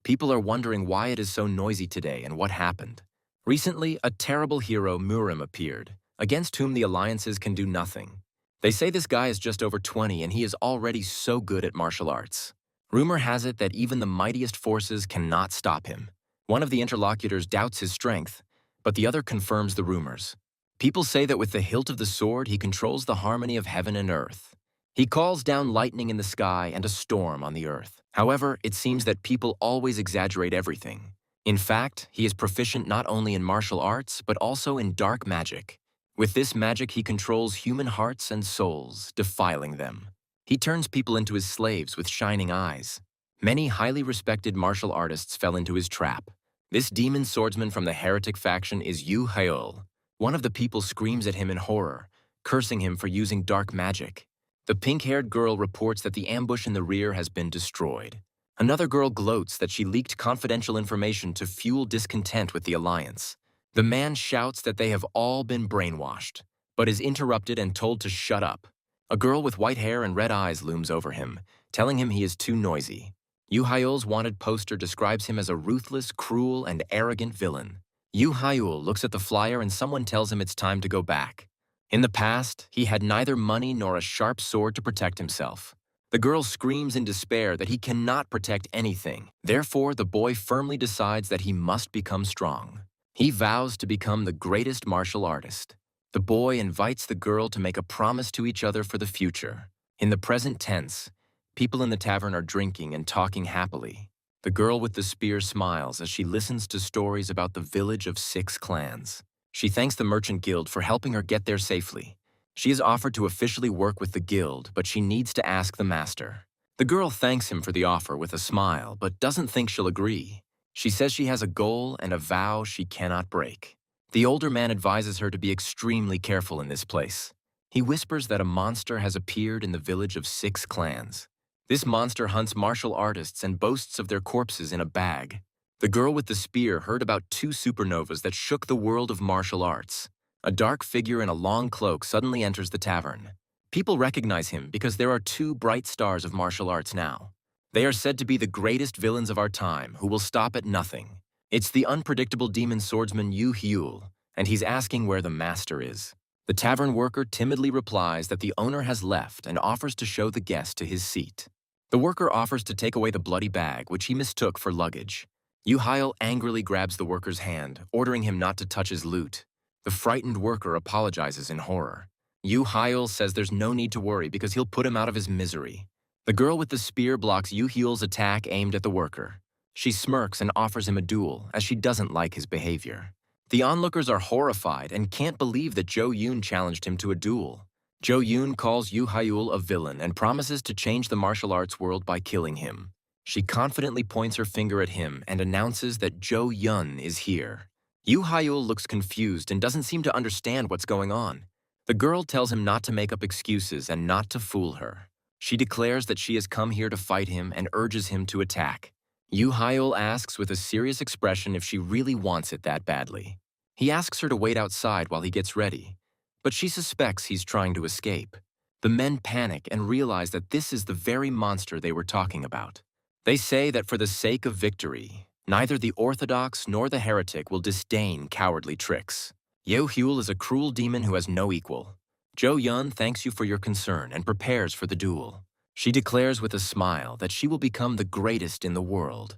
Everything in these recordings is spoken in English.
People are wondering why it is so noisy today and what happened. Recently, a terrible hero, Murim, appeared, against whom the alliances can do nothing. They say this guy is just over 20 and he is already so good at martial arts. Rumor has it that even the mightiest forces cannot stop him. One of the interlocutors doubts his strength, but the other confirms the rumors. People say that with the hilt of the sword, he controls the harmony of heaven and earth. He calls down lightning in the sky and a storm on the earth. However, it seems that people always exaggerate everything. In fact, he is proficient not only in martial arts, but also in dark magic. With this magic, he controls human hearts and souls, defiling them. He turns people into his slaves with shining eyes. Many highly respected martial artists fell into his trap. This demon swordsman from the heretic faction is Yu Hyul. One of the people screams at him in horror, cursing him for using dark magic. The pink-haired girl reports that the ambush in the rear has been destroyed. Another girl gloats that she leaked confidential information to fuel discontent with the alliance. The man shouts that they have all been brainwashed, but is interrupted and told to shut up. A girl with white hair and red eyes looms over him, telling him he is too noisy. Yu Hyul's wanted poster describes him as a ruthless, cruel, and arrogant villain. Yu Hyul looks at the flyer and someone tells him it's time to go back. In the past, he had neither money nor a sharp sword to protect himself. The girl screams in despair that he cannot protect anything. Therefore, the boy firmly decides that he must become strong. He vows to become the greatest martial artist. The boy invites the girl to make a promise to each other for the future. In the present tense, people in the tavern are drinking and talking happily. The girl with the spear smiles as she listens to stories about the village of 6 clans. She thanks the merchant guild for helping her get there safely. She is offered to officially work with the guild, but she needs to ask the master. The girl thanks him for the offer with a smile, but doesn't think she'll agree. She says she has a goal and a vow she cannot break. The older man advises her to be extremely careful in this place. He whispers that a monster has appeared in the village of 6 clans. This monster hunts martial artists and boasts of their corpses in a bag. The girl with the spear heard about 2 supernovas that shook the world of martial arts. A dark figure in a long cloak suddenly enters the tavern. People recognize him because there are 2 bright stars of martial arts now. They are said to be the greatest villains of our time who will stop at nothing. It's the unpredictable demon swordsman Yu Hyul, and he's asking where the master is. The tavern worker timidly replies that the owner has left and offers to show the guest to his seat. The worker offers to take away the bloody bag, which he mistook for luggage. Yu Hyul angrily grabs the worker's hand, ordering him not to touch his loot. The frightened worker apologizes in horror. Yu Hyul says there's no need to worry because he'll put him out of his misery. The girl with the spear blocks Yu Hyul's attack aimed at the worker. She smirks and offers him a duel, as she doesn't like his behavior. The onlookers are horrified and can't believe that Jo Yoon challenged him to a duel. Jo Yoon calls Yu Hyul a villain and promises to change the martial arts world by killing him. She confidently points her finger at him and announces that Jo Yun is here. Yu Hyul looks confused and doesn't seem to understand what's going on. The girl tells him not to make up excuses and not to fool her. She declares that she has come here to fight him and urges him to attack. Yu Hyul asks with a serious expression if she really wants it that badly. He asks her to wait outside while he gets ready, but she suspects he's trying to escape. The men panic and realize that this is the very monster they were talking about. They say that for the sake of victory, neither the orthodox nor the heretic will disdain cowardly tricks. Yu Hyul is a cruel demon who has no equal. Jo Yun thanks you for your concern and prepares for the duel. She declares with a smile that she will become the greatest in the world,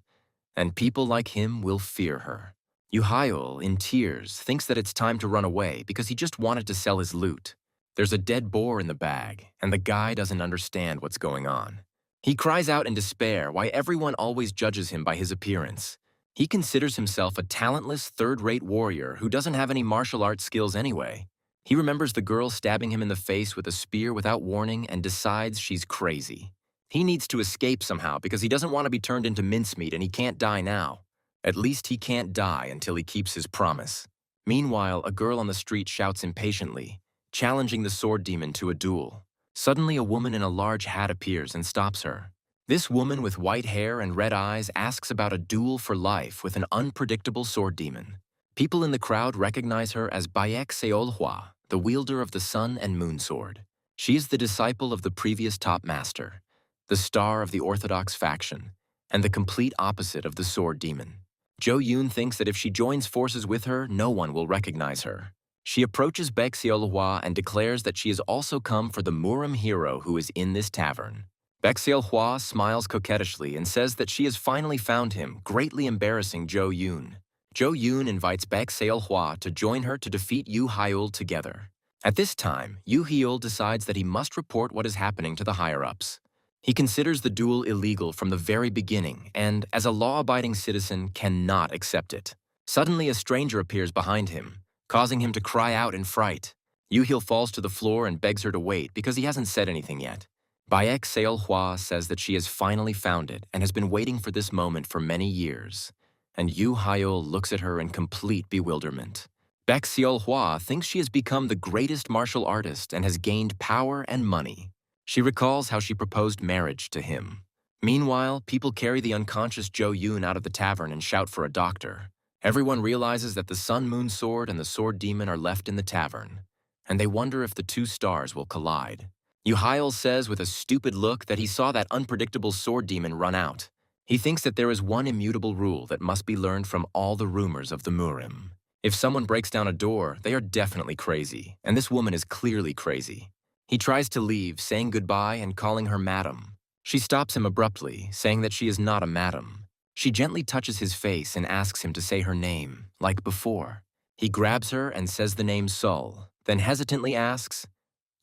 and people like him will fear her. Yu Hyul, in tears, thinks that it's time to run away because he just wanted to sell his loot. There's a dead boar in the bag, and the guy doesn't understand what's going on. He cries out in despair why everyone always judges him by his appearance. He considers himself a talentless, third-rate warrior who doesn't have any martial arts skills anyway. He remembers the girl stabbing him in the face with a spear without warning and decides she's crazy. He needs to escape somehow because he doesn't want to be turned into mincemeat and he can't die now. At least he can't die until he keeps his promise. Meanwhile, a girl on the street shouts impatiently, challenging the sword demon to a duel. Suddenly, a woman in a large hat appears and stops her. This woman with white hair and red eyes asks about a duel for life with an unpredictable sword demon. People in the crowd recognize her as Bayek Seolhwa, the wielder of the Sun and Moon Sword. She is the disciple of the previous top master, the star of the Orthodox faction, and the complete opposite of the sword demon. Jo Yoon thinks that if she joins forces with her, no one will recognize her. She approaches Baek Seol-hwa and declares that she has also come for the Murim hero who is in this tavern. Baek Seol-hwa smiles coquettishly and says that she has finally found him, greatly embarrassing Jo Yoon. Jo Yoon invites Baek Seol-hwa to join her to defeat Yoo Hyul together. At this time, Yoo Hyul decides that he must report what is happening to the higher-ups. He considers the duel illegal from the very beginning and, as a law-abiding citizen, cannot accept it. Suddenly, a stranger appears behind him, causing him to cry out in fright. Yoo Hyul falls to the floor and begs her to wait because he hasn't said anything yet. Baek Seol-hwa says that she has finally found it and has been waiting for this moment for many years. And Yoo Hyul looks at her in complete bewilderment. Baek Seol-hwa thinks she has become the greatest martial artist and has gained power and money. She recalls how she proposed marriage to him. Meanwhile, people carry the unconscious Jo Yoon out of the tavern and shout for a doctor. Everyone realizes that the Sun Moon Sword and the Sword Demon are left in the tavern, and they wonder if the two stars will collide. Yoo Hyul says with a stupid look that he saw that unpredictable Sword Demon run out. He thinks that there is one immutable rule that must be learned from all the rumors of the Murim. If someone breaks down a door, they are definitely crazy, and this woman is clearly crazy. He tries to leave, saying goodbye and calling her madam. She stops him abruptly, saying that she is not a madam. She gently touches his face and asks him to say her name, like before. He grabs her and says the name Sol, then hesitantly asks,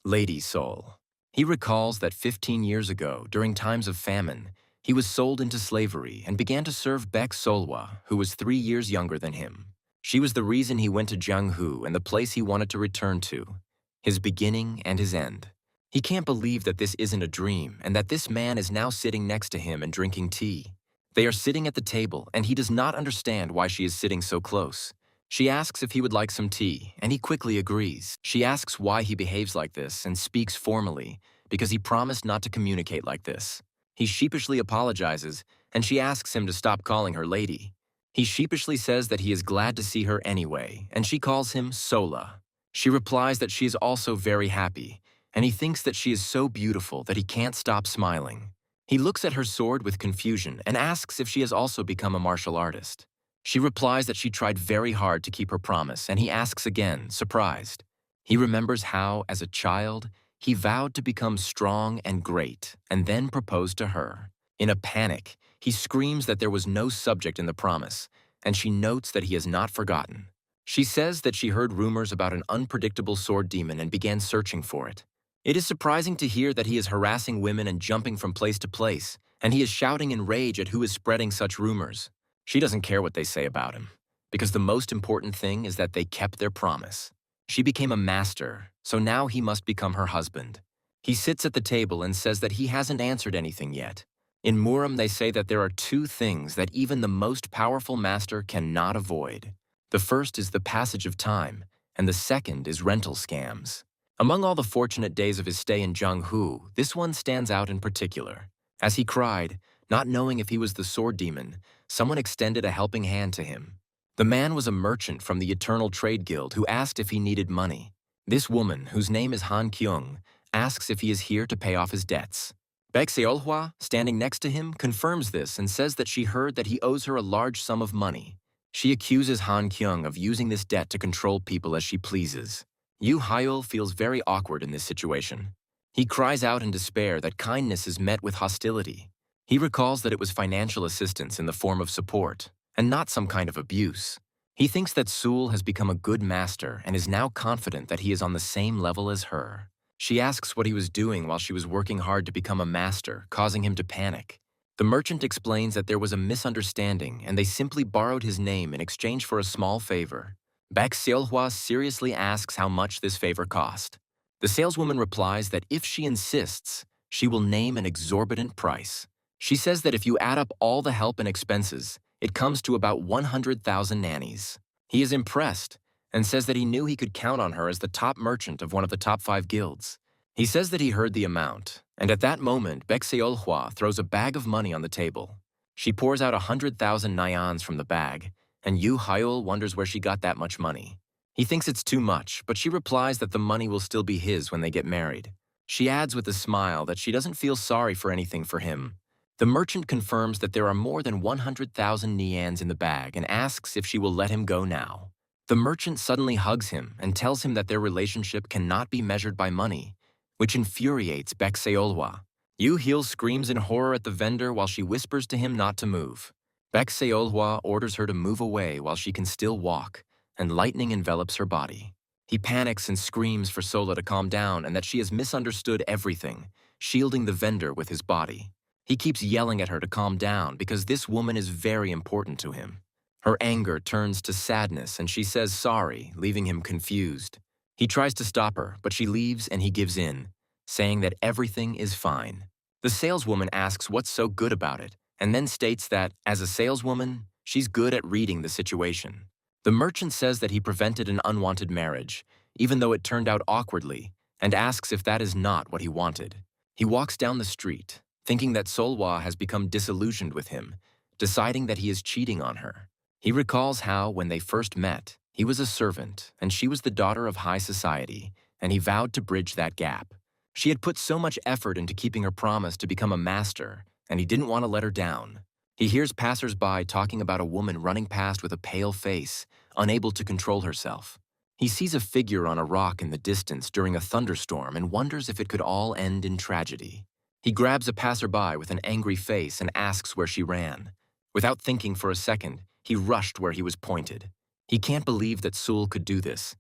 Lady Sol. He recalls that 15 years ago, during times of famine, he was sold into slavery and began to serve Baek Seol-hwa, who was 3 years younger than him. She was the reason he went to Jianghu and the place he wanted to return to, his beginning and his end. He can't believe that this isn't a dream and that this man is now sitting next to him and drinking tea. They are sitting at the table, and he does not understand why she is sitting so close. She asks if he would like some tea, and he quickly agrees. She asks why he behaves like this and speaks formally, because he promised not to communicate like this. He sheepishly apologizes, and she asks him to stop calling her lady. He sheepishly says that he is glad to see her anyway, and she calls him Sola. She replies that she is also very happy, and he thinks that she is so beautiful that he can't stop smiling. He looks at her sword with confusion and asks if she has also become a martial artist. She replies that she tried very hard to keep her promise, and he asks again, surprised. He remembers how, as a child, he vowed to become strong and great, and then proposed to her. In a panic, he screams that there was no subject in the promise, and she notes that he has not forgotten. She says that she heard rumors about an unpredictable sword demon and began searching for it. It is surprising to hear that he is harassing women and jumping from place to place, and he is shouting in rage at who is spreading such rumors. She doesn't care what they say about him, because the most important thing is that they kept their promise. She became a master, so now he must become her husband. He sits at the table and says that he hasn't answered anything yet. In Murim, they say that there are 2 things that even the most powerful master cannot avoid. The first is the passage of time, and the second is rental scams. Among all the fortunate days of his stay in Jianghu, this one stands out in particular. As he cried, not knowing if he was the sword demon, someone extended a helping hand to him. The man was a merchant from the Eternal Trade Guild who asked if he needed money. This woman, whose name is Han Kyung, asks if he is here to pay off his debts. Baek Seol-hwa, standing next to him, confirms this and says that she heard that he owes her a large sum of money. She accuses Han Kyung of using this debt to control people as she pleases. Yoo Hyul feels very awkward in this situation. He cries out in despair that kindness is met with hostility. He recalls that it was financial assistance in the form of support, and not some kind of abuse. He thinks that Sul has become a good master and is now confident that he is on the same level as her. She asks what he was doing while she was working hard to become a master, causing him to panic. The merchant explains that there was a misunderstanding and they simply borrowed his name in exchange for a small favor. Baek Seol-hwa seriously asks how much this favor cost. The saleswoman replies that if she insists, she will name an exorbitant price. She says that if you add up all the help and expenses, it comes to about 100,000 nannies. He is impressed and says that he knew he could count on her as the top merchant of one of the top 5 guilds. He says that he heard the amount, and at that moment, Baek Seol-hwa throws a bag of money on the table. She pours out 100,000 nyans from the bag, and Yoo Hyul wonders where she got that much money. He thinks it's too much, but she replies that the money will still be his when they get married. She adds with a smile that she doesn't feel sorry for anything for him. The merchant confirms that there are more than 100,000 nians in the bag and asks if she will let him go now. The merchant suddenly hugs him and tells him that their relationship cannot be measured by money, which infuriates Baek Seolhwa. Yoo Heel screams in horror at the vendor while she whispers to him not to move. Baek Seolhwa orders her to move away while she can still walk, and lightning envelops her body. He panics and screams for Sola to calm down and that she has misunderstood everything, shielding the vendor with his body. He keeps yelling at her to calm down because this woman is very important to him. Her anger turns to sadness and she says sorry, leaving him confused. He tries to stop her, but she leaves and he gives in, saying that everything is fine. The saleswoman asks what's so good about it, and then states that, as a saleswoman, she's good at reading the situation. The merchant says that he prevented an unwanted marriage, even though it turned out awkwardly, and asks if that is not what he wanted. He walks down the street, thinking that Solhwa has become disillusioned with him, deciding that he is cheating on her. He recalls how, when they first met, he was a servant and she was the daughter of high society, and he vowed to bridge that gap. She had put so much effort into keeping her promise to become a master, and he didn't want to let her down. He hears passers-by talking about a woman running past with a pale face, unable to control herself. He sees a figure on a rock in the distance during a thunderstorm and wonders if it could all end in tragedy. He grabs a passerby with an angry face and asks where she ran. Without thinking for a second, he rushed where he was pointed. He can't believe that Sul could do this,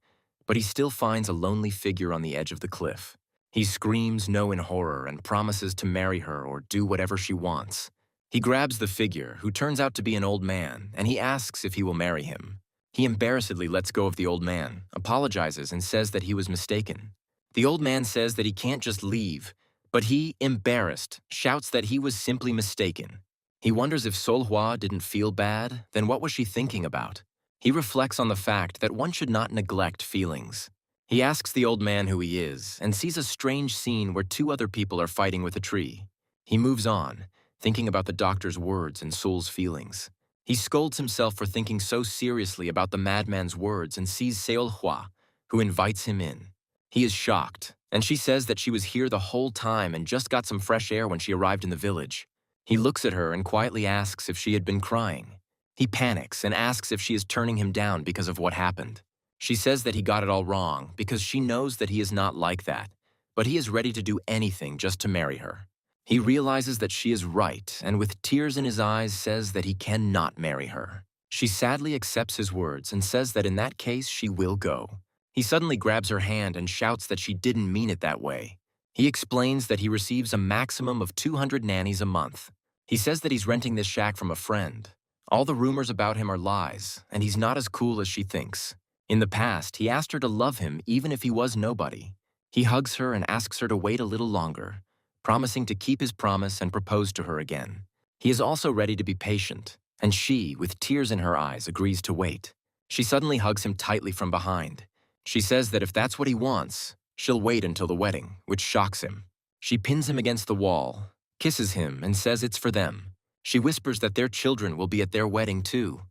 but he still finds a lonely figure on the edge of the cliff. He screams no in horror and promises to marry her or do whatever she wants. He grabs the figure, who turns out to be an old man, and he asks if he will marry him. He embarrassedly lets go of the old man, apologizes, and says that he was mistaken. The old man says that he can't just leave, but he, embarrassed, shouts that he was simply mistaken. He wonders if Solhwa didn't feel bad, then what was she thinking about? He reflects on the fact that one should not neglect feelings. He asks the old man who he is and sees a strange scene where two other people are fighting with a tree. He moves on, thinking about the doctor's words and Sul's feelings. He scolds himself for thinking so seriously about the madman's words and sees Seolhwa, who invites him in. He is shocked, and she says that she was here the whole time and just got some fresh air when she arrived in the village. He looks at her and quietly asks if she had been crying. He panics and asks if she is turning him down because of what happened. She says that he got it all wrong because she knows that he is not like that, but he is ready to do anything just to marry her. He realizes that she is right and with tears in his eyes says that he cannot marry her. She sadly accepts his words and says that in that case she will go. He suddenly grabs her hand and shouts that she didn't mean it that way. He explains that he receives a maximum of 200 nannies a month. He says that he's renting this shack from a friend. All the rumors about him are lies, and he's not as cool as she thinks. In the past, he asked her to love him even if he was nobody. He hugs her and asks her to wait a little longer, promising to keep his promise and propose to her again. He is also ready to be patient, and she, with tears in her eyes, agrees to wait. She suddenly hugs him tightly from behind. She says that if that's what he wants, she'll wait until the wedding, which shocks him. She pins him against the wall, kisses him, and says it's for them. She whispers that their children will be at their wedding too,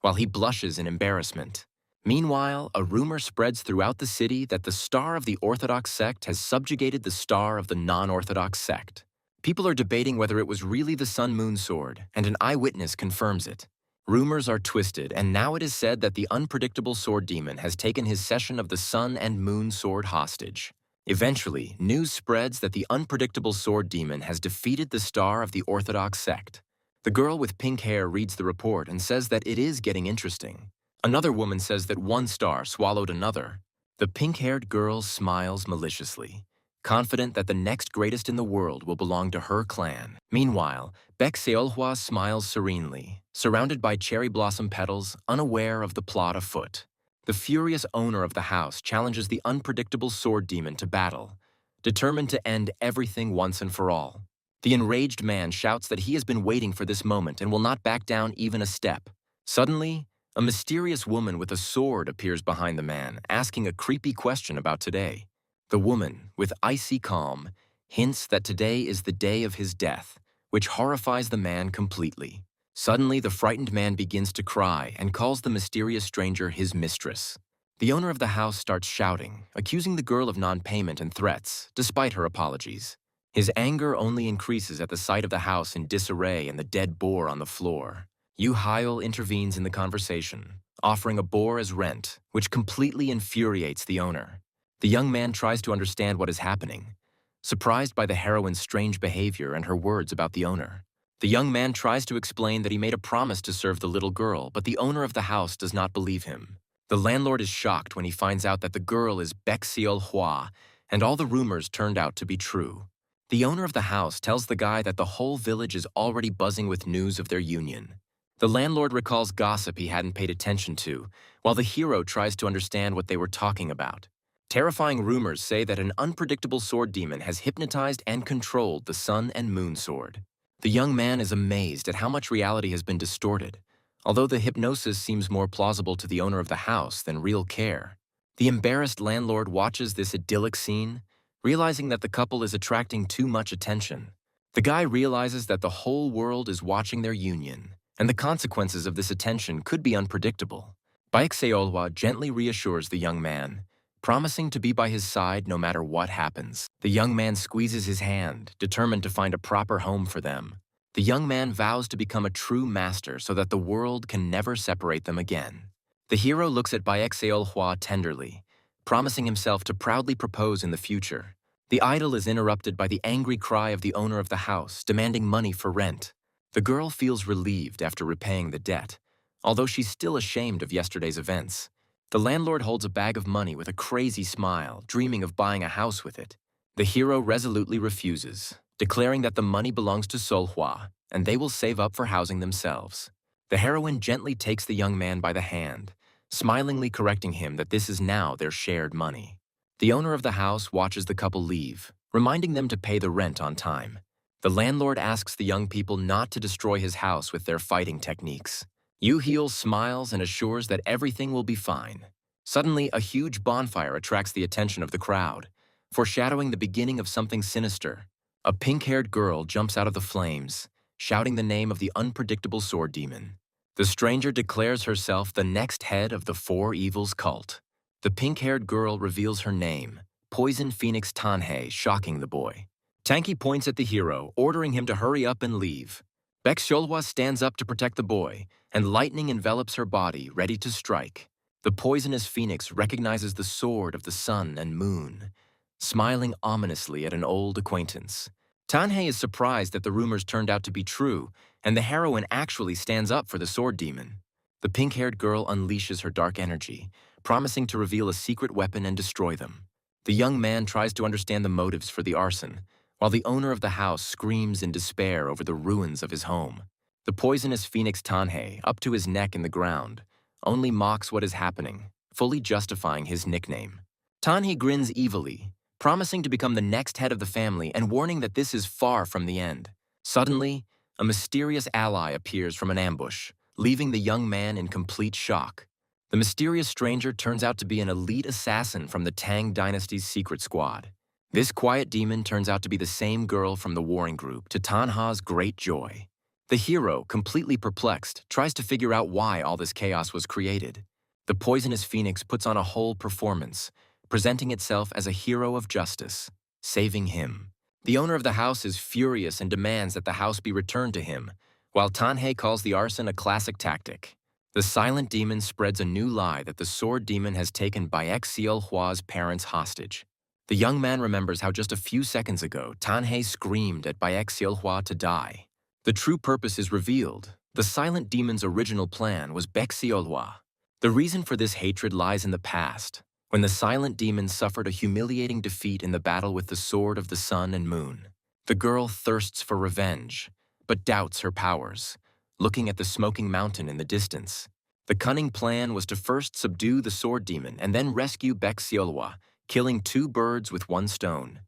while he blushes in embarrassment. Meanwhile, a rumor spreads throughout the city that the star of the Orthodox sect has subjugated the star of the non-Orthodox sect. People are debating whether it was really the Sun-Moon sword, and an eyewitness confirms it. Rumors are twisted, and now it is said that the unpredictable sword demon has taken his session of the Sun and Moon sword hostage. Eventually, news spreads that the unpredictable sword demon has defeated the star of the Orthodox sect. The girl with pink hair reads the report and says that it is getting interesting. Another woman says that one star swallowed another. The pink-haired girl smiles maliciously, confident that the next greatest in the world will belong to her clan. Meanwhile, Baek Seolhwa smiles serenely, surrounded by cherry blossom petals, unaware of the plot afoot. The furious owner of the house challenges the unpredictable sword demon to battle, determined to end everything once and for all. The enraged man shouts that he has been waiting for this moment and will not back down even a step. Suddenly, a mysterious woman with a sword appears behind the man, asking a creepy question about today. The woman, with icy calm, hints that today is the day of his death, which horrifies the man completely. Suddenly, the frightened man begins to cry and calls the mysterious stranger his mistress. The owner of the house starts shouting, accusing the girl of non-payment and threats, despite her apologies. His anger only increases at the sight of the house in disarray and the dead boar on the floor. Yu Hyul intervenes in the conversation, offering a boar as rent, which completely infuriates the owner. The young man tries to understand what is happening, surprised by the heroine's strange behavior and her words about the owner. The young man tries to explain that he made a promise to serve the little girl, but the owner of the house does not believe him. The landlord is shocked when he finds out that the girl is Baek Hwa, and all the rumors turned out to be true. The owner of the house tells the guy that the whole village is already buzzing with news of their union. The landlord recalls gossip he hadn't paid attention to, while the hero tries to understand what they were talking about. Terrifying rumors say that an unpredictable sword demon has hypnotized and controlled the sun and moon sword. The young man is amazed at how much reality has been distorted, although the hypnosis seems more plausible to the owner of the house than real care. The embarrassed landlord watches this idyllic scene, realizing that the couple is attracting too much attention. The guy realizes that the whole world is watching their union, and the consequences of this attention could be unpredictable. Baek Seolhwa gently reassures the young man, promising to be by his side no matter what happens. The young man squeezes his hand, determined to find a proper home for them. The young man vows to become a true master so that the world can never separate them again. The hero looks at Baek Seolhwa tenderly, promising himself to proudly propose in the future. The idyll is interrupted by the angry cry of the owner of the house, demanding money for rent. The girl feels relieved after repaying the debt, although she's still ashamed of yesterday's events. The landlord holds a bag of money with a crazy smile, dreaming of buying a house with it. The hero resolutely refuses, declaring that the money belongs to Seolhwa, and they will save up for housing themselves. The heroine gently takes the young man by the hand, smilingly correcting him that this is now their shared money. The owner of the house watches the couple leave, reminding them to pay the rent on time. The landlord asks the young people not to destroy his house with their fighting techniques. Yu Hyul smiles and assures that everything will be fine. Suddenly, a huge bonfire attracts the attention of the crowd, foreshadowing the beginning of something sinister. A pink-haired girl jumps out of the flames, shouting the name of the unpredictable sword demon. The stranger declares herself the next head of the Four Evils cult. The pink-haired girl reveals her name, Poison Phoenix Tanhei, shocking the boy. Tanky points at the hero, ordering him to hurry up and leave. Baek Seolhwa stands up to protect the boy, and lightning envelops her body, ready to strike. The poisonous phoenix recognizes the sword of the sun and moon, smiling ominously at an old acquaintance. Tanhei is surprised that the rumors turned out to be true, and the heroine actually stands up for the sword demon. The pink-haired girl unleashes her dark energy, promising to reveal a secret weapon and destroy them. The young man tries to understand the motives for the arson, while the owner of the house screams in despair over the ruins of his home. The poisonous phoenix Tanhei, up to his neck in the ground, only mocks what is happening, fully justifying his nickname. Tanhei grins evilly, promising to become the next head of the family and warning that this is far from the end. Suddenly, a mysterious ally appears from an ambush, leaving the young man in complete shock. The mysterious stranger turns out to be an elite assassin from the Tang Dynasty's secret squad. This quiet demon turns out to be the same girl from the warring group, to Tanha's great joy. The hero, completely perplexed, tries to figure out why all this chaos was created. The poisonous phoenix puts on a whole performance, presenting itself as a hero of justice, saving him. The owner of the house is furious and demands that the house be returned to him, while Tanhei calls the arson a classic tactic. The silent demon spreads a new lie that the sword demon has taken Baek Seolhwa's parents hostage. The young man remembers how just a few seconds ago, Tanhei screamed at Baek Seolhwa to die. The true purpose is revealed. The silent demon's original plan was Baek Seolhwa. The reason for this hatred lies in the past, when the silent demon suffered a humiliating defeat in the battle with the sword of the sun and moon. The girl thirsts for revenge, but doubts her powers, looking at the smoking mountain in the distance. The cunning plan was to first subdue the sword demon and then rescue Baek Seolhwa, killing two birds with one stone.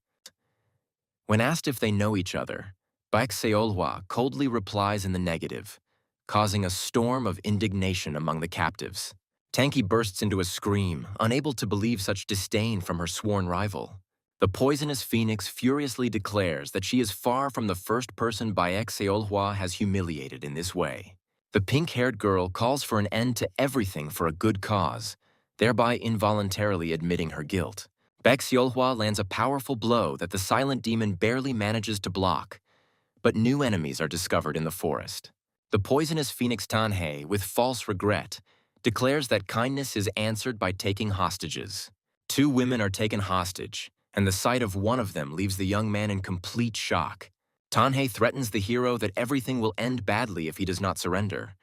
When asked if they know each other, Baek Seolhwa coldly replies in the negative, causing a storm of indignation among the captives. Tanky bursts into a scream, unable to believe such disdain from her sworn rival. The poisonous phoenix furiously declares that she is far from the first person Baek Seolhwa has humiliated in this way. The pink-haired girl calls for an end to everything for a good cause, thereby involuntarily admitting her guilt. Baek Seolhwa lands a powerful blow that the silent demon barely manages to block, but new enemies are discovered in the forest. The poisonous phoenix Tanhae, with false regret, declares that kindness is answered by taking hostages. Two women are taken hostage, and the sight of one of them leaves the young man in complete shock. Tanhae threatens the hero that everything will end badly if he does not surrender,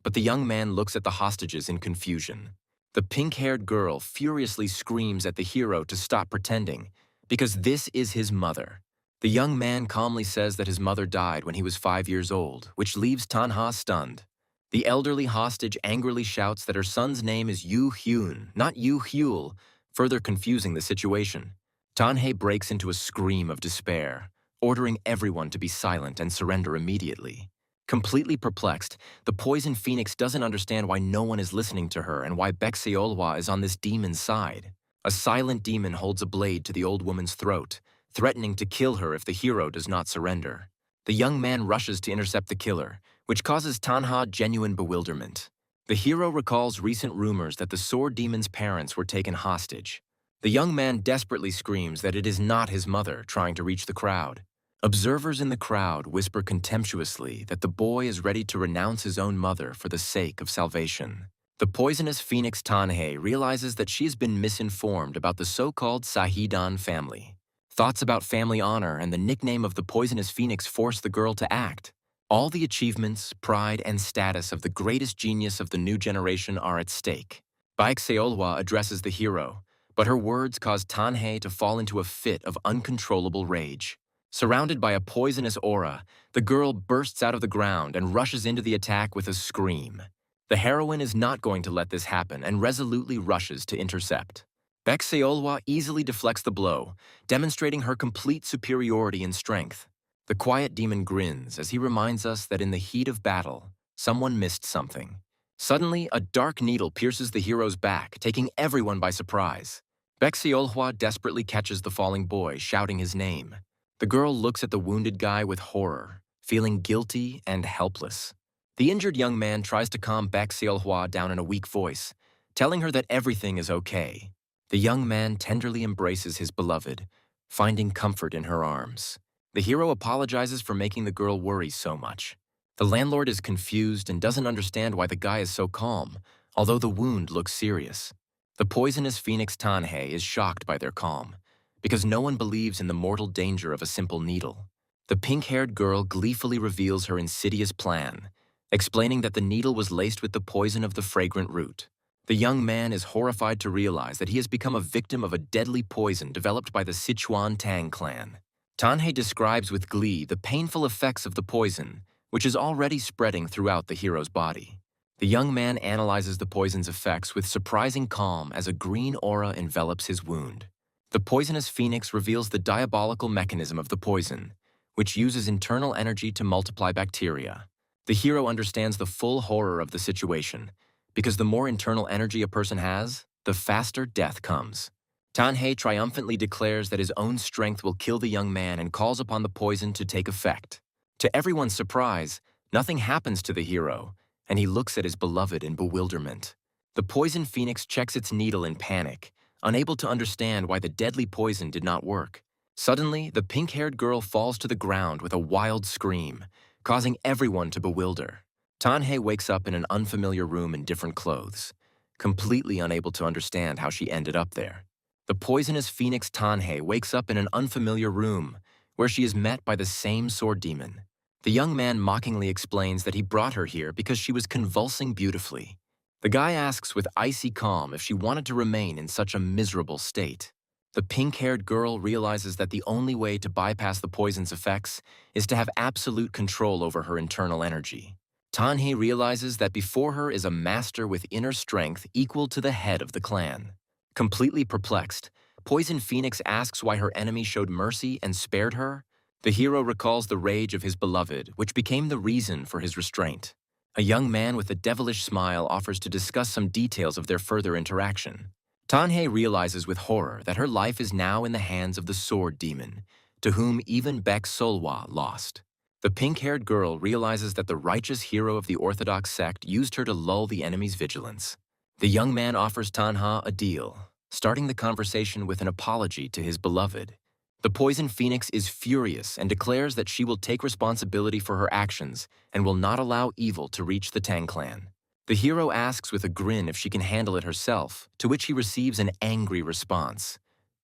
but the young man looks at the hostages in confusion. The pink-haired girl furiously screams at the hero to stop pretending, because this is his mother. The young man calmly says that his mother died when he was 5 years old, which leaves Tanha stunned. The elderly hostage angrily shouts that her son's name is Yu Hyun, not Yu Hyul, further confusing the situation. Tanhae breaks into a scream of despair, ordering everyone to be silent and surrender immediately. Completely perplexed, the poison phoenix doesn't understand why no one is listening to her and why Baek Seolhwa is on this demon's side. A silent demon holds a blade to the old woman's throat, threatening to kill her if the hero does not surrender. The young man rushes to intercept the killer, which causes Tanha genuine bewilderment. The hero recalls recent rumors that the sword demon's parents were taken hostage. The young man desperately screams that it is not his mother trying to reach the crowd. Observers in the crowd whisper contemptuously that the boy is ready to renounce his own mother for the sake of salvation. The poisonous phoenix Tanhae realizes that she has been misinformed about the so-called Sahidan family. Thoughts about family honor and the nickname of the poisonous phoenix force the girl to act. All the achievements, pride, and status of the greatest genius of the new generation are at stake. Baek Seolhwa addresses the hero, but her words cause Tanhae to fall into a fit of uncontrollable rage. Surrounded by a poisonous aura, the girl bursts out of the ground and rushes into the attack with a scream. The heroine is not going to let this happen and resolutely rushes to intercept. Baek Seolhwa easily deflects the blow, demonstrating her complete superiority in strength. The quiet demon grins as he reminds us that in the heat of battle, someone missed something. Suddenly, a dark needle pierces the hero's back, taking everyone by surprise. Baek Seolhwa desperately catches the falling boy, shouting his name. The girl looks at the wounded guy with horror, feeling guilty and helpless. The injured young man tries to calm Baek Seolhwa down in a weak voice, telling her that everything is okay. The young man tenderly embraces his beloved, finding comfort in her arms. The hero apologizes for making the girl worry so much. The landlord is confused and doesn't understand why the guy is so calm, although the wound looks serious. The poisonous phoenix Tanhae is shocked by their calm, because no one believes in the mortal danger of a simple needle. The pink-haired girl gleefully reveals her insidious plan, explaining that the needle was laced with the poison of the fragrant root. The young man is horrified to realize that he has become a victim of a deadly poison developed by the Sichuan Tang clan. Tanhae describes with glee the painful effects of the poison, which is already spreading throughout the hero's body. The young man analyzes the poison's effects with surprising calm as a green aura envelops his wound. The poisonous phoenix reveals the diabolical mechanism of the poison, which uses internal energy to multiply bacteria. The hero understands the full horror of the situation, because the more internal energy a person has, the faster death comes. Tanhae triumphantly declares that his own strength will kill the young man and calls upon the poison to take effect. To everyone's surprise, nothing happens to the hero, and he looks at his beloved in bewilderment. The poison phoenix checks its needle in panic, unable to understand why the deadly poison did not work. Suddenly, the pink-haired girl falls to the ground with a wild scream, causing everyone to bewilder. Tanhae wakes up in an unfamiliar room in different clothes, completely unable to understand how she ended up there. The poisonous phoenix Tanhae wakes up in an unfamiliar room, where she is met by the same sword demon. The young man mockingly explains that he brought her here because she was convulsing beautifully. The guy asks with icy calm if she wanted to remain in such a miserable state. The pink-haired girl realizes that the only way to bypass the poison's effects is to have absolute control over her internal energy. Tanhae realizes that before her is a master with inner strength equal to the head of the clan. Completely perplexed, Poison Phoenix asks why her enemy showed mercy and spared her. The hero recalls the rage of his beloved, which became the reason for his restraint. A young man with a devilish smile offers to discuss some details of their further interaction. Tanhae realizes with horror that her life is now in the hands of the sword demon, to whom even Baek Seolhwa lost. The pink-haired girl realizes that the righteous hero of the Orthodox sect used her to lull the enemy's vigilance. The young man offers Tanha a deal. starting the conversation with an apology to his beloved. The Poison Phoenix is furious and declares that she will take responsibility for her actions and will not allow evil to reach the Tang clan. The hero asks with a grin if she can handle it herself, to which he receives an angry response.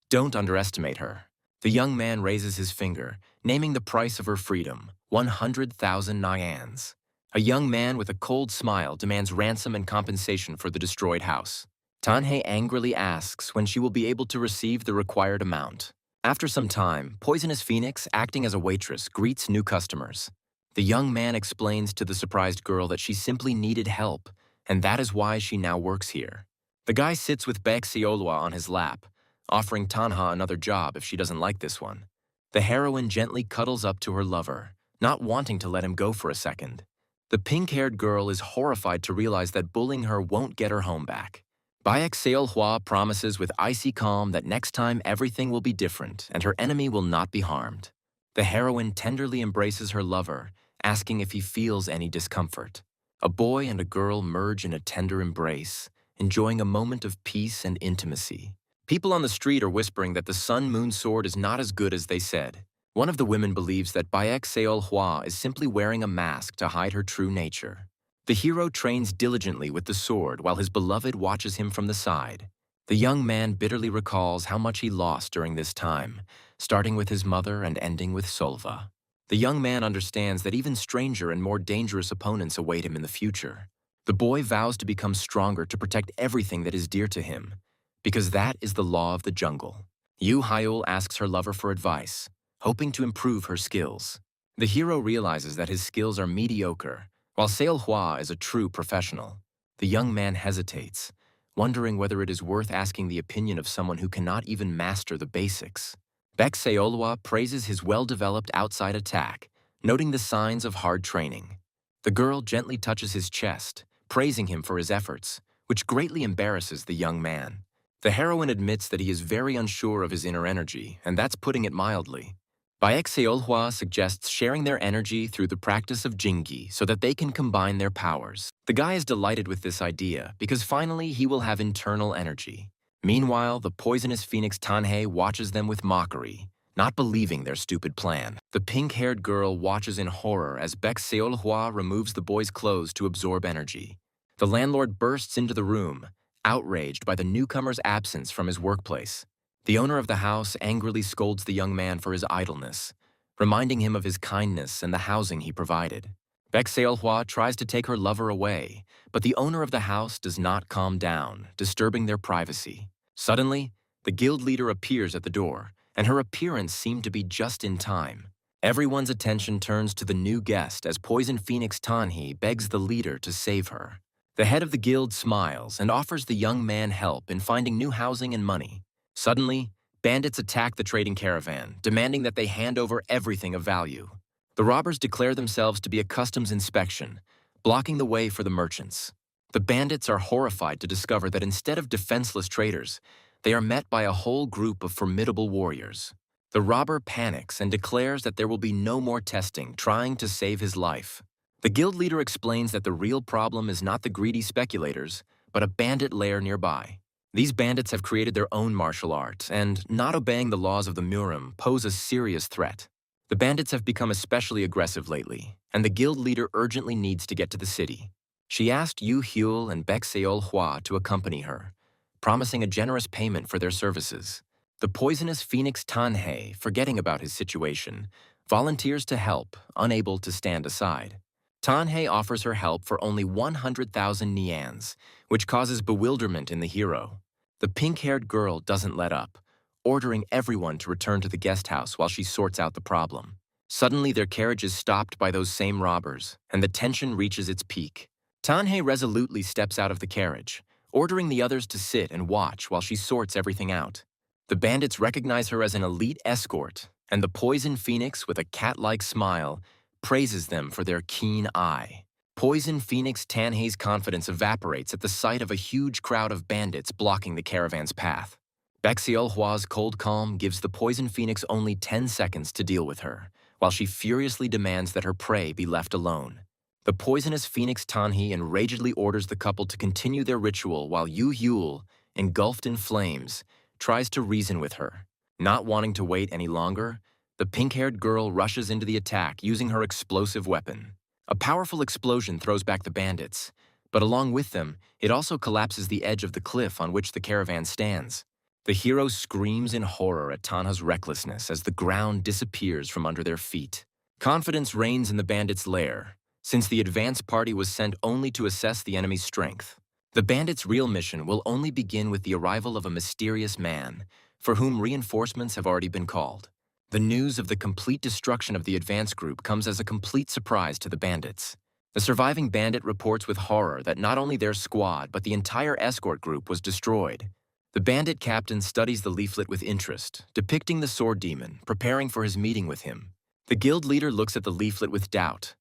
Don't underestimate her. The young man raises his finger, naming the price of her freedom, 100,000 nyans. A young man with a cold smile demands ransom and compensation for the destroyed house. Tanhei angrily asks when she will be able to receive the required amount. After some time, Poisonous Phoenix, acting as a waitress, greets new customers. The young man explains to the surprised girl that she simply needed help, and that is why she now works here. The guy sits with Baek Seolwa on his lap, offering Tanha another job if she doesn't like this one. The heroine gently cuddles up to her lover, not wanting to let him go for a second. The pink-haired girl is horrified to realize that bullying her won't get her home back. Baek Seolhwa promises with icy calm that next time everything will be different and her enemy will not be harmed. The heroine tenderly embraces her lover, asking if he feels any discomfort. A boy and a girl merge in a tender embrace, enjoying a moment of peace and intimacy. People on the street are whispering that the Sun-Moon sword is not as good as they said. One of the women believes that Baek Seolhwa is simply wearing a mask to hide her true nature. The hero trains diligently with the sword while his beloved watches him from the side. The young man bitterly recalls how much he lost during this time, starting with his mother and ending with Solva. The young man understands that even stranger and more dangerous opponents await him in the future. The boy vows to become stronger to protect everything that is dear to him, because that is the law of the jungle. Yu Hyul asks her lover for advice, hoping to improve her skills. The hero realizes that his skills are mediocre, while Seolhwa is a true professional. The young man hesitates, wondering whether it is worth asking the opinion of someone who cannot even master the basics. Baek Seolhwa praises his well-developed outside attack, noting the signs of hard training. The girl gently touches his chest, praising him for his efforts, which greatly embarrasses the young man. The heroine admits that he is very unsure of his inner energy, and that's putting it mildly. Baek Seolhwa suggests sharing their energy through the practice of Jinggi so that they can combine their powers. The guy is delighted with this idea because finally he will have internal energy. Meanwhile, the poisonous phoenix Tanhei watches them with mockery, not believing their stupid plan. The pink-haired girl watches in horror as Baek Seolhwa removes the boy's clothes to absorb energy. The landlord bursts into the room, outraged by the newcomer's absence from his workplace. The owner of the house angrily scolds the young man for his idleness, reminding him of his kindness and the housing he provided. Baek Seolhwa tries to take her lover away, but the owner of the house does not calm down, disturbing their privacy. Suddenly, the guild leader appears at the door, and her appearance seemed to be just in time. Everyone's attention turns to the new guest as Poison Phoenix Tanhei begs the leader to save her. The head of the guild smiles and offers the young man help in finding new housing and money. Suddenly, bandits attack the trading caravan, demanding that they hand over everything of value. The robbers declare themselves to be a customs inspection, blocking the way for the merchants. The bandits are horrified to discover that instead of defenseless traders, they are met by a whole group of formidable warriors. The robber panics and declares that there will be no more testing, trying to save his life. The guild leader explains that the real problem is not the greedy speculators, but a bandit lair nearby. These bandits have created their own martial art, and not obeying the laws of the Murim pose a serious threat. The bandits have become especially aggressive lately, and the guild leader urgently needs to get to the city. She asked Yu Hyul and Baek Seolhwa to accompany her, promising a generous payment for their services. The poisonous phoenix Tanhei, forgetting about his situation, volunteers to help, unable to stand aside. Tanhei offers her help for only 100,000 nyans, which causes bewilderment in the hero. The pink-haired girl doesn't let up, ordering everyone to return to the guest house while she sorts out the problem. Suddenly, their carriage is stopped by those same robbers, and the tension reaches its peak. Tanhei resolutely steps out of the carriage, ordering the others to sit and watch while she sorts everything out. The bandits recognize her as an elite escort, and the poison phoenix, with a cat-like smile, praises them for their keen eye. Poison Phoenix Tanhei's confidence evaporates at the sight of a huge crowd of bandits blocking the caravan's path. Baek Seolhwa's cold calm gives the Poison Phoenix only 10 seconds to deal with her, while she furiously demands that her prey be left alone. The poisonous Phoenix Tanhei enragedly orders the couple to continue their ritual while Yu Hyul, engulfed in flames, tries to reason with her. Not wanting to wait any longer, the pink-haired girl rushes into the attack using her explosive weapon. A powerful explosion throws back the bandits, but along with them, it also collapses the edge of the cliff on which the caravan stands. The hero screams in horror at Tanha's recklessness as the ground disappears from under their feet. Confidence reigns in the bandits' lair, since the advance party was sent only to assess the enemy's strength. The bandits' real mission will only begin with the arrival of a mysterious man, for whom reinforcements have already been called. The news of the complete destruction of the advance group comes as a complete surprise to the bandits. The surviving bandit reports with horror that not only their squad but the entire escort group was destroyed. The bandit captain studies the leaflet with interest, depicting the sword demon, preparing for his meeting with him. The guild leader looks at the leaflet with doubt,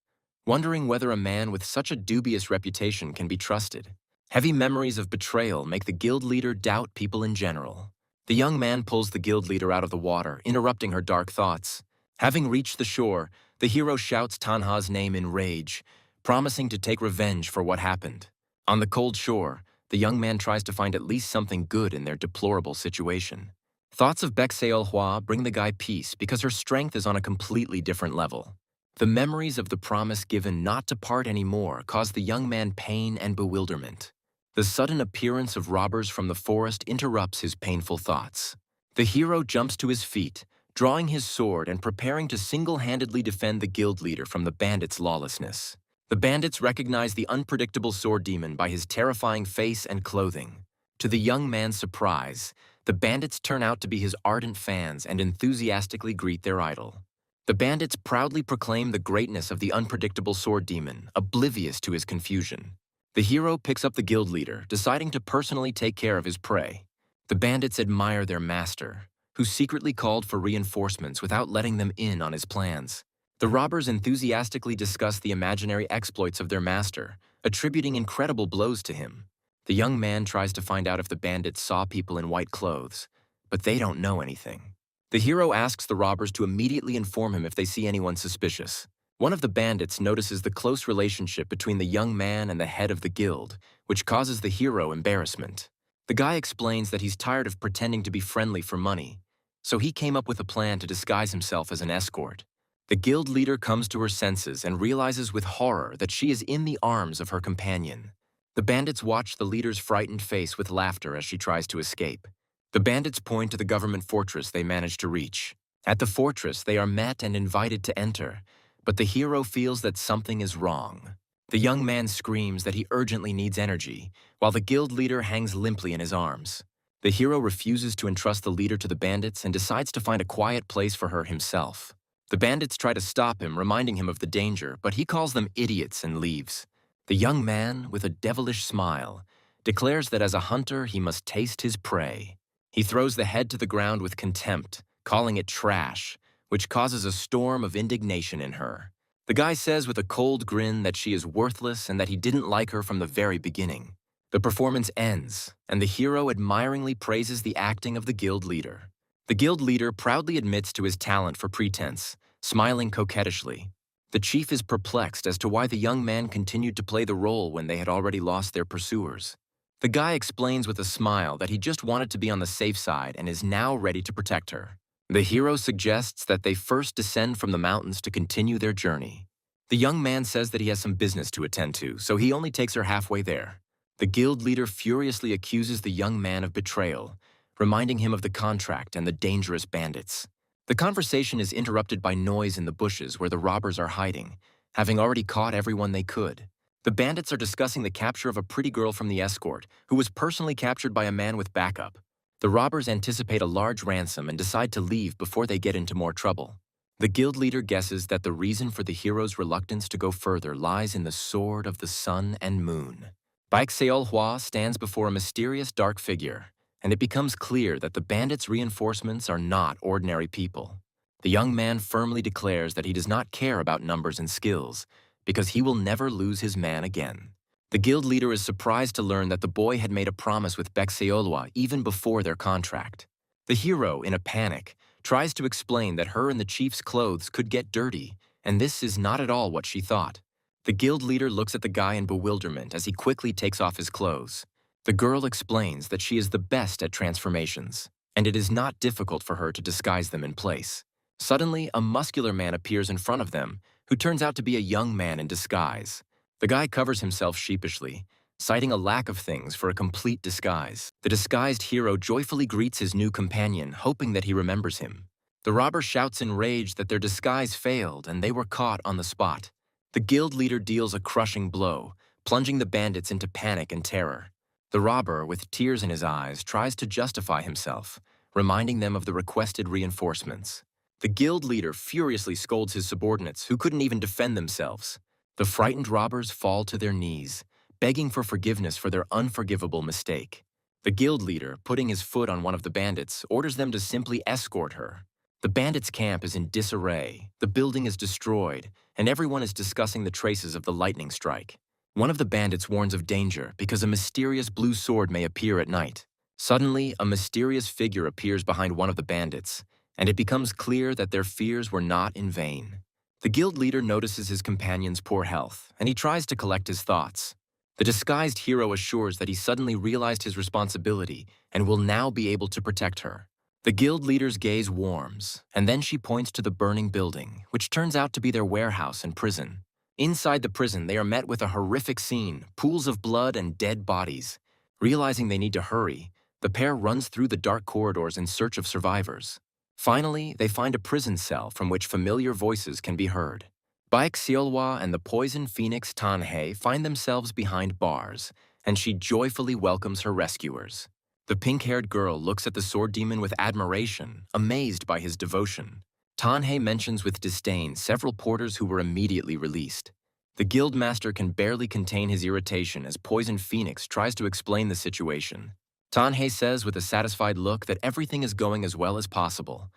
wondering whether a man with such a dubious reputation can be trusted. Heavy memories of betrayal make the guild leader doubt people in general. The young man pulls the guild leader out of the water, interrupting her dark thoughts. Having reached the shore, the hero shouts Tanha's name in rage, promising to take revenge for what happened. On the cold shore, the young man tries to find at least something good in their deplorable situation. Thoughts of Baek-seol-hwa bring the guy peace because her strength is on a completely different level. The memories of the promise given not to part anymore cause the young man pain and bewilderment. The sudden appearance of robbers from the forest interrupts his painful thoughts. The hero jumps to his feet, drawing his sword and preparing to single-handedly defend the guild leader from the bandits' lawlessness. The bandits recognize the unpredictable sword demon by his terrifying face and clothing. To the young man's surprise, the bandits turn out to be his ardent fans and enthusiastically greet their idol. The bandits proudly proclaim the greatness of the unpredictable sword demon, oblivious to his confusion. The hero picks up the guild leader, deciding to personally take care of his prey. The bandits admire their master, who secretly called for reinforcements without letting them in on his plans. The robbers enthusiastically discuss the imaginary exploits of their master, attributing incredible blows to him. The young man tries to find out if the bandits saw people in white clothes, but they don't know anything. The hero asks the robbers to immediately inform him if they see anyone suspicious. One of the bandits notices the close relationship between the young man and the head of the guild, which causes the hero embarrassment. The guy explains that he's tired of pretending to be friendly for money, so he came up with a plan to disguise himself as an escort. The guild leader comes to her senses and realizes with horror that she is in the arms of her companion. The bandits watch the leader's frightened face with laughter as she tries to escape. The bandits point to the government fortress they manage to reach. At the fortress, they are met and invited to enter, but the hero feels that something is wrong. The young man screams that he urgently needs energy, while the guild leader hangs limply in his arms. The hero refuses to entrust the leader to the bandits and decides to find a quiet place for her himself. The bandits try to stop him, reminding him of the danger, but he calls them idiots and leaves. The young man, with a devilish smile, declares that as a hunter he must taste his prey. He throws the head to the ground with contempt, calling it trash, which causes a storm of indignation in her. The guy says with a cold grin that she is worthless and that he didn't like her from the very beginning. The performance ends, and the hero admiringly praises the acting of the guild leader. The guild leader proudly admits to his talent for pretense, smiling coquettishly. The chief is perplexed as to why the young man continued to play the role when they had already lost their pursuers. The guy explains with a smile that he just wanted to be on the safe side and is now ready to protect her. The hero suggests that they first descend from the mountains to continue their journey. The young man says that he has some business to attend to, so he only takes her halfway there. The guild leader furiously accuses the young man of betrayal, reminding him of the contract and the dangerous bandits. The conversation is interrupted by noise in the bushes where the robbers are hiding, having already caught everyone they could. The bandits are discussing the capture of a pretty girl from the escort, who was personally captured by a man with backup. The robbers anticipate a large ransom and decide to leave before they get into more trouble. The guild leader guesses that the reason for the hero's reluctance to go further lies in the sword of the sun and moon. Baek-seol-hwa stands before a mysterious dark figure, and it becomes clear that the bandits' reinforcements are not ordinary people. The young man firmly declares that he does not care about numbers and skills, because he will never lose his man again. The guild leader is surprised to learn that the boy had made a promise with Baek-seol-hwa even before their contract. The hero, in a panic, tries to explain that her and the chief's clothes could get dirty, and this is not at all what she thought. The guild leader looks at the guy in bewilderment as he quickly takes off his clothes. The girl explains that she is the best at transformations, and it is not difficult for her to disguise them in place. Suddenly, a muscular man appears in front of them, who turns out to be a young man in disguise. The guy covers himself sheepishly, citing a lack of things for a complete disguise. The disguised hero joyfully greets his new companion, hoping that he remembers him. The robber shouts in rage that their disguise failed and they were caught on the spot. The guild leader deals a crushing blow, plunging the bandits into panic and terror. The robber, with tears in his eyes, tries to justify himself, reminding them of the requested reinforcements. The guild leader furiously scolds his subordinates, who couldn't even defend themselves. The frightened robbers fall to their knees, begging for forgiveness for their unforgivable mistake. The guild leader, putting his foot on one of the bandits, orders them to simply escort her. The bandits' camp is in disarray, the building is destroyed, and everyone is discussing the traces of the lightning strike. One of the bandits warns of danger because a mysterious blue sword may appear at night. Suddenly, a mysterious figure appears behind one of the bandits, and it becomes clear that their fears were not in vain. The guild leader notices his companion's poor health, and he tries to collect his thoughts. The disguised hero assures that he suddenly realized his responsibility and will now be able to protect her. The guild leader's gaze warms, and then she points to the burning building, which turns out to be their warehouse and prison. Inside the prison, they are met with a horrific scene, pools of blood and dead bodies. Realizing they need to hurry, the pair runs through the dark corridors in search of survivors. Finally, they find a prison cell from which familiar voices can be heard. Baek Seolhwa and the poison phoenix Tanhae find themselves behind bars, and she joyfully welcomes her rescuers. The pink-haired girl looks at the sword demon with admiration, amazed by his devotion. Tanhae mentions with disdain several porters who were immediately released. The guildmaster can barely contain his irritation as Poison Phoenix tries to explain the situation. Tanhae says with a satisfied look that everything is going as well as possible,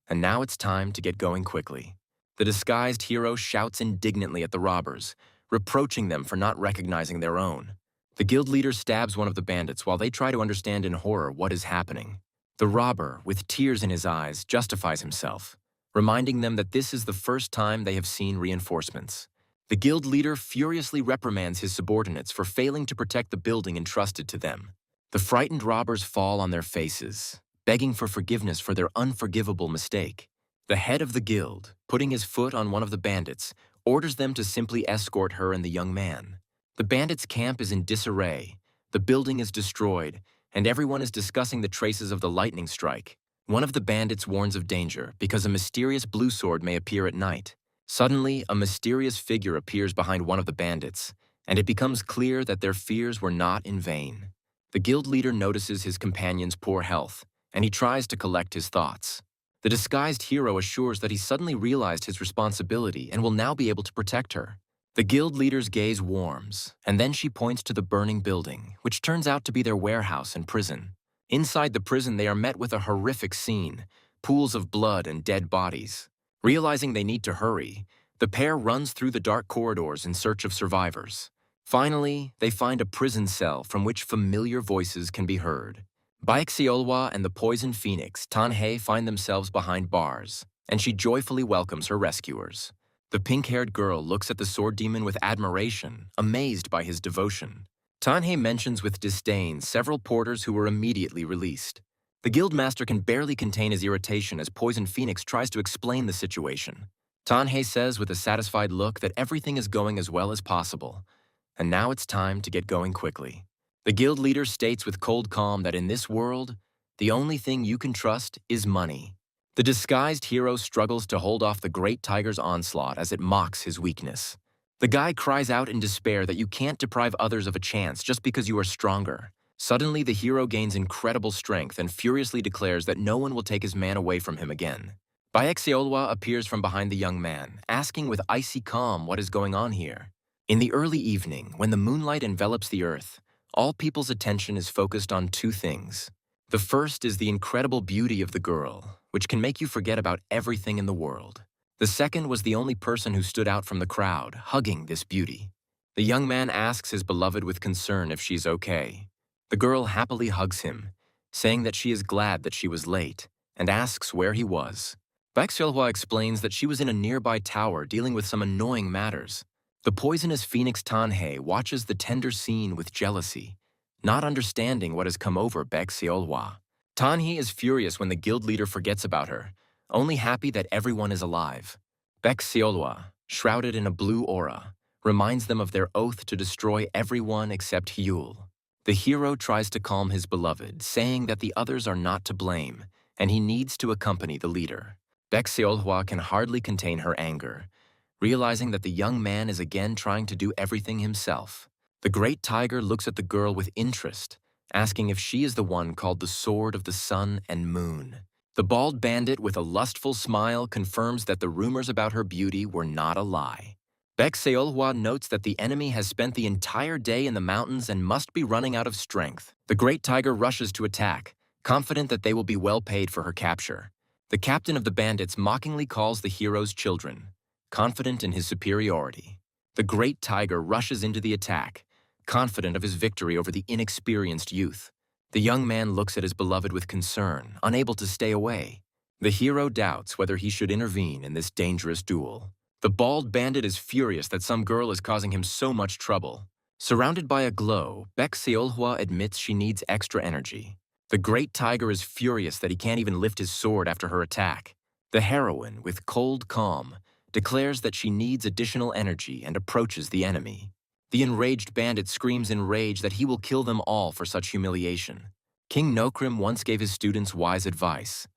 and now it's time to get going quickly. The disguised hero shouts indignantly at the robbers, reproaching them for not recognizing their own. The guild leader stabs one of the bandits while they try to understand in horror what is happening. The robber, with tears in his eyes, justifies himself, reminding them that this is the first time they have seen reinforcements. The guild leader furiously reprimands his subordinates for failing to protect the building entrusted to them. The frightened robbers fall on their faces, begging for forgiveness for their unforgivable mistake. The head of the guild, putting his foot on one of the bandits, orders them to simply escort her and the young man. The bandits' camp is in disarray, the building is destroyed, and everyone is discussing the traces of the lightning strike. One of the bandits warns of danger because a mysterious blue sword may appear at night. Suddenly, a mysterious figure appears behind one of the bandits, and it becomes clear that their fears were not in vain. The guild leader notices his companion's poor health, and he tries to collect his thoughts. The disguised hero assures that he suddenly realized his responsibility and will now be able to protect her. The guild leader's gaze warms, and then she points to the burning building, which turns out to be their warehouse and prison. Inside the prison, they are met with a horrific scene, pools of blood and dead bodies. Realizing they need to hurry, the pair runs through the dark corridors in search of survivors. Finally, they find a prison cell from which familiar voices can be heard. Baek Seolhwa and the poison phoenix Tanhae find themselves behind bars, and she joyfully welcomes her rescuers. The pink-haired girl looks at the sword demon with admiration, amazed by his devotion. Tanhae mentions with disdain several porters who were immediately released. The guildmaster can barely contain his irritation as Poison Phoenix tries to explain the situation. Tanhae says with a satisfied look that everything is going as well as possible, and now it's time to get going quickly. The guild leader states with cold calm that in this world, the only thing you can trust is money. The disguised hero struggles to hold off the great tiger's onslaught as it mocks his weakness. The guy cries out in despair that you can't deprive others of a chance just because you are stronger. Suddenly, the hero gains incredible strength and furiously declares that no one will take his man away from him again. Baek Seolhwa appears from behind the young man, asking with icy calm what is going on here. In the early evening, when the moonlight envelops the earth, all people's attention is focused on two things. The first is the incredible beauty of the girl, which can make you forget about everything in the world. The second was the only person who stood out from the crowd, hugging this beauty. The young man asks his beloved with concern if she's okay. The girl happily hugs him, saying that she is glad that she was late, and asks where he was. Baek Seolhwa explains that she was in a nearby tower dealing with some annoying matters. The poisonous phoenix Tanhae watches the tender scene with jealousy, not understanding what has come over Baek Seolhwa. Tanhee is furious when the guild leader forgets about her, only happy that everyone is alive. Baek Seolhwa, shrouded in a blue aura, reminds them of their oath to destroy everyone except Hyul. The hero tries to calm his beloved, saying that the others are not to blame, and he needs to accompany the leader. Baek Seolhwa can hardly contain her anger, realizing that the young man is again trying to do everything himself. The great tiger looks at the girl with interest, asking if she is the one called the Sword of the Sun and Moon. The bald bandit with a lustful smile confirms that the rumors about her beauty were not a lie. Baek Seolhwa notes that the enemy has spent the entire day in the mountains and must be running out of strength. The great tiger rushes to attack, confident that they will be well paid for her capture. The captain of the bandits mockingly calls the heroes children, confident in his superiority. The great tiger rushes into the attack, confident of his victory over the inexperienced youth. The young man looks at his beloved with concern, unable to stay away. The hero doubts whether he should intervene in this dangerous duel. The bald bandit is furious that some girl is causing him so much trouble. Surrounded by a glow, Baek Seolhwa admits she needs extra energy. The great tiger is furious that he can't even lift his sword after her attack. The heroine, with cold calm, declares that she needs additional energy and approaches the enemy. The enraged bandit screams in rage that he will kill them all for such humiliation. King Nokrim once gave his students wise advice.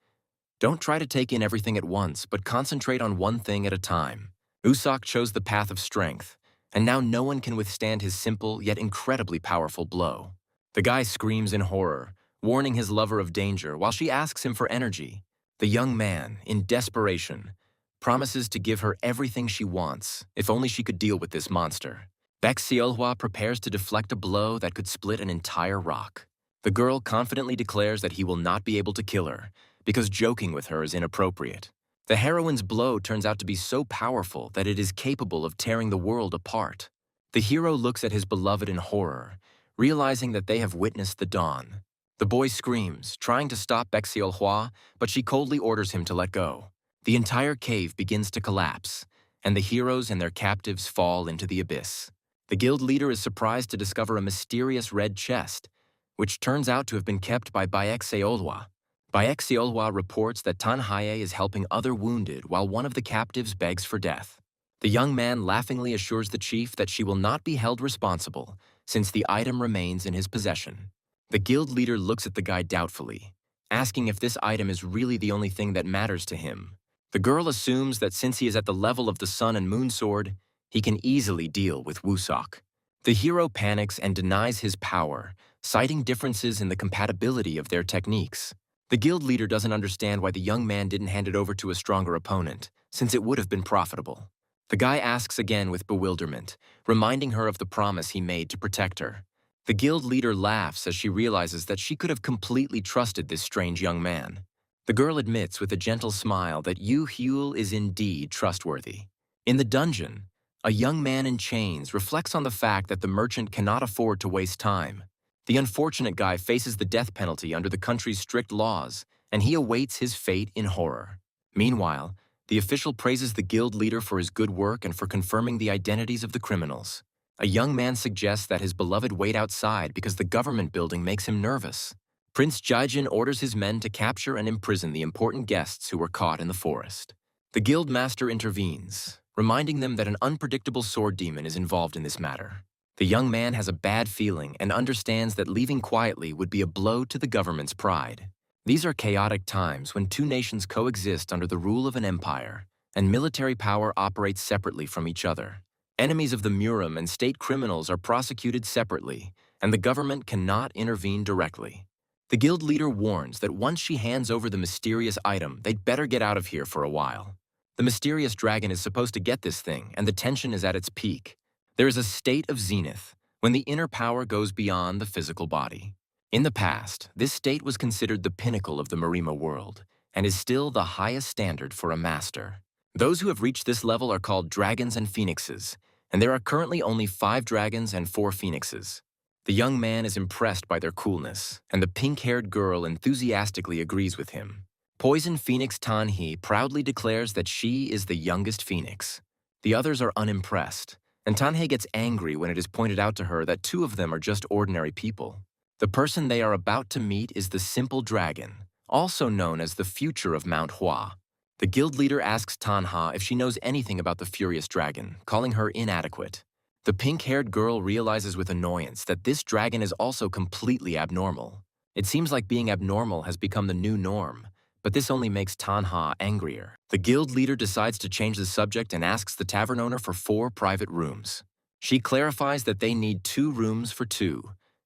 Don't try to take in everything at once, but concentrate on one thing at a time. Usopp chose the path of strength, and now no one can withstand his simple yet incredibly powerful blow. The guy screams in horror, warning his lover of danger while she asks him for energy. The young man, in desperation, promises to give her everything she wants if only she could deal with this monster. Baek Seolhwa prepares to deflect a blow that could split an entire rock. The girl confidently declares that he will not be able to kill her because joking with her is inappropriate. The heroine's blow turns out to be so powerful that it is capable of tearing the world apart. The hero looks at his beloved in horror, realizing that they have witnessed the dawn. The boy screams, trying to stop Baek Seolhwa, but she coldly orders him to let go. The entire cave begins to collapse, and the heroes and their captives fall into the abyss. The guild leader is surprised to discover a mysterious red chest, which turns out to have been kept by Baek Seolhwa. Baek Seolhwa reports that Tanhae is helping other wounded while one of the captives begs for death. The young man laughingly assures the chief that she will not be held responsible since the item remains in his possession. The guild leader looks at the guy doubtfully, asking if this item is really the only thing that matters to him. The girl assumes that since he is at the level of the Sun and Moon Sword, he can easily deal with Wusok. The hero panics and denies his power, citing differences in the compatibility of their techniques. The guild leader doesn't understand why the young man didn't hand it over to a stronger opponent, since it would have been profitable. The guy asks again with bewilderment, reminding her of the promise he made to protect her. The guild leader laughs as she realizes that she could have completely trusted this strange young man. The girl admits with a gentle smile that Yu Hyul is indeed trustworthy. In the dungeon, a young man in chains reflects on the fact that the merchant cannot afford to waste time. The unfortunate guy faces the death penalty under the country's strict laws, and he awaits his fate in horror. Meanwhile, the official praises the guild leader for his good work and for confirming the identities of the criminals. A young man suggests that his beloved wait outside because the government building makes him nervous. Prince Jaijin orders his men to capture and imprison the important guests who were caught in the forest. The guild master intervenes, reminding them that an unpredictable sword demon is involved in this matter. The young man has a bad feeling and understands that leaving quietly would be a blow to the government's pride. These are chaotic times when two nations coexist under the rule of an empire, and military power operates separately from each other. Enemies of the Murim and state criminals are prosecuted separately, and the government cannot intervene directly. The guild leader warns that once she hands over the mysterious item, they'd better get out of here for a while. The mysterious dragon is supposed to get this thing, and the tension is at its peak. There is a state of zenith, when the inner power goes beyond the physical body. In the past, this state was considered the pinnacle of the Marima world, and is still the highest standard for a master. Those who have reached this level are called dragons and phoenixes, and there are currently only 5 dragons and 4 phoenixes. The young man is impressed by their coolness, and the pink-haired girl enthusiastically agrees with him. Poison Phoenix Tanhee proudly declares that she is the youngest phoenix. The others are unimpressed, and Tanhee gets angry when it is pointed out to her that 2 of them are just ordinary people. The person they are about to meet is the Simple Dragon, also known as the future of Mount Hua. The guild leader asks Tanha if she knows anything about the Furious Dragon, calling her inadequate. The pink-haired girl realizes with annoyance that this dragon is also completely abnormal. It seems like being abnormal has become the new norm, but this only makes Tanha angrier. The guild leader decides to change the subject and asks the tavern owner for 4 private rooms. She clarifies that they need 2 rooms for 2,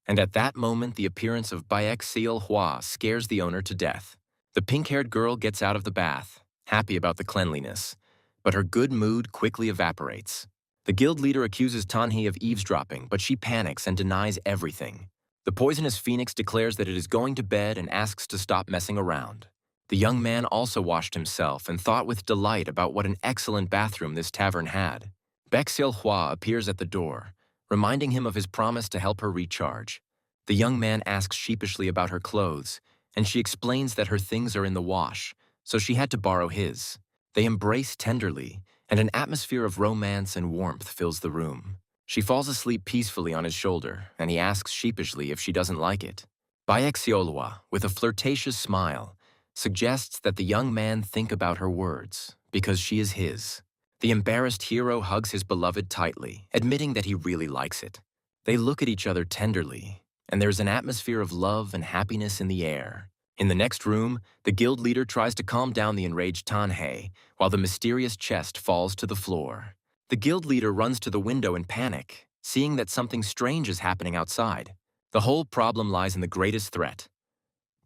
and at that moment the appearance of Bayek Seol Hua scares the owner to death. The pink-haired girl gets out of the bath, happy about the cleanliness, but her good mood quickly evaporates. The guild leader accuses Tanhi of eavesdropping, but she panics and denies everything. The poisonous phoenix declares that it is going to bed and asks to stop messing around. The young man also washed himself and thought with delight about what an excellent bathroom this tavern had. Baek Seol Hua appears at the door, reminding him of his promise to help her recharge. The young man asks sheepishly about her clothes, and she explains that her things are in the wash, so she had to borrow his. They embrace tenderly, and an atmosphere of romance and warmth fills the room. She falls asleep peacefully on his shoulder, and he asks sheepishly if she doesn't like it. Bayek Seolwa, with a flirtatious smile, suggests that the young man think about her words, because she is his. The embarrassed hero hugs his beloved tightly, admitting that he really likes it. They look at each other tenderly, and there's an atmosphere of love and happiness in the air. In the next room, the guild leader tries to calm down the enraged Tanhei, while the mysterious chest falls to the floor. The guild leader runs to the window in panic, seeing that something strange is happening outside. The whole problem lies in the greatest threat,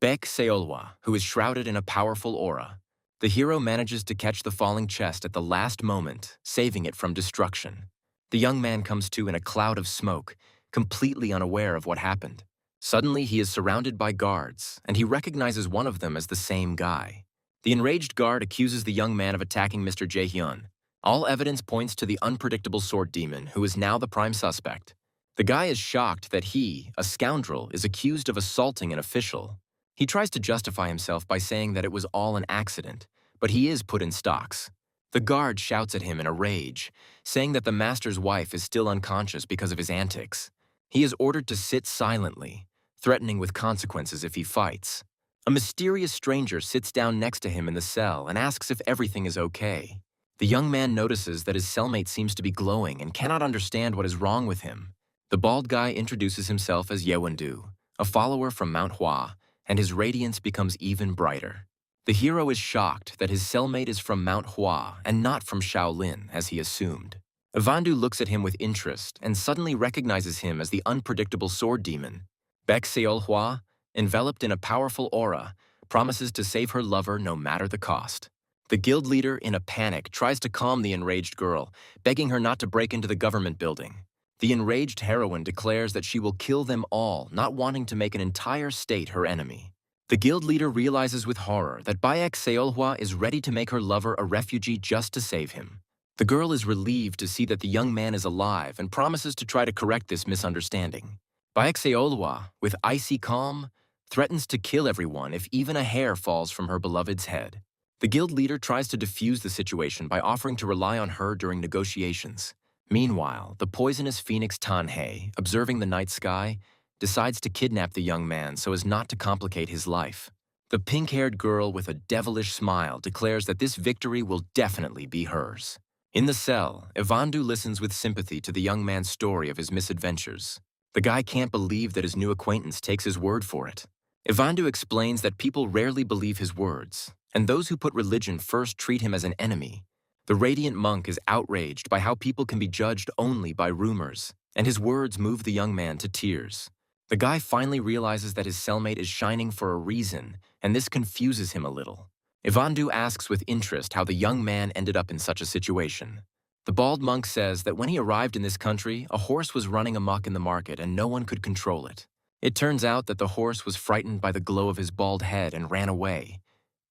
Baek Seolwa, who is shrouded in a powerful aura. The hero manages to catch the falling chest at the last moment, saving it from destruction. The young man comes to in a cloud of smoke, completely unaware of what happened. Suddenly, he is surrounded by guards, and he recognizes one of them as the same guy. The enraged guard accuses the young man of attacking Mr. Jae-hyun. All evidence points to the unpredictable sword demon, who is now the prime suspect. The guy is shocked that he, a scoundrel, is accused of assaulting an official. He tries to justify himself by saying that it was all an accident, but he is put in stocks. The guard shouts at him in a rage, saying that the master's wife is still unconscious because of his antics. He is ordered to sit silently, threatening with consequences if he fights. A mysterious stranger sits down next to him in the cell and asks if everything is okay. The young man notices that his cellmate seems to be glowing and cannot understand what is wrong with him. The bald guy introduces himself as Yewendu, a follower from Mount Hua, and his radiance becomes even brighter. The hero is shocked that his cellmate is from Mount Hua and not from Shaolin, as he assumed. Evandu looks at him with interest and suddenly recognizes him as the unpredictable sword demon. Baek Seol-hwa, enveloped in a powerful aura, promises to save her lover no matter the cost. The guild leader, in a panic, tries to calm the enraged girl, begging her not to break into the government building. The enraged heroine declares that she will kill them all, not wanting to make an entire state her enemy. The guild leader realizes with horror that Baek Seol-hwa is ready to make her lover a refugee just to save him. The girl is relieved to see that the young man is alive and promises to try to correct this misunderstanding. Baek Seol-hwa, with icy calm, threatens to kill everyone if even a hair falls from her beloved's head. The guild leader tries to defuse the situation by offering to rely on her during negotiations. Meanwhile, the poisonous phoenix Tanhei, observing the night sky, decides to kidnap the young man so as not to complicate his life. The pink-haired girl with a devilish smile declares that this victory will definitely be hers. In the cell, Evandu listens with sympathy to the young man's story of his misadventures. The guy can't believe that his new acquaintance takes his word for it. Evandu explains that people rarely believe his words, and those who put religion first treat him as an enemy. The radiant monk is outraged by how people can be judged only by rumors, and his words move the young man to tears. The guy finally realizes that his cellmate is shining for a reason, and this confuses him a little. Evandu asks with interest how the young man ended up in such a situation. The bald monk says that when he arrived in this country, a horse was running amok in the market and no one could control it. It turns out that the horse was frightened by the glow of his bald head and ran away,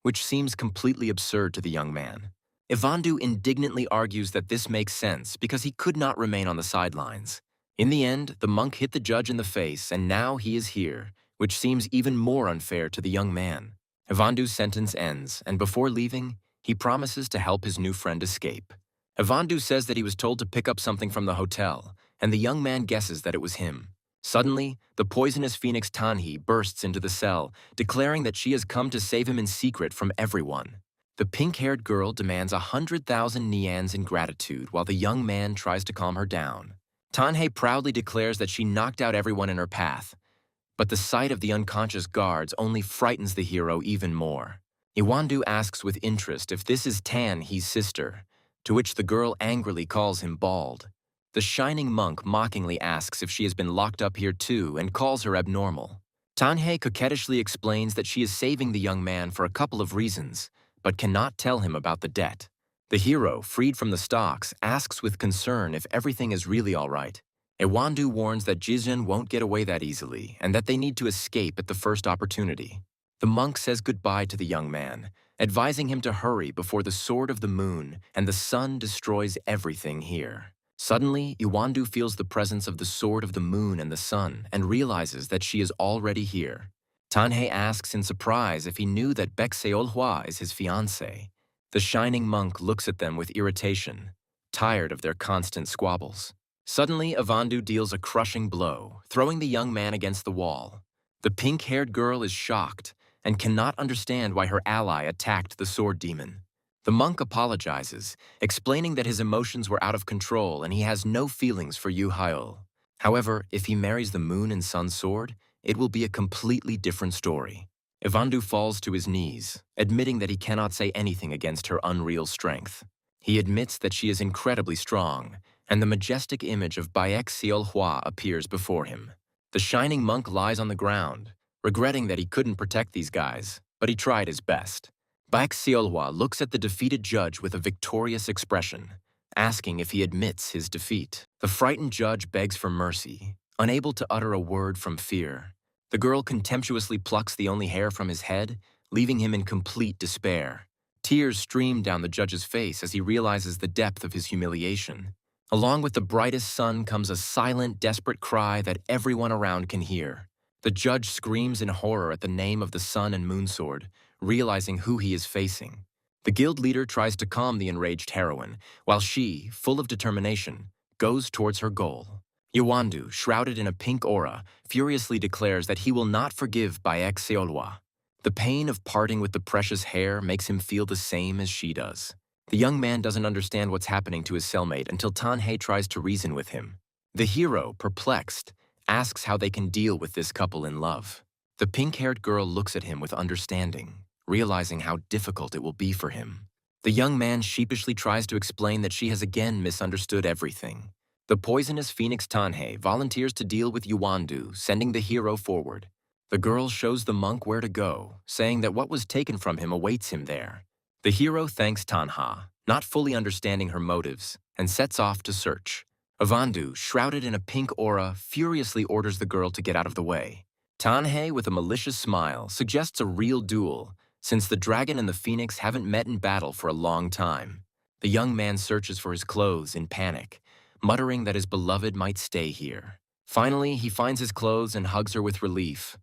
which seems completely absurd to the young man. Evandu indignantly argues that this makes sense because he could not remain on the sidelines. In the end, the monk hit the judge in the face and now he is here, which seems even more unfair to the young man. Evandu's sentence ends, and before leaving, he promises to help his new friend escape. Evandu says that he was told to pick up something from the hotel, and the young man guesses that it was him. Suddenly, the poisonous phoenix Tanhi bursts into the cell, declaring that she has come to save him in secret from everyone. The pink-haired girl demands 100,000 nians in gratitude while the young man tries to calm her down. Tanhei proudly declares that she knocked out everyone in her path, but the sight of the unconscious guards only frightens the hero even more. Iwandu asks with interest if this is Tan-he's sister, to which the girl angrily calls him bald. The shining monk mockingly asks if she has been locked up here too and calls her abnormal. Tanhei coquettishly explains that she is saving the young man for a couple of reasons, but cannot tell him about the debt. The hero, freed from the stocks, asks with concern if everything is really all right. Iwandu warns that Jizhen won't get away that easily and that they need to escape at the first opportunity. The monk says goodbye to the young man, advising him to hurry before the sword of the moon and the sun destroys everything here. Suddenly, Iwandu feels the presence of the sword of the moon and the sun and realizes that she is already here. Tanhei asks in surprise if he knew that Baek-seol-hwa is his fiancée. The shining monk looks at them with irritation, tired of their constant squabbles. Suddenly, Iwandu deals a crushing blow, throwing the young man against the wall. The pink-haired girl is shocked and cannot understand why her ally attacked the sword demon. The monk apologizes, explaining that his emotions were out of control and he has no feelings for Yu Haeul. However, if he marries the moon and sun sword, it will be a completely different story. Iwandu falls to his knees, admitting that he cannot say anything against her unreal strength. He admits that she is incredibly strong, and the majestic image of Baek-seol-hwa appears before him. The shining monk lies on the ground, regretting that he couldn't protect these guys, but he tried his best. Baek-seol-hwa looks at the defeated judge with a victorious expression, asking if he admits his defeat. The frightened judge begs for mercy, unable to utter a word from fear. The girl contemptuously plucks the only hair from his head, leaving him in complete despair. Tears stream down the judge's face as he realizes the depth of his humiliation. Along with the brightest sun comes a silent, desperate cry that everyone around can hear. The judge screams in horror at the name of the sun and moon sword, realizing who he is facing. The guild leader tries to calm the enraged heroine, while she, full of determination, goes towards her goal. Iwandu, shrouded in a pink aura, furiously declares that he will not forgive Baek-seol-hwa. The pain of parting with the precious hair makes him feel the same as she does. The young man doesn't understand what's happening to his cellmate until Tanhei tries to reason with him. The hero, perplexed, asks how they can deal with this couple in love. The pink-haired girl looks at him with understanding, realizing how difficult it will be for him. The young man sheepishly tries to explain that she has again misunderstood everything. The poisonous phoenix Tanhei volunteers to deal with Iwandu, sending the hero forward. The girl shows the monk where to go, saying that what was taken from him awaits him there. The hero thanks Tanha, not fully understanding her motives, and sets off to search. Iwandu, shrouded in a pink aura, furiously orders the girl to get out of the way. Tanhei, with a malicious smile, suggests a real duel, since the dragon and the phoenix haven't met in battle for a long time. The young man searches for his clothes in panic, muttering that his beloved might stay here. Finally, he finds his clothes and hugs her with relief,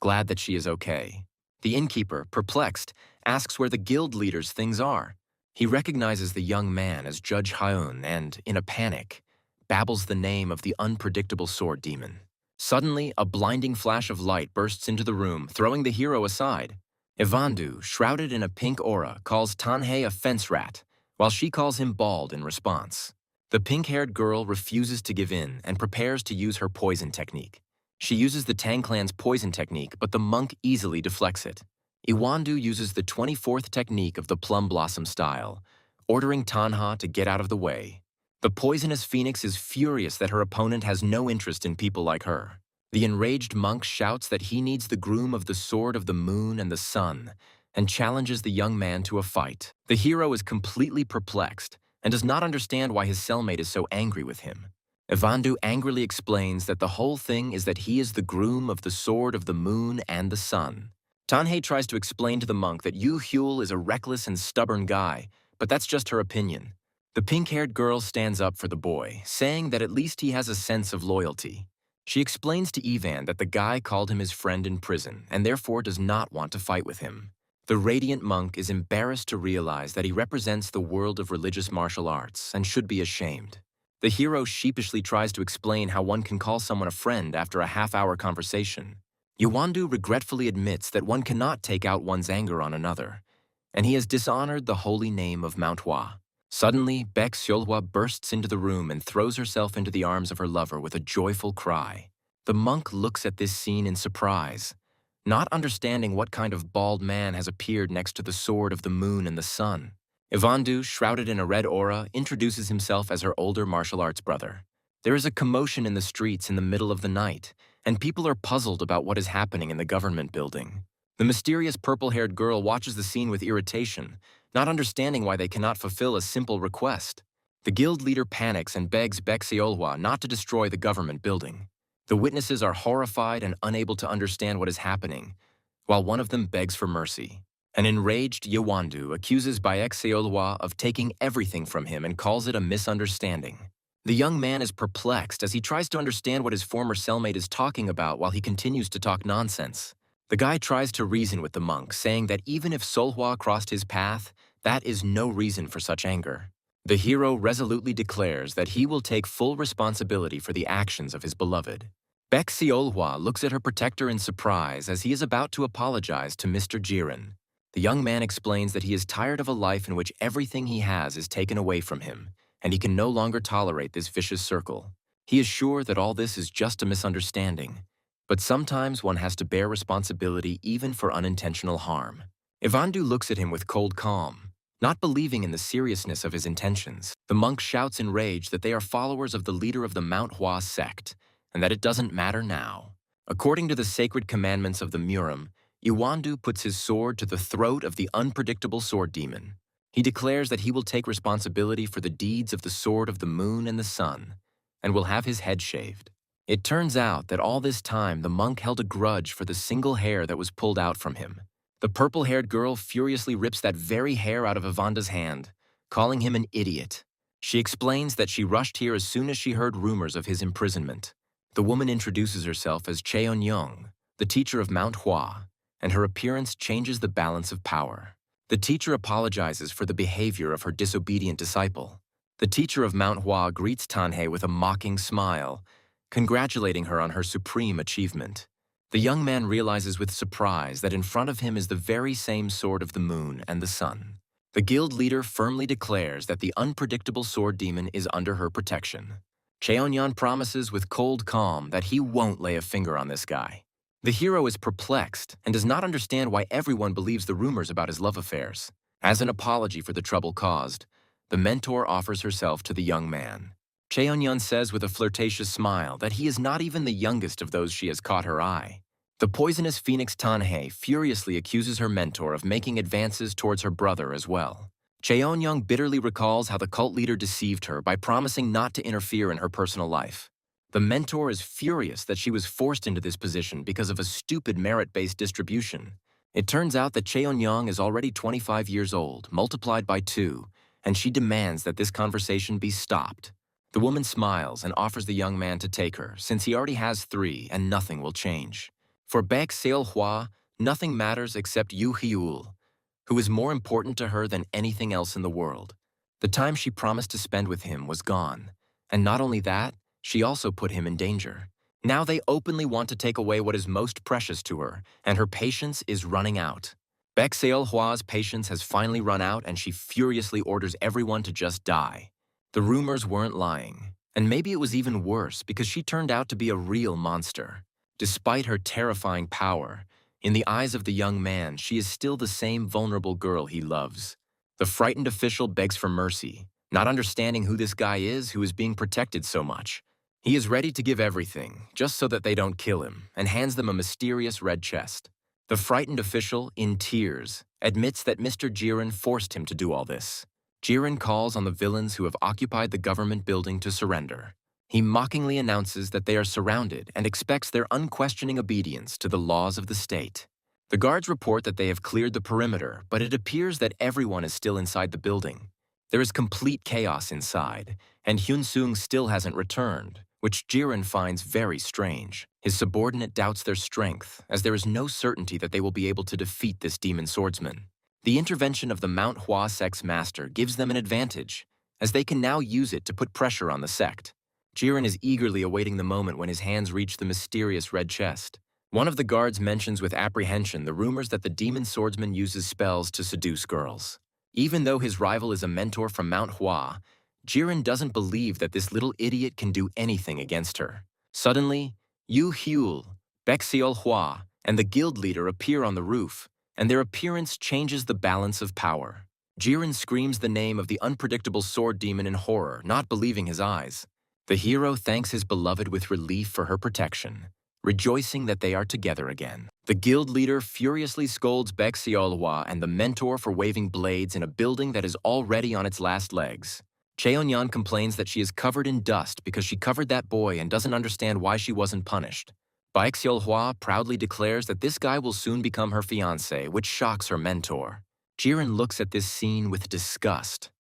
glad that she is okay. The innkeeper, perplexed, asks where the guild leader's things are. He recognizes the young man as Judge Haeun and, in a panic, babbles the name of the unpredictable sword demon. Suddenly, a blinding flash of light bursts into the room, throwing the hero aside. Iwandu, shrouded in a pink aura, calls Tanhei a fence rat, while she calls him bald in response. The pink-haired girl refuses to give in and prepares to use her poison technique. She uses the Tang clan's poison technique, but the monk easily deflects it. Iwandu uses the 24th technique of the plum blossom style, ordering Tanha to get out of the way. The poisonous phoenix is furious that her opponent has no interest in people like her. The enraged monk shouts that he needs the groom of the sword of the moon and the sun, and challenges the young man to a fight. The hero is completely perplexed and does not understand why his cellmate is so angry with him. Iwandu angrily explains that the whole thing is that he is the groom of the sword of the moon and the sun. Tanhei tries to explain to the monk that Yu Hyul is a reckless and stubborn guy, but that's just her opinion. The pink-haired girl stands up for the boy, saying that at least he has a sense of loyalty. She explains to Ivan that the guy called him his friend in prison and therefore does not want to fight with him. The radiant monk is embarrassed to realize that he represents the world of religious martial arts and should be ashamed. The hero sheepishly tries to explain how one can call someone a friend after a half-hour conversation. Yuandu regretfully admits that one cannot take out one's anger on another, and he has dishonored the holy name of Manhwa. Suddenly, Baek Seolhwa bursts into the room and throws herself into the arms of her lover with a joyful cry. The monk looks at this scene in surprise, not understanding what kind of bald man has appeared next to the sword of the moon and the sun. Ivandu, shrouded in a red aura, introduces himself as her older martial arts brother. There is a commotion in the streets in the middle of the night, and people are puzzled about what is happening in the government building. The mysterious purple-haired girl watches the scene with irritation, not understanding why they cannot fulfill a simple request. The guild leader panics and begs Baek Seolhwa not to destroy the government building. The witnesses are horrified and unable to understand what is happening, while one of them begs for mercy. An enraged Yuandu accuses Baek Seolhwa of taking everything from him and calls it a misunderstanding. The young man is perplexed as he tries to understand what his former cellmate is talking about while he continues to talk nonsense. The guy tries to reason with the monk, saying that even if Seolhwa crossed his path, that is no reason for such anger. The hero resolutely declares that he will take full responsibility for the actions of his beloved. Baek Seolhwa looks at her protector in surprise as he is about to apologize to Mr. Jiren. The young man explains that he is tired of a life in which everything he has is taken away from him, and he can no longer tolerate this vicious circle. He is sure that all this is just a misunderstanding, but sometimes one has to bear responsibility even for unintentional harm. Ivandu looks at him with cold calm, not believing in the seriousness of his intentions. The monk shouts in rage that they are followers of the leader of the Manhwa sect, and that it doesn't matter now. According to the sacred commandments of the Murim, Yuandu puts his sword to the throat of the unpredictable sword demon. He declares that he will take responsibility for the deeds of the sword of the moon and the sun, and will have his head shaved. It turns out that all this time the monk held a grudge for the single hair that was pulled out from him. The purple-haired girl furiously rips that very hair out of Ivanda's hand, calling him an idiot. She explains that she rushed here as soon as she heard rumors of his imprisonment. The woman introduces herself as Cheon-young, the teacher of Manhwa, and her appearance changes the balance of power. The teacher apologizes for the behavior of her disobedient disciple. The teacher of Manhwa greets Tanhei with a mocking smile, congratulating her on her supreme achievement. The young man realizes with surprise that in front of him is the very same sword of the moon and the sun. The guild leader firmly declares that the unpredictable sword demon is under her protection. Cheonyan promises with cold calm that he won't lay a finger on this guy. The hero is perplexed and does not understand why everyone believes the rumors about his love affairs. As an apology for the trouble caused, the mentor offers herself to the young man. Cheonyan says with a flirtatious smile that he is not even the youngest of those she has caught her eye. The poisonous phoenix Tanhei furiously accuses her mentor of making advances towards her brother as well. Cheonyan bitterly recalls how the cult leader deceived her by promising not to interfere in her personal life. The mentor is furious that she was forced into this position because of a stupid merit-based distribution. It turns out that Cheonyan is already 25 years old, multiplied by 2, and she demands that this conversation be stopped. The woman smiles and offers the young man to take her, since he already has 3 and nothing will change. For Baek Seolhwa, nothing matters except Yu Hyul, who is more important to her than anything else in the world. The time she promised to spend with him was gone, and not only that, she also put him in danger. Now they openly want to take away what is most precious to her, and her patience is running out. Baek Seolhwa's patience has finally run out, and she furiously orders everyone to just die. The rumors weren't lying, and maybe it was even worse because she turned out to be a real monster. Despite her terrifying power, in the eyes of the young man, she is still the same vulnerable girl he loves. The frightened official begs for mercy, not understanding who this guy is who is being protected so much. He is ready to give everything, just so that they don't kill him, and hands them a mysterious red chest. The frightened official, in tears, admits that Mr. Jiren forced him to do all this. Jiren calls on the villains who have occupied the government building to surrender. He mockingly announces that they are surrounded and expects their unquestioning obedience to the laws of the state. The guards report that they have cleared the perimeter, but it appears that everyone is still inside the building. There is complete chaos inside, and Hyun-sung still hasn't returned, which Jiren finds very strange. His subordinate doubts their strength, as there is no certainty that they will be able to defeat this demon swordsman. The intervention of the Manhwa sect's master gives them an advantage, as they can now use it to put pressure on the sect. Jiren is eagerly awaiting the moment when his hands reach the mysterious red chest. One of the guards mentions with apprehension the rumors that the demon swordsman uses spells to seduce girls. Even though his rival is a mentor from Mount Hua, Jiren doesn't believe that this little idiot can do anything against her. Suddenly, Yu Huel, Bexiol Hua, and the guild leader appear on the roof, and their appearance changes the balance of power. Jiren screams the name of the unpredictable sword demon in horror, not believing his eyes. The hero thanks his beloved with relief for her protection, rejoicing that they are together again. The guild leader furiously scolds Bexiol Hua and the mentor for waving blades in a building that is already on its last legs. Cheonyan complains that she is covered in dust because she covered that boy and doesn't understand why she wasn't punished. Baixiol Hua proudly declares that this guy will soon become her fiancé, which shocks her mentor. Jiren looks at this scene with disgust,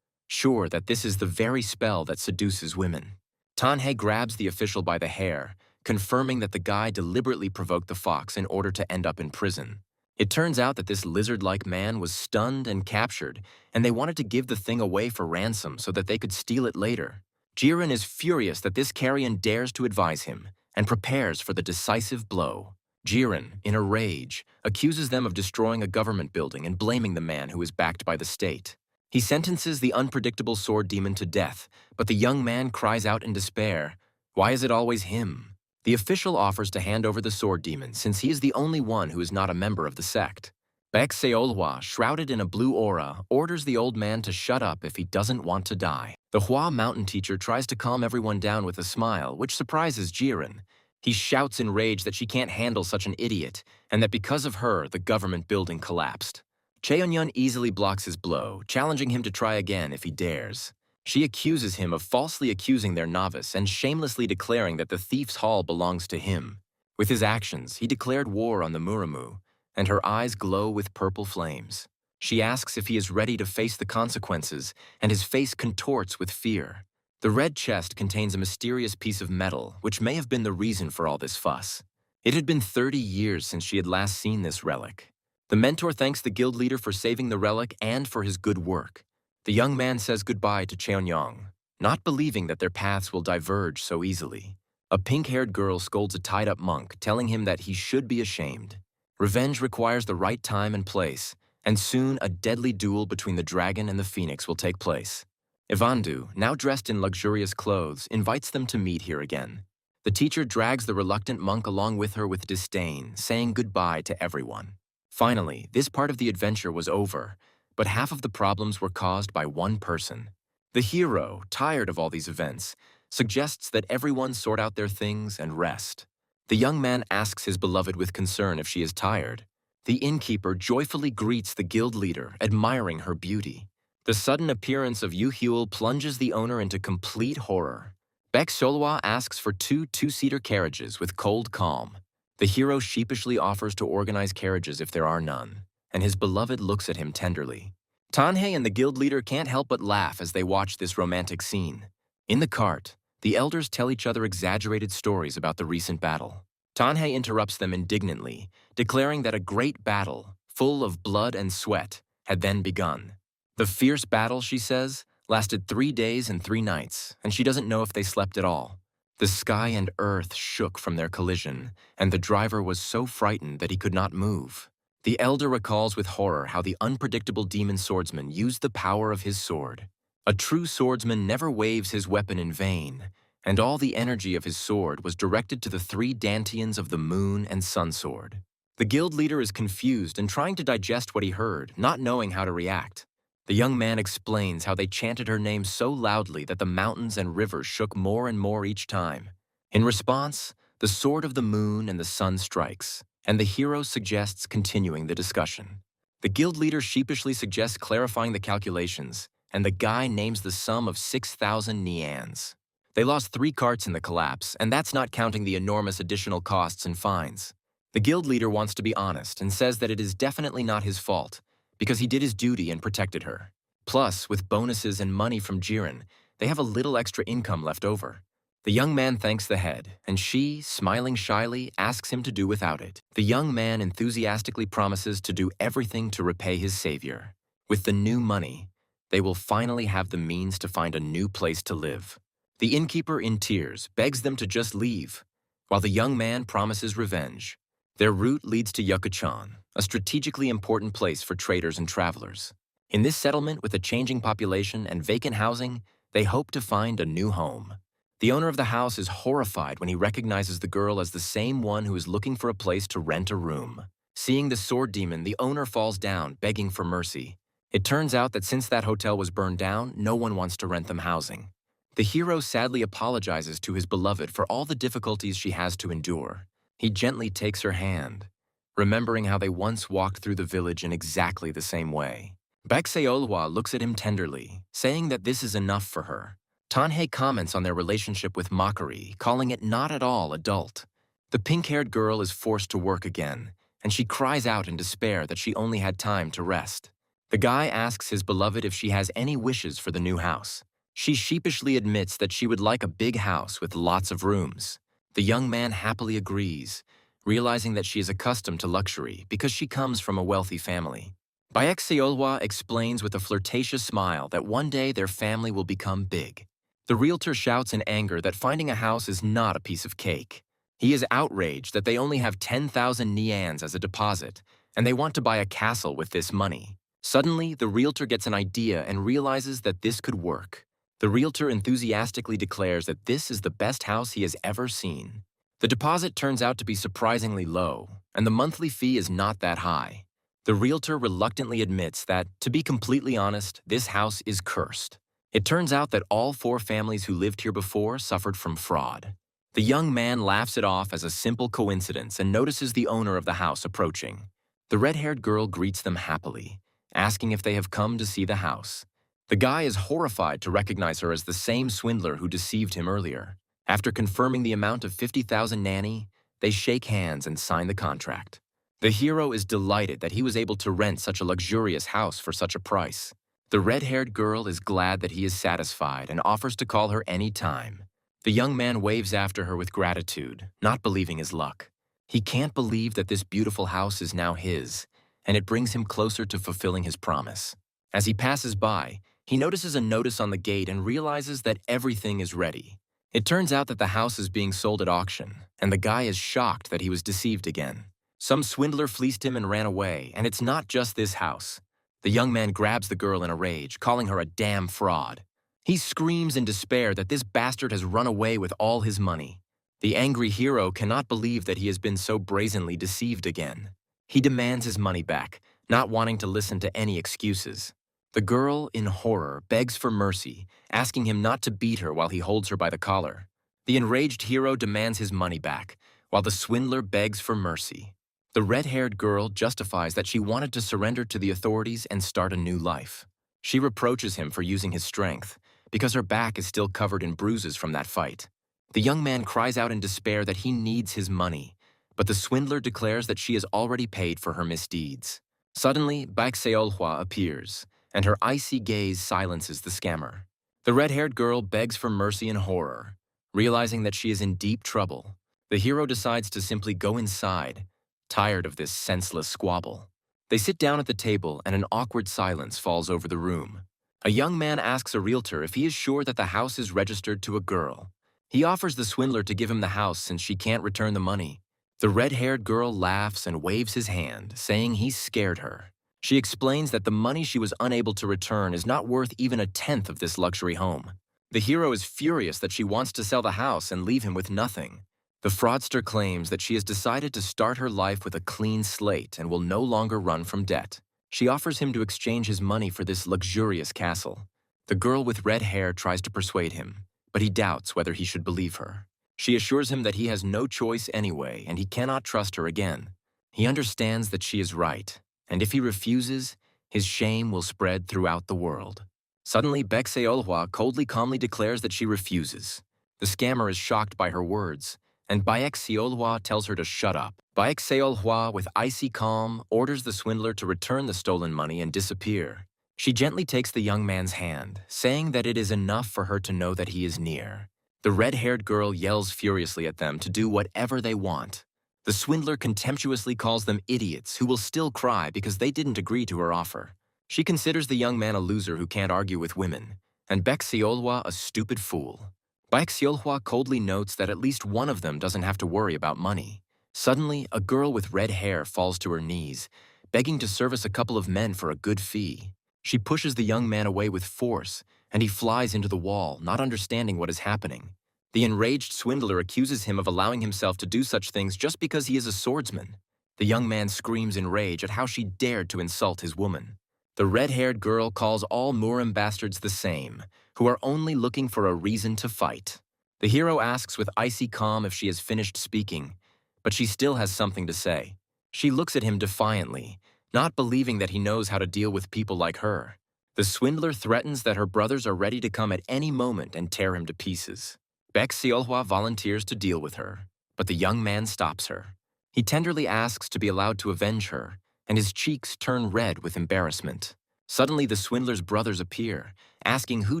sure that this is the very spell that seduces women. Tanhei grabs the official by the hair, confirming that the guy deliberately provoked the fox in order to end up in prison. It turns out that this lizard-like man was stunned and captured, and they wanted to give the thing away for ransom so that they could steal it later. Jiren is furious that this carrion dares to advise him, and prepares for the decisive blow. Jiren, in a rage, accuses them of destroying a government building and blaming the man who is backed by the state. He sentences the unpredictable sword demon to death, but the young man cries out in despair, "Why is it always him?" The official offers to hand over the sword demon since he is the only one who is not a member of the sect. Baek Seolhwa, shrouded in a blue aura, orders the old man to shut up if he doesn't want to die. The Hua mountain teacher tries to calm everyone down with a smile, which surprises Jiren. He shouts in rage that she can't handle such an idiot, and that because of her, the government building collapsed. Cheonyeon easily blocks his blow, challenging him to try again if he dares. She accuses him of falsely accusing their novice and shamelessly declaring that the thief's hall belongs to him. With his actions, he declared war on the Muramu, and her eyes glow with purple flames. She asks if he is ready to face the consequences, and his face contorts with fear. The red chest contains a mysterious piece of metal, which may have been the reason for all this fuss. It had been 30 years since she had last seen this relic. The mentor thanks the guild leader for saving the relic and for his good work. The young man says goodbye to Cheonyang, not believing that their paths will diverge so easily. A pink-haired girl scolds a tied-up monk, telling him that he should be ashamed. Revenge requires the right time and place, and soon a deadly duel between the dragon and the phoenix will take place. Ivandu, now dressed in luxurious clothes, invites them to meet here again. The teacher drags the reluctant monk along with her with disdain, saying goodbye to everyone. Finally, this part of the adventure was over, but half of the problems were caused by one person. The hero, tired of all these events, suggests that everyone sort out their things and rest. The young man asks his beloved with concern if she is tired. The innkeeper joyfully greets the guild leader, admiring her beauty. The sudden appearance of Yu Huel plunges the owner into complete horror. Baek Solwa asks for two-seater carriages with cold calm. The hero sheepishly offers to organize carriages if there are none, and his beloved looks at him tenderly. Tanhei and the guild leader can't help but laugh as they watch this romantic scene. In the cart, the elders tell each other exaggerated stories about the recent battle. Tanhei interrupts them indignantly, declaring that a great battle, full of blood and sweat, had then begun. The fierce battle, she says, lasted 3 days and 3 nights, and she doesn't know if they slept at all. The sky and earth shook from their collision, and the driver was so frightened that he could not move. The elder recalls with horror how the unpredictable demon swordsman used the power of his sword. A true swordsman never waves his weapon in vain, and all the energy of his sword was directed to the 3 dantians of the moon and sun sword. The guild leader is confused and trying to digest what he heard, not knowing how to react. The young man explains how they chanted her name so loudly that the mountains and rivers shook more and more each time. In response, the sword of the moon and the sun strikes, and the hero suggests continuing the discussion. The guild leader sheepishly suggests clarifying the calculations, and the guy names the sum of 6,000 nians. They lost 3 carts in the collapse, and that's not counting the enormous additional costs and fines. The guild leader wants to be honest and says that it is definitely not his fault, because he did his duty and protected her. Plus, with bonuses and money from Jiren, they have a little extra income left over. The young man thanks the head, and she, smiling shyly, asks him to do without it. The young man enthusiastically promises to do everything to repay his savior. With the new money, they will finally have the means to find a new place to live. The innkeeper, in tears, begs them to just leave, while the young man promises revenge. Their route leads to Yucatan, a strategically important place for traders and travelers. In this settlement with a changing population and vacant housing, they hope to find a new home. The owner of the house is horrified when he recognizes the girl as the same one who is looking for a place to rent a room. Seeing the sword demon, the owner falls down, begging for mercy. It turns out that since that hotel was burned down, no one wants to rent them housing. The hero sadly apologizes to his beloved for all the difficulties she has to endure. He gently takes her hand, remembering how they once walked through the village in exactly the same way. Baxeolwa looks at him tenderly, saying that this is enough for her. Tanhei comments on their relationship with mockery, calling it not at all adult. The pink-haired girl is forced to work again, and she cries out in despair that she only had time to rest. The guy asks his beloved if she has any wishes for the new house. She sheepishly admits that she would like a big house with lots of rooms. The young man happily agrees, realizing that she is accustomed to luxury because she comes from a wealthy family. Baxeolwa explains with a flirtatious smile that one day their family will become big. The realtor shouts in anger that finding a house is not a piece of cake. He is outraged that they only have 10,000 nians as a deposit, and they want to buy a castle with this money. Suddenly, the realtor gets an idea and realizes that this could work. The realtor enthusiastically declares that this is the best house he has ever seen. The deposit turns out to be surprisingly low, and the monthly fee is not that high. The realtor reluctantly admits that, to be completely honest, this house is cursed. It turns out that all 4 families who lived here before suffered from fraud. The young man laughs it off as a simple coincidence and notices the owner of the house approaching. The red-haired girl greets them happily, asking if they have come to see the house. The guy is horrified to recognize her as the same swindler who deceived him earlier. After confirming the amount of 50,000 nani, they shake hands and sign the contract. The hero is delighted that he was able to rent such a luxurious house for such a price. The red-haired girl is glad that he is satisfied and offers to call her any time. The young man waves after her with gratitude, not believing his luck. He can't believe that this beautiful house is now his, and it brings him closer to fulfilling his promise. As he passes by, he notices a notice on the gate and realizes that everything is ready. It turns out that the house is being sold at auction, and the guy is shocked that he was deceived again. Some swindler fleeced him and ran away, and it's not just this house. The young man grabs the girl in a rage, calling her a damn fraud. He screams in despair that this bastard has run away with all his money. The angry hero cannot believe that he has been so brazenly deceived again. He demands his money back, not wanting to listen to any excuses. The girl, in horror, begs for mercy, asking him not to beat her while he holds her by the collar. The enraged hero demands his money back, while the swindler begs for mercy. The red-haired girl justifies that she wanted to surrender to the authorities and start a new life. She reproaches him for using his strength, because her back is still covered in bruises from that fight. The young man cries out in despair that he needs his money, but the swindler declares that she has already paid for her misdeeds. Suddenly, Baxeolwa appears, and her icy gaze silences the scammer. The red-haired girl begs for mercy in horror. Realizing that she is in deep trouble, the hero decides to simply go inside, tired of this senseless squabble. They sit down at the table and an awkward silence falls over the room. A young man asks a realtor if he is sure that the house is registered to a girl. He offers the swindler to give him the house since she can't return the money. The red-haired girl laughs and waves his hand, saying he's scared her. She explains that the money she was unable to return is not worth even a tenth of this luxury home. The hero is furious that she wants to sell the house and leave him with nothing. The fraudster claims that she has decided to start her life with a clean slate and will no longer run from debt. She offers him to exchange his money for this luxurious castle. The girl with red hair tries to persuade him, but he doubts whether he should believe her. She assures him that he has no choice anyway and he cannot trust her again. He understands that she is right, and if he refuses, his shame will spread throughout the world. Suddenly, Baxeolwa coldly calmly declares that she refuses. The scammer is shocked by her words, and Baxeolwa tells her to shut up. Baxeolwa, with icy calm, orders the swindler to return the stolen money and disappear. She gently takes the young man's hand, saying that it is enough for her to know that he is near. The red-haired girl yells furiously at them to do whatever they want. The swindler contemptuously calls them idiots who will still cry because they didn't agree to her offer. She considers the young man a loser who can't argue with women, and Baek Seolhwa a stupid fool. Baek Seolhwa coldly notes that at least one of them doesn't have to worry about money. Suddenly, a girl with red hair falls to her knees, begging to service a couple of men for a good fee. She pushes the young man away with force, and he flies into the wall, not understanding what is happening. The enraged swindler accuses him of allowing himself to do such things just because he is a swordsman. The young man screams in rage at how she dared to insult his woman. The red-haired girl calls all Murim bastards the same, who are only looking for a reason to fight. The hero asks with icy calm if she has finished speaking, but she still has something to say. She looks at him defiantly, not believing that he knows how to deal with people like her. The swindler threatens that her brothers are ready to come at any moment and tear him to pieces. Baek Seolhwa volunteers to deal with her, but the young man stops her. He tenderly asks to be allowed to avenge her, and his cheeks turn red with embarrassment. Suddenly, the swindler's brothers appear, asking who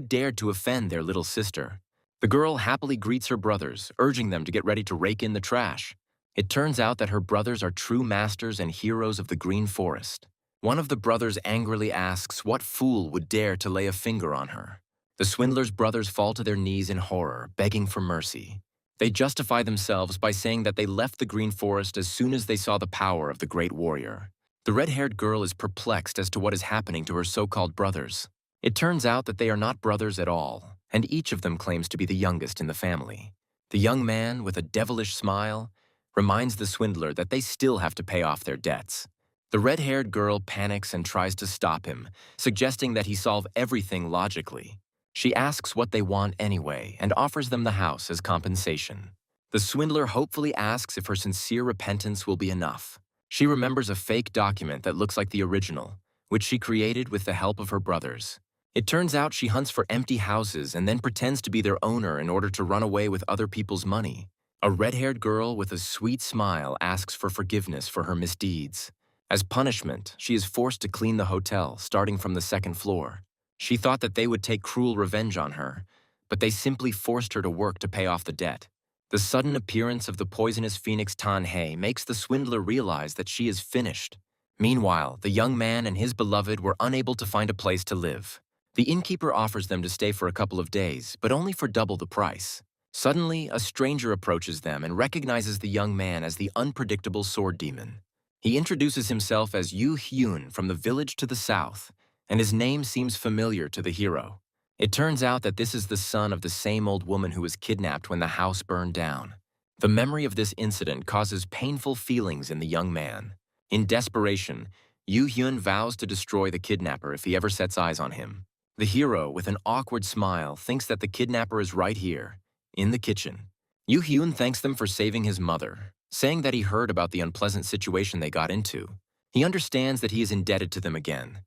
dared to offend their little sister. The girl happily greets her brothers, urging them to get ready to rake in the trash. It turns out that her brothers are true masters and heroes of the Green Forest. One of the brothers angrily asks what fool would dare to lay a finger on her. The swindler's brothers fall to their knees in horror, begging for mercy. They justify themselves by saying that they left the Green Forest as soon as they saw the power of the great warrior. The red-haired girl is perplexed as to what is happening to her so-called brothers. It turns out that they are not brothers at all, and each of them claims to be the youngest in the family. The young man, with a devilish smile, reminds the swindler that they still have to pay off their debts. The red-haired girl panics and tries to stop him, suggesting that he solve everything logically. She asks what they want anyway and offers them the house as compensation. The swindler hopefully asks if her sincere repentance will be enough. She remembers a fake document that looks like the original, which she created with the help of her brothers. It turns out she hunts for empty houses and then pretends to be their owner in order to run away with other people's money. A red-haired girl with a sweet smile asks for forgiveness for her misdeeds. As punishment, she is forced to clean the hotel, starting from the second floor. She thought that they would take cruel revenge on her, but they simply forced her to work to pay off the debt. The sudden appearance of the poisonous phoenix Tan-hye makes the swindler realize that she is finished. Meanwhile, the young man and his beloved were unable to find a place to live. The innkeeper offers them to stay for a couple of days, but only for double the price. Suddenly, a stranger approaches them and recognizes the young man as the unpredictable sword demon. He introduces himself as Yoo Hyun from the village to the south, and his name seems familiar to the hero. It turns out that this is the son of the same old woman who was kidnapped when the house burned down. The memory of this incident causes painful feelings in the young man. In desperation, Yoo Hyun vows to destroy the kidnapper if he ever sets eyes on him. The hero, with an awkward smile, thinks that the kidnapper is right here, in the kitchen. Yoo Hyun thanks them for saving his mother, saying that he heard about the unpleasant situation they got into. He understands that he is indebted to them again.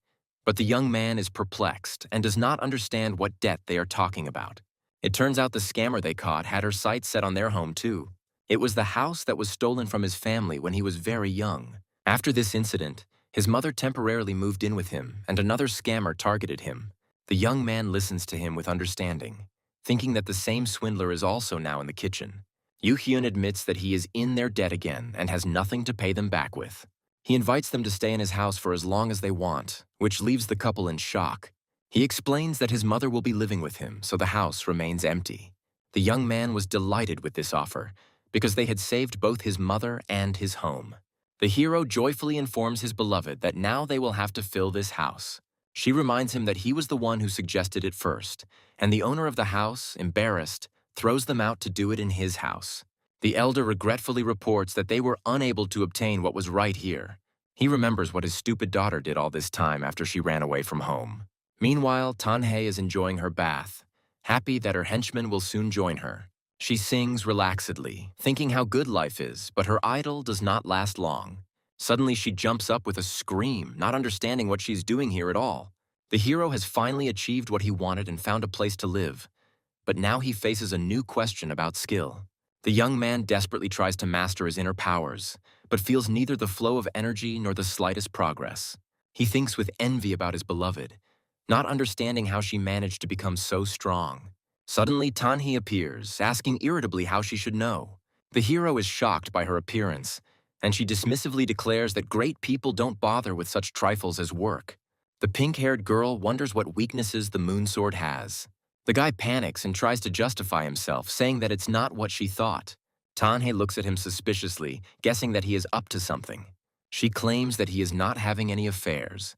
But the young man is perplexed and does not understand what debt they are talking about. It turns out the scammer they caught had her sights set on their home too. It was the house that was stolen from his family when he was very young. After this incident, his mother temporarily moved in with him and another scammer targeted him. The young man listens to him with understanding, thinking that the same swindler is also now in the kitchen. Yoo Hyun admits that he is in their debt again and has nothing to pay them back with. He invites them to stay in his house for as long as they want, which leaves the couple in shock. He explains that his mother will be living with him, so the house remains empty. The young man was delighted with this offer, because they had saved both his mother and his home. The hero joyfully informs his beloved that now they will have to fill this house. She reminds him that he was the one who suggested it first, and the owner of the house, embarrassed, throws them out to do it in his house. The elder regretfully reports that they were unable to obtain what was right here. He remembers what his stupid daughter did all this time after she ran away from home. Meanwhile, Tan-hye is enjoying her bath, happy that her henchman will soon join her. She sings relaxedly, thinking how good life is, but her idol does not last long. Suddenly, she jumps up with a scream, not understanding what she's doing here at all. The hero has finally achieved what he wanted and found a place to live, but now he faces a new question about skill. The young man desperately tries to master his inner powers, but feels neither the flow of energy nor the slightest progress. He thinks with envy about his beloved, not understanding how she managed to become so strong. Suddenly, Tan-hye appears, asking irritably how she should know. The hero is shocked by her appearance, and she dismissively declares that great people don't bother with such trifles as work. The pink-haired girl wonders what weaknesses the moon sword has. The guy panics and tries to justify himself, saying that it's not what she thought. Tanhei looks at him suspiciously, guessing that he is up to something. She claims that he is not having any affairs,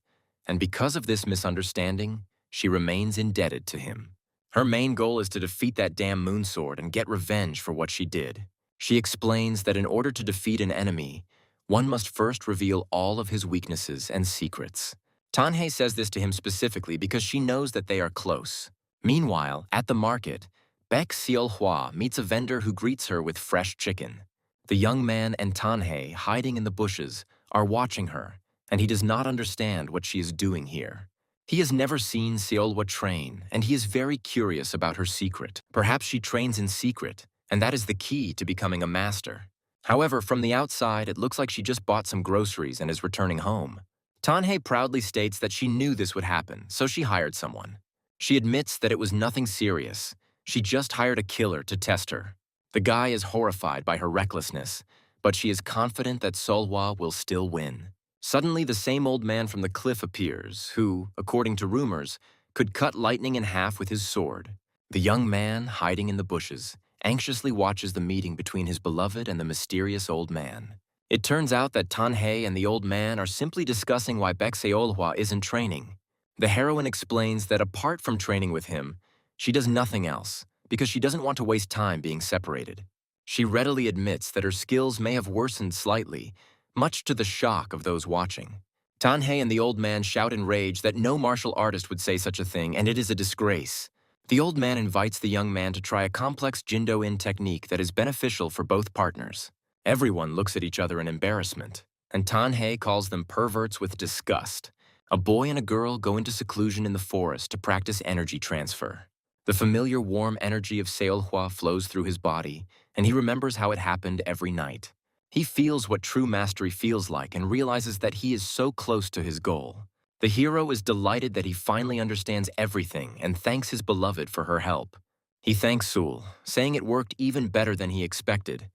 and because of this misunderstanding, she remains indebted to him. Her main goal is to defeat that damn moon sword and get revenge for what she did. She explains that in order to defeat an enemy, one must first reveal all of his weaknesses and secrets. Tanhei says this to him specifically because she knows that they are close. Meanwhile, at the market, Baek Seol-hwa meets a vendor who greets her with fresh chicken. The young man and Tanhei, hiding in the bushes, are watching her, and he does not understand what she is doing here. He has never seen Seol-hwa train, and he is very curious about her secret. Perhaps she trains in secret, and that is the key to becoming a master. However, from the outside, it looks like she just bought some groceries and is returning home. Tanhei proudly states that she knew this would happen, so she hired someone. She admits that it was nothing serious. She just hired a killer to test her. The guy is horrified by her recklessness, but she is confident that Seol-hwa will still win. Suddenly, the same old man from the cliff appears, who, according to rumors, could cut lightning in half with his sword. The young man, hiding in the bushes, anxiously watches the meeting between his beloved and the mysterious old man. It turns out that Tanhei and the old man are simply discussing why Baek Seol-hwa isn't training. The heroine explains that apart from training with him, she does nothing else, because she doesn't want to waste time being separated. She readily admits that her skills may have worsened slightly, much to the shock of those watching. Tanhei and the old man shout in rage that no martial artist would say such a thing, and it is a disgrace. The old man invites the young man to try a complex Jindo-in technique that is beneficial for both partners. Everyone looks at each other in embarrassment, and Tanhei calls them perverts with disgust. A boy and a girl go into seclusion in the forest to practice energy transfer. The familiar warm energy of Seol-hwa flows through his body, and he remembers how it happened every night. He feels what true mastery feels like and realizes that he is so close to his goal. The hero is delighted that he finally understands everything and thanks his beloved for her help. He thanks Sul, saying it worked even better than he expected.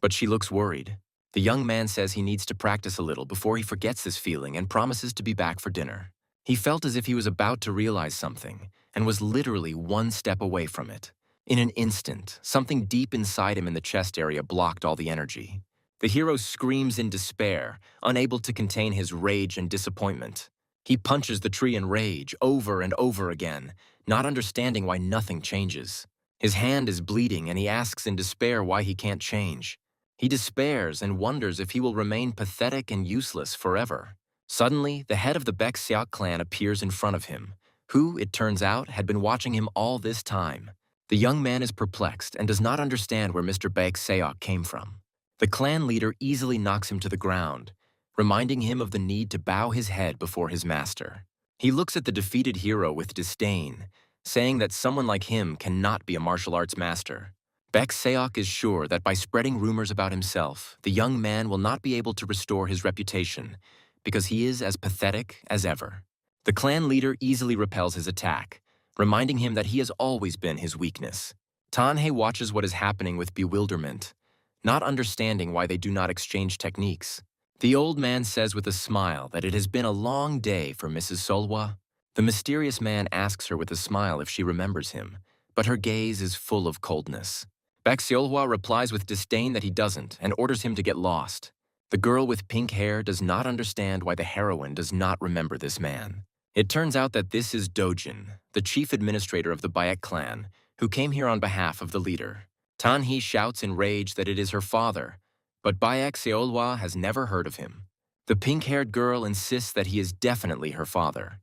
But she looks worried. The young man says he needs to practice a little before he forgets this feeling and promises to be back for dinner. He felt as if he was about to realize something and was literally one step away from it. In an instant, something deep inside him in the chest area blocked all the energy. The hero screams in despair, unable to contain his rage and disappointment. He punches the tree in rage over and over again, not understanding why nothing changes. His hand is bleeding and he asks in despair why he can't change. He despairs and wonders if he will remain pathetic and useless forever. Suddenly, the head of the Baek Seok clan appears in front of him, who, it turns out, had been watching him all this time. The young man is perplexed and does not understand where Mr. Baek Seok came from. The clan leader easily knocks him to the ground, reminding him of the need to bow his head before his master. He looks at the defeated hero with disdain, saying that someone like him cannot be a martial arts master. Baek Seok is sure that by spreading rumors about himself, the young man will not be able to restore his reputation, because he is as pathetic as ever. The clan leader easily repels his attack, reminding him that he has always been his weakness. Tanhei watches what is happening with bewilderment, not understanding why they do not exchange techniques. The old man says with a smile that it has been a long day for Mrs. Seol-hwa. The mysterious man asks her with a smile if she remembers him, but her gaze is full of coldness. Baek Seol-hwa replies with disdain that he doesn't and orders him to get lost. The girl with pink hair does not understand why the heroine does not remember this man. It turns out that this is Dojin, the chief administrator of the Baek clan, who came here on behalf of the leader. Tanhei shouts in rage that it is her father, but Baek Seol-hwa has never heard of him. The pink-haired girl insists that he is definitely her father,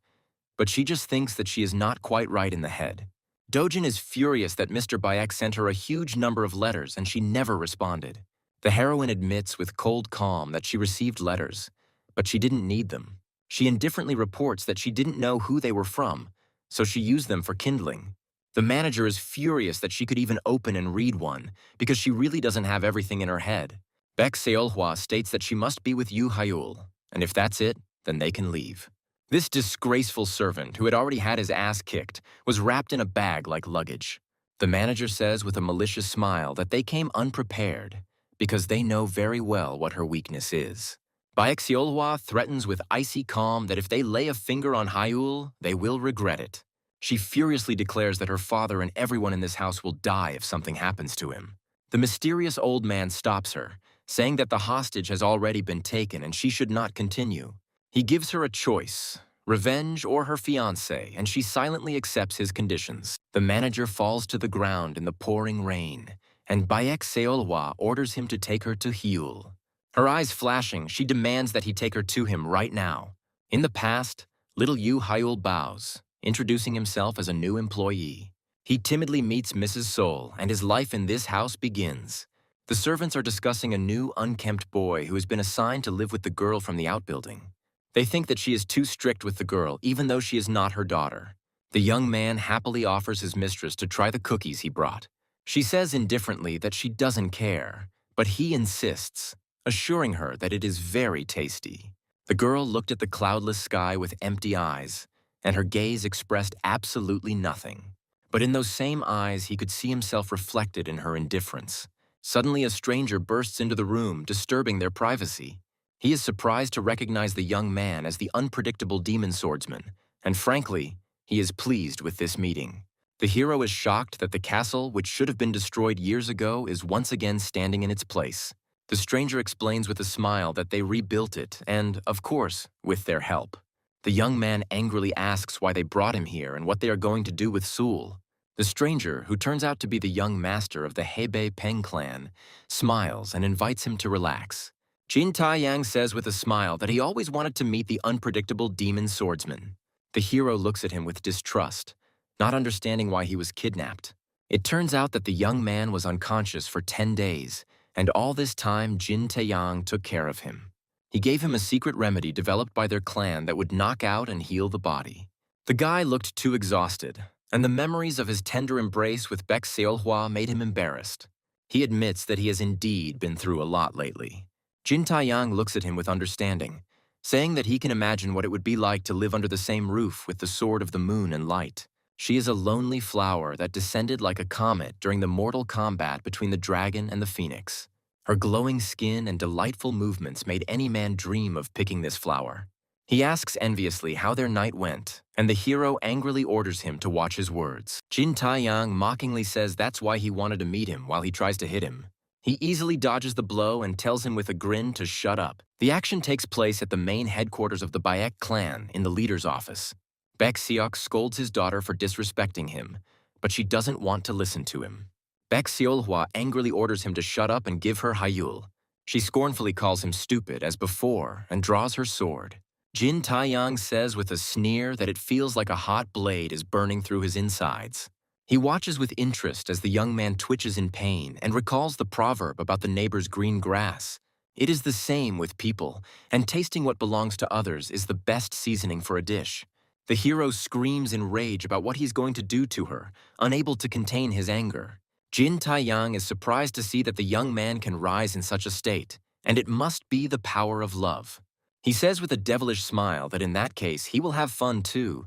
but she just thinks that she is not quite right in the head. Dojin is furious that Mr. Baek sent her a huge number of letters and she never responded. The heroine admits with cold calm that she received letters, but she didn't need them. She indifferently reports that she didn't know who they were from, so she used them for kindling. The manager is furious that she could even open and read one, because she really doesn't have everything in her head. Baek Seol-hwa states that she must be with Yoo Hyul, and if that's it, then they can leave. This disgraceful servant, who had already had his ass kicked, was wrapped in a bag like luggage. The manager says with a malicious smile that they came unprepared, because they know very well what her weakness is. Baekseolhwa threatens with icy calm that if they lay a finger on Hyul, they will regret it. She furiously declares that her father and everyone in this house will die if something happens to him. The mysterious old man stops her, saying that the hostage has already been taken and she should not continue. He gives her a choice, revenge or her fiancé, and she silently accepts his conditions. The manager falls to the ground in the pouring rain, and Baekseolhwa orders him to take her to Hyul. Her eyes flashing, she demands that he take her to him right now. In the past, little Yu Hyul bows, introducing himself as a new employee. He timidly meets Mrs. Sol, and his life in this house begins. The servants are discussing a new, unkempt boy who has been assigned to live with the girl from the outbuilding. They think that she is too strict with the girl, even though she is not her daughter. The young man happily offers his mistress to try the cookies he brought. She says indifferently that she doesn't care, but he insists, assuring her that it is very tasty. The girl looked at the cloudless sky with empty eyes, and her gaze expressed absolutely nothing. But in those same eyes, he could see himself reflected in her indifference. Suddenly, a stranger bursts into the room, disturbing their privacy. He is surprised to recognize the young man as the unpredictable demon swordsman, and frankly, he is pleased with this meeting. The hero is shocked that the castle, which should have been destroyed years ago, is once again standing in its place. The stranger explains with a smile that they rebuilt it, and, of course, with their help. The young man angrily asks why they brought him here and what they are going to do with Sul. The stranger, who turns out to be the young master of the Hebei Peng clan, smiles and invites him to relax. Jin Taiyang says with a smile that he always wanted to meet the unpredictable demon swordsman. The hero looks at him with distrust, not understanding why he was kidnapped. It turns out that the young man was unconscious for 10 days, and all this time Jin Taeyang took care of him. He gave him a secret remedy developed by their clan that would knock out and heal the body. The guy looked too exhausted, and the memories of his tender embrace with Baek Seolhwa made him embarrassed. He admits that he has indeed been through a lot lately. Jin Taeyang looks at him with understanding, saying that he can imagine what it would be like to live under the same roof with the sword of the moon and light. She is a lonely flower that descended like a comet during the mortal combat between the dragon and the phoenix. Her glowing skin and delightful movements made any man dream of picking this flower. He asks enviously how their night went, and the hero angrily orders him to watch his words. Jin Taeyang mockingly says that's why he wanted to meet him while he tries to hit him. He easily dodges the blow and tells him with a grin to shut up. The action takes place at the main headquarters of the Baek clan in the leader's office. Baek Seok scolds his daughter for disrespecting him, but she doesn't want to listen to him. Baek Seolhwa angrily orders him to shut up and give her Hyul. She scornfully calls him stupid as before and draws her sword. Jin Taeyang says with a sneer that it feels like a hot blade is burning through his insides. He watches with interest as the young man twitches in pain and recalls the proverb about the neighbor's green grass. It is the same with people, and tasting what belongs to others is the best seasoning for a dish. The hero screams in rage about what he's going to do to her, unable to contain his anger. Jin Taeyang is surprised to see that the young man can rise in such a state, and it must be the power of love. He says with a devilish smile that in that case he will have fun too,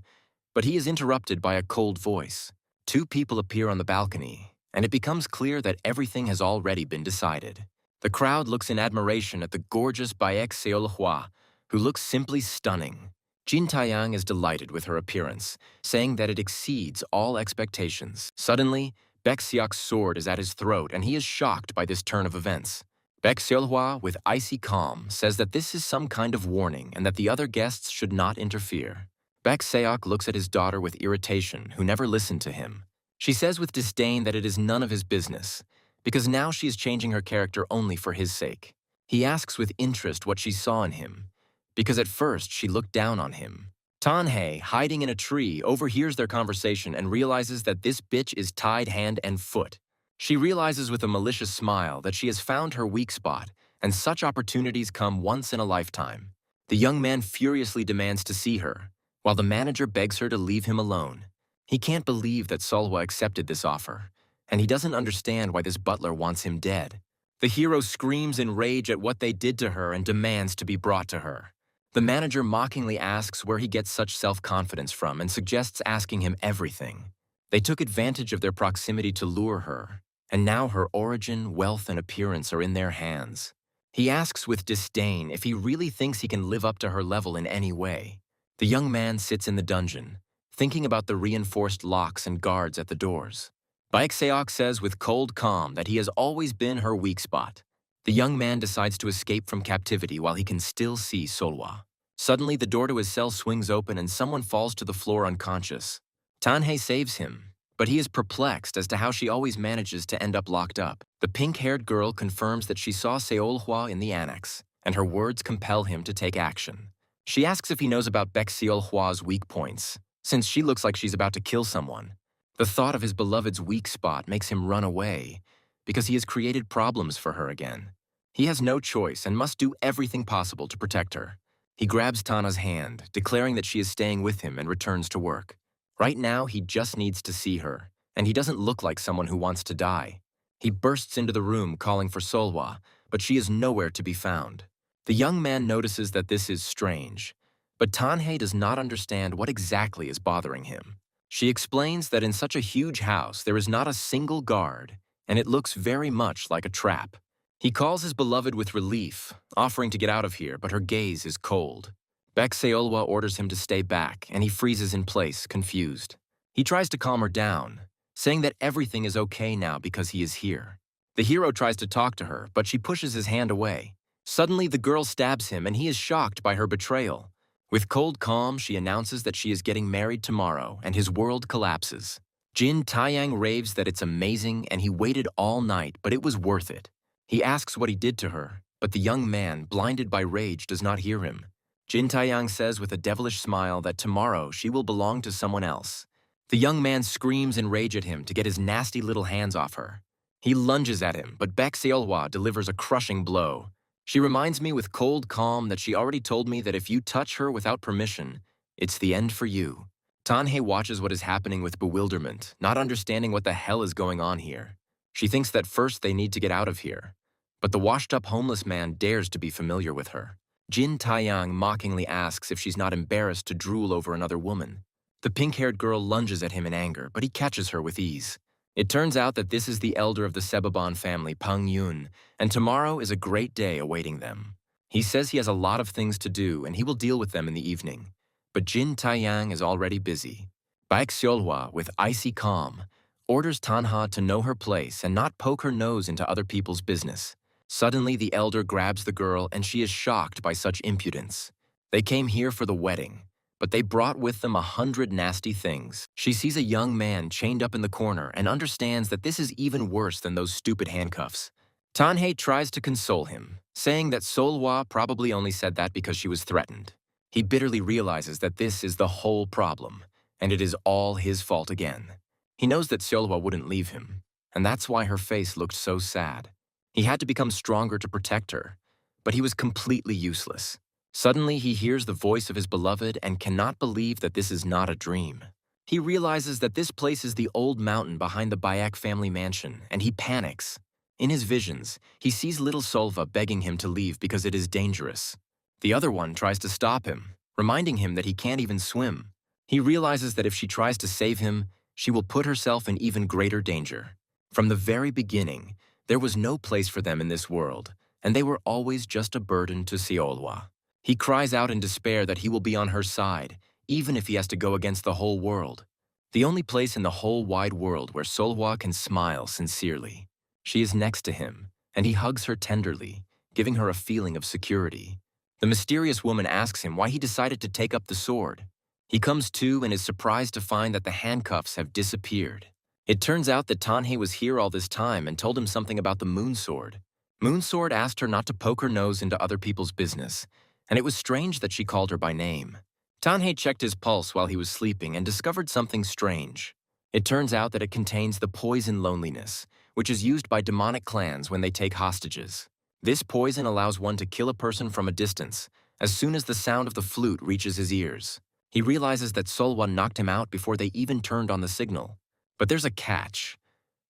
but he is interrupted by a cold voice. Two people appear on the balcony, and it becomes clear that everything has already been decided. The crowd looks in admiration at the gorgeous Baek Seolhwa, who looks simply stunning. Jin Taeyang is delighted with her appearance, saying that it exceeds all expectations. Suddenly, Baek Seok's sword is at his throat, and he is shocked by this turn of events. Baek Seolhwa, with icy calm, says that this is some kind of warning and that the other guests should not interfere. Baek Seok looks at his daughter with irritation, who never listened to him. She says with disdain that it is none of his business, because now she is changing her character only for his sake. He asks with interest what she saw in him, because at first she looked down on him. Tanhei, hiding in a tree, overhears their conversation and realizes that this bitch is tied hand and foot. She realizes with a malicious smile that she has found her weak spot, and such opportunities come once in a lifetime. The young man furiously demands to see her, while the manager begs her to leave him alone. He can't believe that Solhwa accepted this offer, and he doesn't understand why this butler wants him dead. The hero screams in rage at what they did to her and demands to be brought to her. The manager mockingly asks where he gets such self-confidence from and suggests asking him everything. They took advantage of their proximity to lure her, and now her origin, wealth, and appearance are in their hands. He asks with disdain if he really thinks he can live up to her level in any way. The young man sits in the dungeon, thinking about the reinforced locks and guards at the doors. Baekseok says with cold calm that he has always been her weak spot. The young man decides to escape from captivity while he can still see Solwa. Suddenly, the door to his cell swings open and someone falls to the floor unconscious. Tanhei saves him, but he is perplexed as to how she always manages to end up locked up. The pink-haired girl confirms that she saw Seolhwa in the annex, and her words compel him to take action. She asks if he knows about Baek Seolhwa's weak points, since she looks like she's about to kill someone. The thought of his beloved's weak spot makes him run away, because he has created problems for her again. He has no choice and must do everything possible to protect her. He grabs Tana's hand, declaring that she is staying with him and returns to work. Right now, he just needs to see her, and he doesn't look like someone who wants to die. He bursts into the room calling for Solwa, but she is nowhere to be found. The young man notices that this is strange, but Tanhei does not understand what exactly is bothering him. She explains that in such a huge house, there is not a single guard, and it looks very much like a trap. He calls his beloved with relief, offering to get out of here, but her gaze is cold. Baek Seolhwa orders him to stay back, and he freezes in place, confused. He tries to calm her down, saying that everything is okay now because he is here. The hero tries to talk to her, but she pushes his hand away. Suddenly, the girl stabs him, and he is shocked by her betrayal. With cold calm, she announces that she is getting married tomorrow, and his world collapses. Jin Taeyang raves that it's amazing, and he waited all night, but it was worth it. He asks what he did to her, but the young man, blinded by rage, does not hear him. Jin Taeyang says with a devilish smile that tomorrow she will belong to someone else. The young man screams in rage at him to get his nasty little hands off her. He lunges at him, but Baek Seolhwa delivers a crushing blow. She reminds me with cold calm that she already told me that if you touch her without permission, it's the end for you. Tanhei watches what is happening with bewilderment, not understanding what the hell is going on here. She thinks that first they need to get out of here. But the washed-up homeless man dares to be familiar with her. Jin Taeyang mockingly asks if she's not embarrassed to drool over another woman. The pink-haired girl lunges at him in anger, but he catches her with ease. It turns out that this is the elder of the Sebabon family, Pang Yun, and tomorrow is a great day awaiting them. He says he has a lot of things to do, and he will deal with them in the evening. But Jin Taeyang is already busy. Baek Seolhwa, with icy calm, orders Tanha to know her place and not poke her nose into other people's business. Suddenly, the elder grabs the girl, and she is shocked by such impudence. They came here for the wedding, but they brought with them 100 nasty things. She sees a young man chained up in the corner and understands that this is even worse than those stupid handcuffs. Tanhei tries to console him, saying that Solwa probably only said that because she was threatened. He bitterly realizes that this is the whole problem, and it is all his fault again. He knows that Seolwa wouldn't leave him, and that's why her face looked so sad. He had to become stronger to protect her, but he was completely useless. Suddenly, he hears the voice of his beloved and cannot believe that this is not a dream. He realizes that this place is the old mountain behind the Baek family mansion, and he panics. In his visions, he sees little Solva begging him to leave because it is dangerous. The other one tries to stop him, reminding him that he can't even swim. He realizes that if she tries to save him, she will put herself in even greater danger. From the very beginning, there was no place for them in this world, and they were always just a burden to Seolwa. He cries out in despair that he will be on her side, even if he has to go against the whole world. The only place in the whole wide world where Solwa can smile sincerely. She is next to him, and he hugs her tenderly, giving her a feeling of security. The mysterious woman asks him why he decided to take up the sword. He comes to and is surprised to find that the handcuffs have disappeared. It turns out that Tanhei was here all this time and told him something about the Moonsword. Moonsword asked her not to poke her nose into other people's business, and it was strange that she called her by name. Tanhei checked his pulse while he was sleeping and discovered something strange. It turns out that it contains the poison loneliness, which is used by demonic clans when they take hostages. This poison allows one to kill a person from a distance, as soon as the sound of the flute reaches his ears. He realizes that Solwa knocked him out before they even turned on the signal. But there's a catch.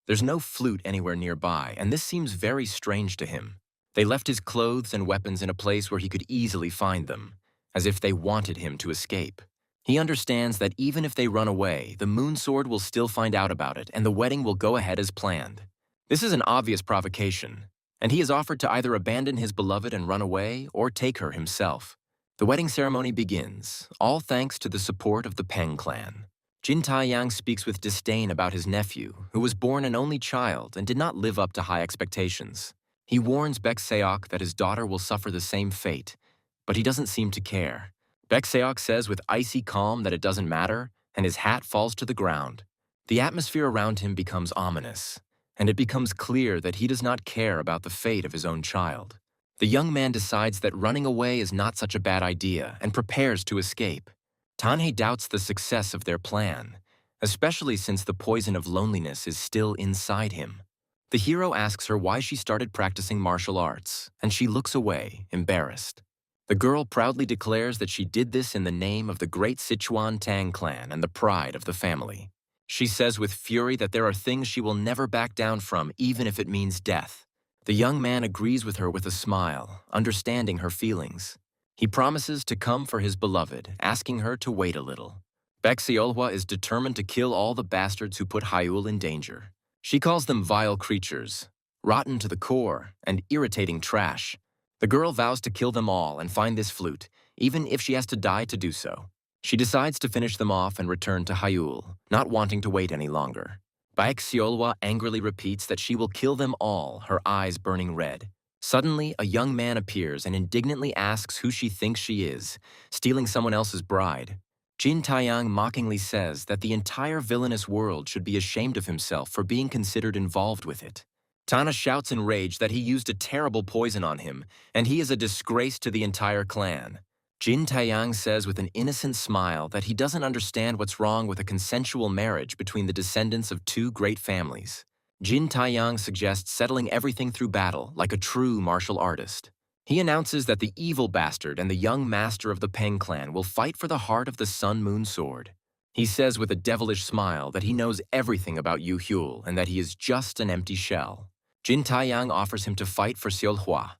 There's no flute anywhere nearby, and this seems very strange to him. They left his clothes and weapons in a place where he could easily find them, as if they wanted him to escape. He understands that even if they run away, the Moonsword will still find out about it, and the wedding will go ahead as planned. This is an obvious provocation, and he is offered to either abandon his beloved and run away or take her himself. The wedding ceremony begins, all thanks to the support of the Peng clan. Jin Taiyang speaks with disdain about his nephew, who was born an only child and did not live up to high expectations. He warns Baek Seok that his daughter will suffer the same fate, but he doesn't seem to care. Baek Seok says with icy calm that it doesn't matter, and his hat falls to the ground. The atmosphere around him becomes ominous, and it becomes clear that he does not care about the fate of his own child. The young man decides that running away is not such a bad idea and prepares to escape. Tanhei doubts the success of their plan, especially since the poison of loneliness is still inside him. The hero asks her why she started practicing martial arts, and she looks away, embarrassed. The girl proudly declares that she did this in the name of the great Sichuan Tang clan and the pride of the family. She says with fury that there are things she will never back down from, even if it means death. The young man agrees with her with a smile, understanding her feelings. He promises to come for his beloved, asking her to wait a little. Baek Seolhwa is determined to kill all the bastards who put Hyul in danger. She calls them vile creatures, rotten to the core, and irritating trash. The girl vows to kill them all and find this flute, even if she has to die to do so. She decides to finish them off and return to Hyul, not wanting to wait any longer. Baek Seolhwa angrily repeats that she will kill them all, her eyes burning red. Suddenly, a young man appears and indignantly asks who she thinks she is, stealing someone else's bride. Jin Taiyang mockingly says that the entire villainous world should be ashamed of himself for being considered involved with it. Tana shouts in rage that he used a terrible poison on him, and he is a disgrace to the entire clan. Jin Taiyang says with an innocent smile that he doesn't understand what's wrong with a consensual marriage between the descendants of two great families. Jin Taiyang suggests settling everything through battle, like a true martial artist. He announces that the evil bastard and the young master of the Peng clan will fight for the heart of the Sun Moon Sword. He says with a devilish smile that he knows everything about Yu Hyul and that he is just an empty shell. Jin Taiyang offers him to fight for Seolhwa,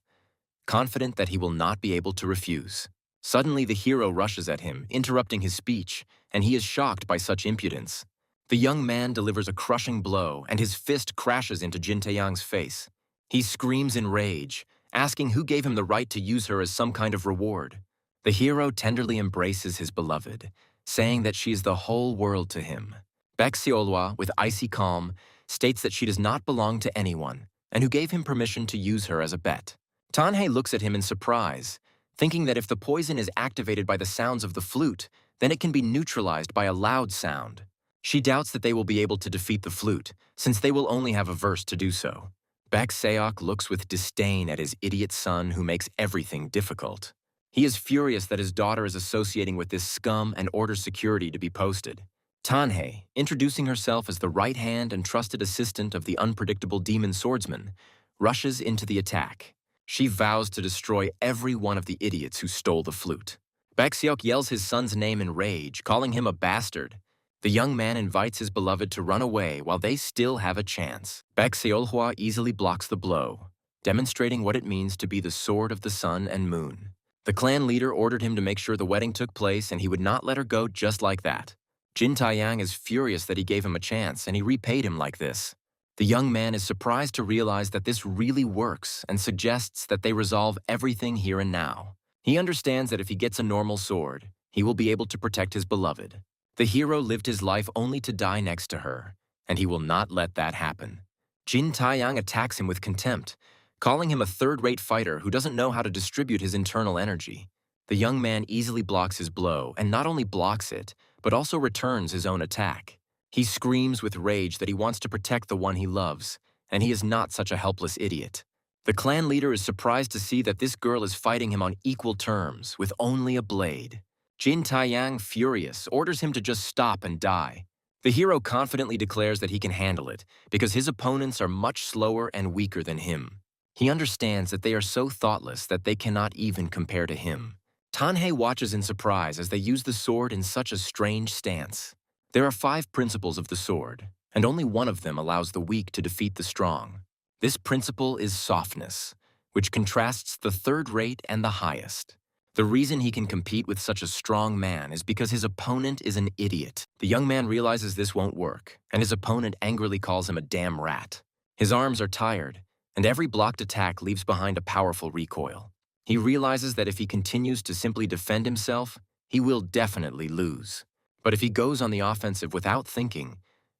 confident that he will not be able to refuse. Suddenly, the hero rushes at him, interrupting his speech, and he is shocked by such impudence. The young man delivers a crushing blow, and his fist crashes into Jin Taiyang's face. He screams in rage, asking who gave him the right to use her as some kind of reward. The hero tenderly embraces his beloved, saying that she is the whole world to him. Baek Seolhwa, with icy calm, states that she does not belong to anyone, and who gave him permission to use her as a bet. Tanhei looks at him in surprise, thinking that if the poison is activated by the sounds of the flute, then it can be neutralized by a loud sound. She doubts that they will be able to defeat the flute, since they will only have a verse to do so. Baek Seok looks with disdain at his idiot son who makes everything difficult. He is furious that his daughter is associating with this scum and orders security to be posted. Tanhei, introducing herself as the right hand and trusted assistant of the unpredictable demon swordsman, rushes into the attack. She vows to destroy every one of the idiots who stole the flute. Baek Seok yells his son's name in rage, calling him a bastard. The young man invites his beloved to run away while they still have a chance. Baek Seolhwa easily blocks the blow, demonstrating what it means to be the sword of the sun and moon. The clan leader ordered him to make sure the wedding took place, and he would not let her go just like that. Jin Taiyang is furious that he gave him a chance, and he repaid him like this. The young man is surprised to realize that this really works and suggests that they resolve everything here and now. He understands that if he gets a normal sword, he will be able to protect his beloved. The hero lived his life only to die next to her, and he will not let that happen. Jin Taiyang attacks him with contempt, calling him a third-rate fighter who doesn't know how to distribute his internal energy. The young man easily blocks his blow, and not only blocks it, but also returns his own attack. He screams with rage that he wants to protect the one he loves, and he is not such a helpless idiot. The clan leader is surprised to see that this girl is fighting him on equal terms, with only a blade. Jin Taiyang, furious, orders him to just stop and die. The hero confidently declares that he can handle it, because his opponents are much slower and weaker than him. He understands that they are so thoughtless that they cannot even compare to him. Tanhei watches in surprise as they use the sword in such a strange stance. There are 5 principles of the sword, and only one of them allows the weak to defeat the strong. This principle is softness, which contrasts the third rate and the highest. The reason he can compete with such a strong man is because his opponent is an idiot. The young man realizes this won't work, and his opponent angrily calls him a damn rat. His arms are tired, and every blocked attack leaves behind a powerful recoil. He realizes that if he continues to simply defend himself, he will definitely lose. But if he goes on the offensive without thinking,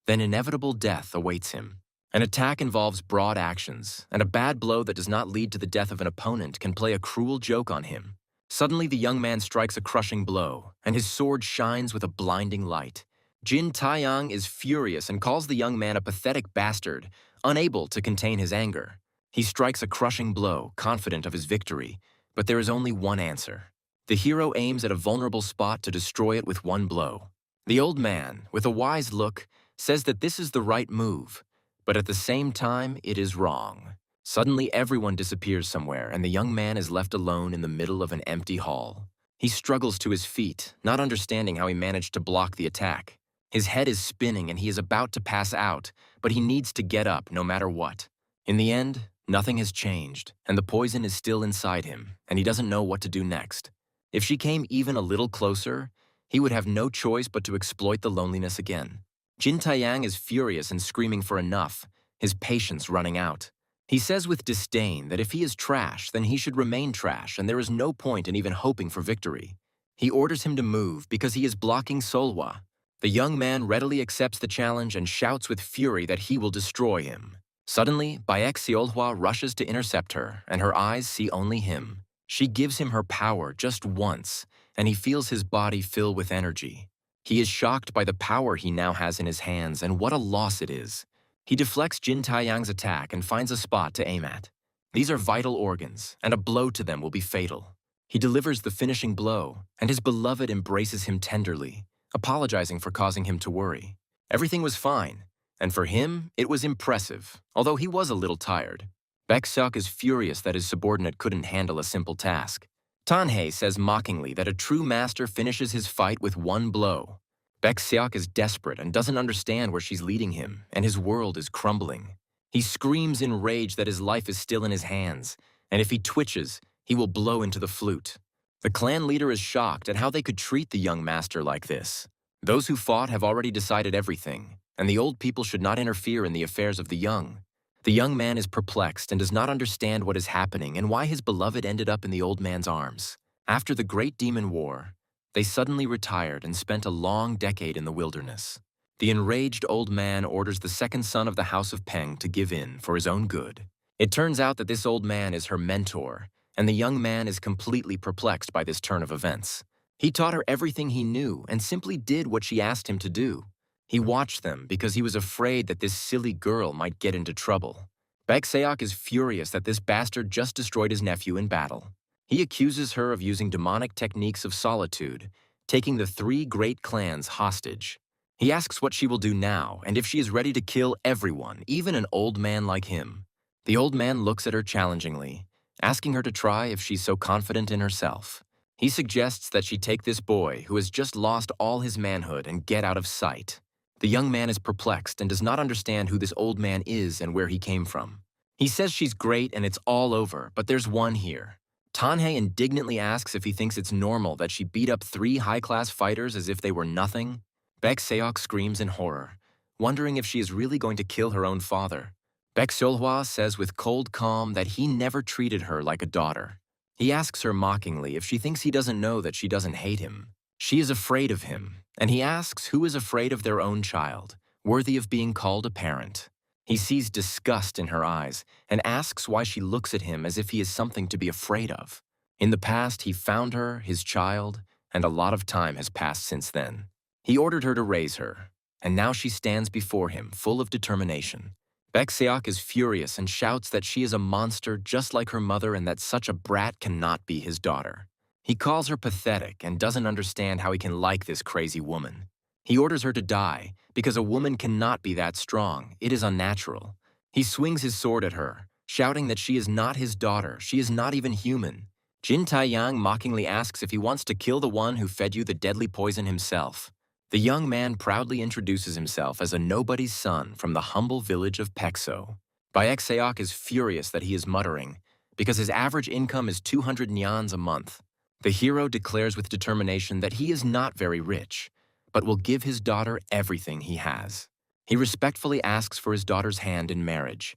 then inevitable death awaits him. An attack involves broad actions, and a bad blow that does not lead to the death of an opponent can play a cruel joke on him. Suddenly, the young man strikes a crushing blow, and his sword shines with a blinding light. Jin Taeyang is furious and calls the young man a pathetic bastard, unable to contain his anger. He strikes a crushing blow, confident of his victory, but there is only one answer. The hero aims at a vulnerable spot to destroy it with one blow. The old man, with a wise look, says that this is the right move, but at the same time, it is wrong. Suddenly, everyone disappears somewhere, and the young man is left alone in the middle of an empty hall. He struggles to his feet, not understanding how he managed to block the attack. His head is spinning and he is about to pass out, but he needs to get up no matter what. In the end, nothing has changed, and the poison is still inside him, and he doesn't know what to do next. If she came even a little closer, he would have no choice but to exploit the loneliness again. Jin Taeyang is furious and screaming for enough, his patience running out. He says with disdain that if he is trash, then he should remain trash, and there is no point in even hoping for victory. He orders him to move because he is blocking Solhwa. The young man readily accepts the challenge and shouts with fury that he will destroy him. Suddenly, Baek Seolhwa rushes to intercept her, and her eyes see only him. She gives him her power just once, and he feels his body fill with energy. He is shocked by the power he now has in his hands, and what a loss it is. He deflects Jin Taeyang's attack and finds a spot to aim at. These are vital organs, and a blow to them will be fatal. He delivers the finishing blow, and his beloved embraces him tenderly, apologizing for causing him to worry. Everything was fine, and for him, it was impressive, although he was a little tired. Baek-seok is furious that his subordinate couldn't handle a simple task. Tanhei says mockingly that a true master finishes his fight with one blow. Baek-seok is desperate and doesn't understand where she's leading him, and his world is crumbling. He screams in rage that his life is still in his hands, and if he twitches, he will blow into the flute. The clan leader is shocked at how they could treat the young master like this. Those who fought have already decided everything, and the old people should not interfere in the affairs of the young. The young man is perplexed and does not understand what is happening and why his beloved ended up in the old man's arms. After the Great Demon War, they suddenly retired and spent a long decade in the wilderness. The enraged old man orders the second son of the House of Peng to give in for his own good. It turns out that this old man is her mentor, and the young man is completely perplexed by this turn of events. He taught her everything he knew and simply did what she asked him to do. He watched them because he was afraid that this silly girl might get into trouble. Baek-seok is furious that this bastard just destroyed his nephew in battle. He accuses her of using demonic techniques of solitude, taking the 3 great clans hostage. He asks what she will do now and if she is ready to kill everyone, even an old man like him. The old man looks at her challengingly, asking her to try if she's so confident in herself. He suggests that she take this boy who has just lost all his manhood and get out of sight. The young man is perplexed and does not understand who this old man is and where he came from. He says she's great and it's all over, but there's one here. Tanhei indignantly asks if he thinks it's normal that she beat up 3 high-class fighters as if they were nothing. Baek-seok screams in horror, wondering if she is really going to kill her own father. Baek-seolhwa says with cold calm that he never treated her like a daughter. He asks her mockingly if she thinks he doesn't know that she doesn't hate him. She is afraid of him, and he asks who is afraid of their own child, worthy of being called a parent. He sees disgust in her eyes and asks why she looks at him as if he is something to be afraid of. In the past, he found her, his child, and a lot of time has passed since then. He ordered her to raise her, and now she stands before him, full of determination. Baek-seok is furious and shouts that she is a monster just like her mother and that such a brat cannot be his daughter. He calls her pathetic and doesn't understand how he can like this crazy woman. He orders her to die because a woman cannot be that strong. It is unnatural. He swings his sword at her, shouting that she is not his daughter. She is not even human. Jin Taeyang mockingly asks if he wants to kill the one who fed you the deadly poison himself. The young man proudly introduces himself as a nobody's son from the humble village of Pekso. Baek-seok is furious that he is muttering because his average income is 200 nyans a month. The hero declares with determination that he is not very rich, but will give his daughter everything he has. He respectfully asks for his daughter's hand in marriage,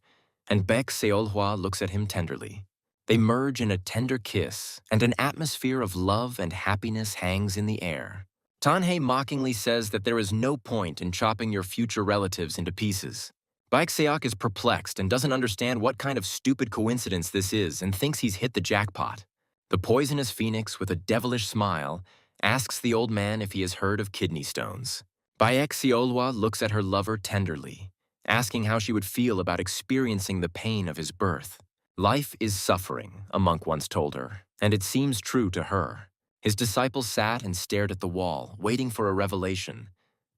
and Baek Seolhwa looks at him tenderly. They merge in a tender kiss, and an atmosphere of love and happiness hangs in the air. Tanhei mockingly says that there is no point in chopping your future relatives into pieces. Baekseok is perplexed and doesn't understand what kind of stupid coincidence this is and thinks he's hit the jackpot. The poisonous phoenix, with a devilish smile, asks the old man if he has heard of kidney stones. Baek Seolhwa looks at her lover tenderly, asking how she would feel about experiencing the pain of his birth. Life is suffering, a monk once told her, and it seems true to her. His disciples sat and stared at the wall, waiting for a revelation,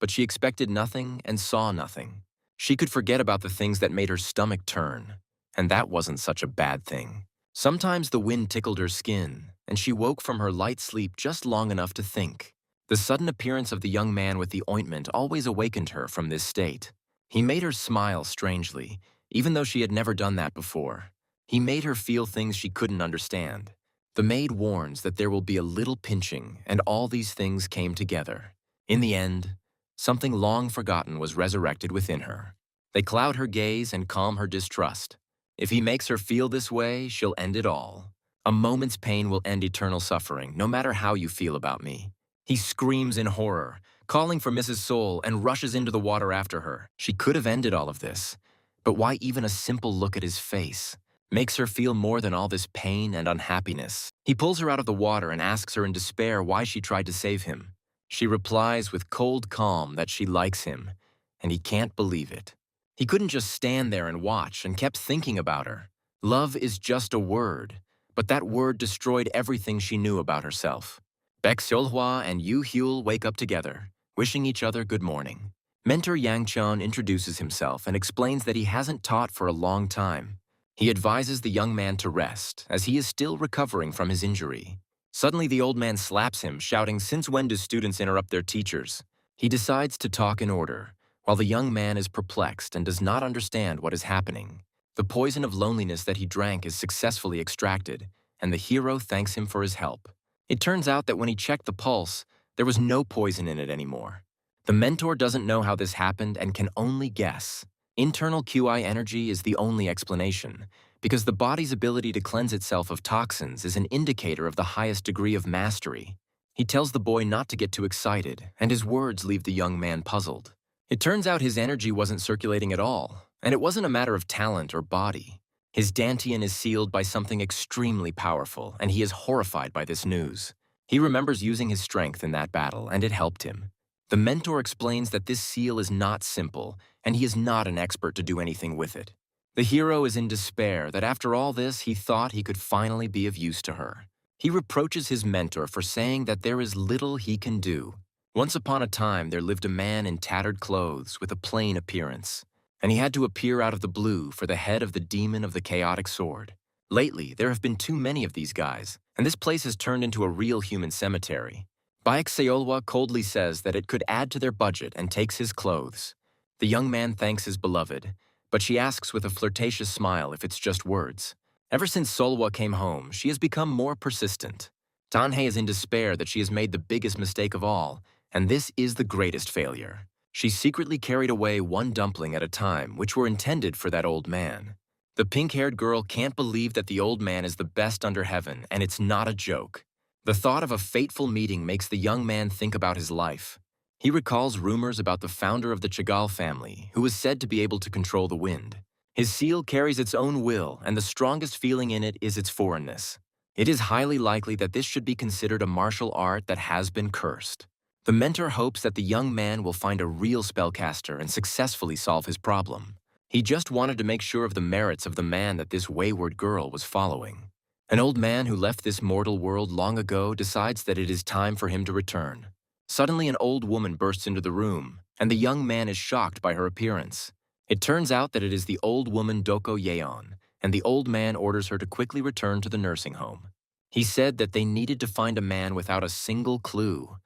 but she expected nothing and saw nothing. She could forget about the things that made her stomach turn, and that wasn't such a bad thing. Sometimes the wind tickled her skin, and she woke from her light sleep just long enough to think. The sudden appearance of the young man with the ointment always awakened her from this state. He made her smile strangely, even though she had never done that before. He made her feel things she couldn't understand. The maid warns that there will be a little pinching, and all these things came together. In the end, something long forgotten was resurrected within her. They cloud her gaze and calm her distrust. If he makes her feel this way, she'll end it all. A moment's pain will end eternal suffering, no matter how you feel about me. He screams in horror, calling for Mrs. Soul, and rushes into the water after her. She could have ended all of this, but why even a simple look at his face? Makes her feel more than all this pain and unhappiness. He pulls her out of the water and asks her in despair why she tried to save him. She replies with cold calm that she likes him, and he can't believe it. He couldn't just stand there and watch and kept thinking about her. Love is just a word, but that word destroyed everything she knew about herself. Baek Seolhwa and Yoo Hyul wake up together, wishing each other good morning. Mentor Yang Chun introduces himself and explains that he hasn't taught for a long time. He advises the young man to rest, as he is still recovering from his injury. Suddenly, the old man slaps him, shouting, "Since when do students interrupt their teachers?" He decides to talk in order, while the young man is perplexed and does not understand what is happening. The poison of loneliness that he drank is successfully extracted, and the hero thanks him for his help. It turns out that when he checked the pulse, there was no poison in it anymore. The mentor doesn't know how this happened and can only guess. Internal QI energy is the only explanation, because the body's ability to cleanse itself of toxins is an indicator of the highest degree of mastery. He tells the boy not to get too excited, and his words leave the young man puzzled. It turns out his energy wasn't circulating at all, and it wasn't a matter of talent or body. His dantian is sealed by something extremely powerful, and he is horrified by this news. He remembers using his strength in that battle, and it helped him. The mentor explains that this seal is not simple, and he is not an expert to do anything with it. The hero is in despair that after all this, he thought he could finally be of use to her. He reproaches his mentor for saying that there is little he can do. Once upon a time, there lived a man in tattered clothes with a plain appearance, and he had to appear out of the blue for the head of the demon of the chaotic sword. Lately, there have been too many of these guys, and this place has turned into a real human cemetery. Baek Seolhwa coldly says that it could add to their budget and takes his clothes. The young man thanks his beloved, but she asks with a flirtatious smile if it's just words. Ever since Solwa came home, she has become more persistent. Tanhei is in despair that she has made the biggest mistake of all, and this is the greatest failure. She secretly carried away one dumpling at a time, which were intended for that old man. The pink-haired girl can't believe that the old man is the best under heaven, and it's not a joke. The thought of a fateful meeting makes the young man think about his life. He recalls rumors about the founder of the Chagall family, who was said to be able to control the wind. His seal carries its own will, and the strongest feeling in it is its foreignness. It is highly likely that this should be considered a martial art that has been cursed. The mentor hopes that the young man will find a real spellcaster and successfully solve his problem. He just wanted to make sure of the merits of the man that this wayward girl was following. An old man who left this mortal world long ago decides that it is time for him to return. Suddenly, an old woman bursts into the room, and the young man is shocked by her appearance. It turns out that it is the old woman Doko Yeon, and the old man orders her to quickly return to the nursing home. He said that they needed to find a man without a single clue,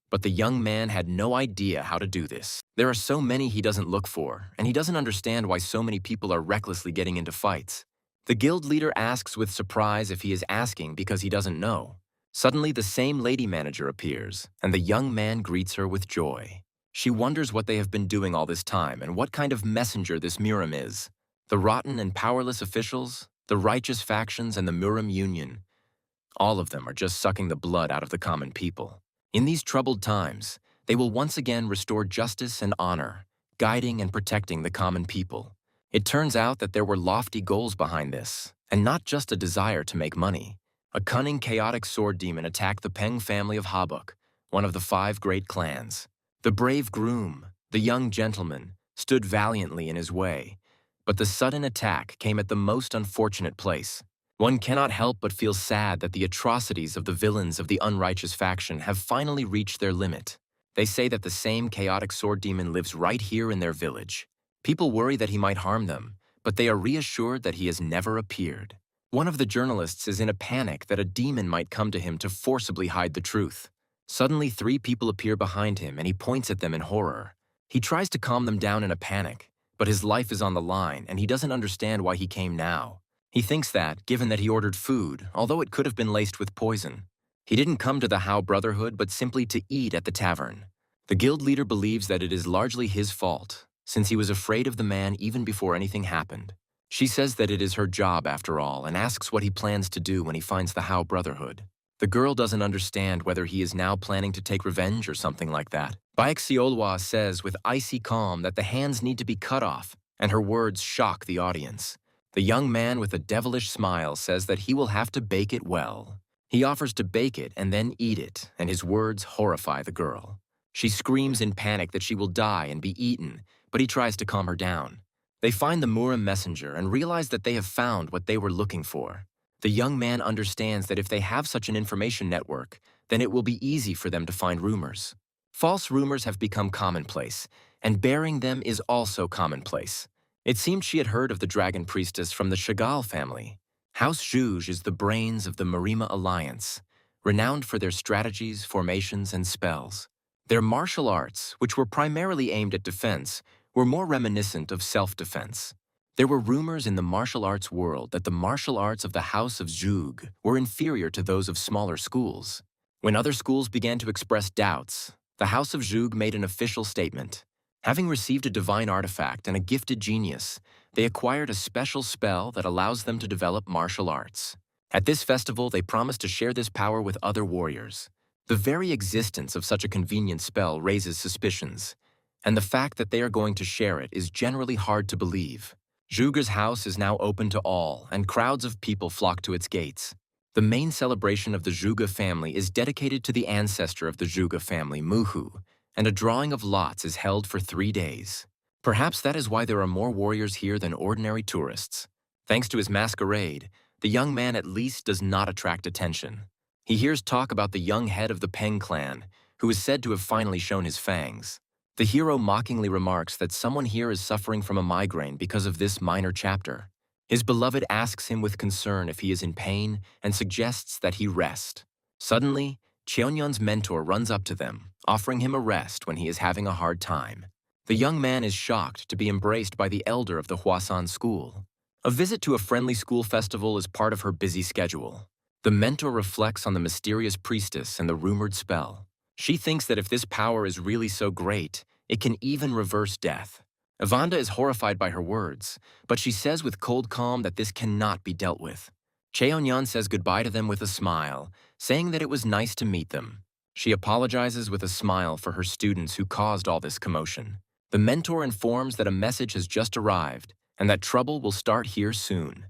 but the young man had no idea how to do this. There are so many he doesn't look for, and he doesn't understand why so many people are recklessly getting into fights. The guild leader asks with surprise if he is asking because he doesn't know. Suddenly, the same lady manager appears, and the young man greets her with joy. She wonders what they have been doing all this time and what kind of messenger this Murim is. The rotten and powerless officials, the righteous factions, and the Murim Union, all of them are just sucking the blood out of the common people. In these troubled times, they will once again restore justice and honor, guiding and protecting the common people. It turns out that there were lofty goals behind this, and not just a desire to make money. A cunning, chaotic sword demon attacked the Peng family of Habuk, one of the 5 great clans. The brave groom, the young gentleman, stood valiantly in his way, but the sudden attack came at the most unfortunate place. One cannot help but feel sad that the atrocities of the villains of the unrighteous faction have finally reached their limit. They say that the same chaotic sword demon lives right here in their village. People worry that he might harm them, but they are reassured that he has never appeared. One of the journalists is in a panic that a demon might come to him to forcibly hide the truth. Suddenly 3 people appear behind him and he points at them in horror. He tries to calm them down in a panic, but his life is on the line and he doesn't understand why he came now. He thinks that, given that he ordered food, although it could have been laced with poison, he didn't come to the Hao Brotherhood but simply to eat at the tavern. The guild leader believes that it is largely his fault, since he was afraid of the man even before anything happened. She says that it is her job after all and asks what he plans to do when he finds the Hao Brotherhood. The girl doesn't understand whether he is now planning to take revenge or something like that. Baek says with icy calm that the hands need to be cut off, and her words shock the audience. The young man with a devilish smile says that he will have to bake it well. He offers to bake it and then eat it, and his words horrify the girl. She screams in panic that she will die and be eaten, but he tries to calm her down. They find the Murim messenger and realize that they have found what they were looking for. The young man understands that if they have such an information network, then it will be easy for them to find rumors. False rumors have become commonplace, and bearing them is also commonplace. It seemed she had heard of the dragon priestess from the Chagall family. House Zhuge is the brains of the Marima Alliance, renowned for their strategies, formations, and spells. Their martial arts, which were primarily aimed at defense, were more reminiscent of self-defense. There were rumors in the martial arts world that the martial arts of the House of Zhuge were inferior to those of smaller schools. When other schools began to express doubts, the House of Zhuge made an official statement. Having received a divine artifact and a gifted genius, they acquired a special spell that allows them to develop martial arts. At this festival, they promised to share this power with other warriors. The very existence of such a convenient spell raises suspicions, and the fact that they are going to share it is generally hard to believe. Zhuge's house is now open to all, and crowds of people flock to its gates. The main celebration of the Zhuge family is dedicated to the ancestor of the Zhuge family, Muhu, and a drawing of lots is held for 3 days. Perhaps that is why there are more warriors here than ordinary tourists. Thanks to his masquerade, the young man at least does not attract attention. He hears talk about the young head of the Peng clan, who is said to have finally shown his fangs. The hero mockingly remarks that someone here is suffering from a migraine because of this minor chapter. His beloved asks him with concern if he is in pain and suggests that he rest. Suddenly, Cheonyun's mentor runs up to them, offering him a rest when he is having a hard time. The young man is shocked to be embraced by the elder of the Hwasan school. A visit to a friendly school festival is part of her busy schedule. The mentor reflects on the mysterious priestess and the rumored spell. She thinks that if this power is really so great, it can even reverse death. Evanda is horrified by her words, but she says with cold calm that this cannot be dealt with. Cheonyan says goodbye to them with a smile, saying that it was nice to meet them. She apologizes with a smile for her students who caused all this commotion. The mentor informs that a message has just arrived and that trouble will start here soon.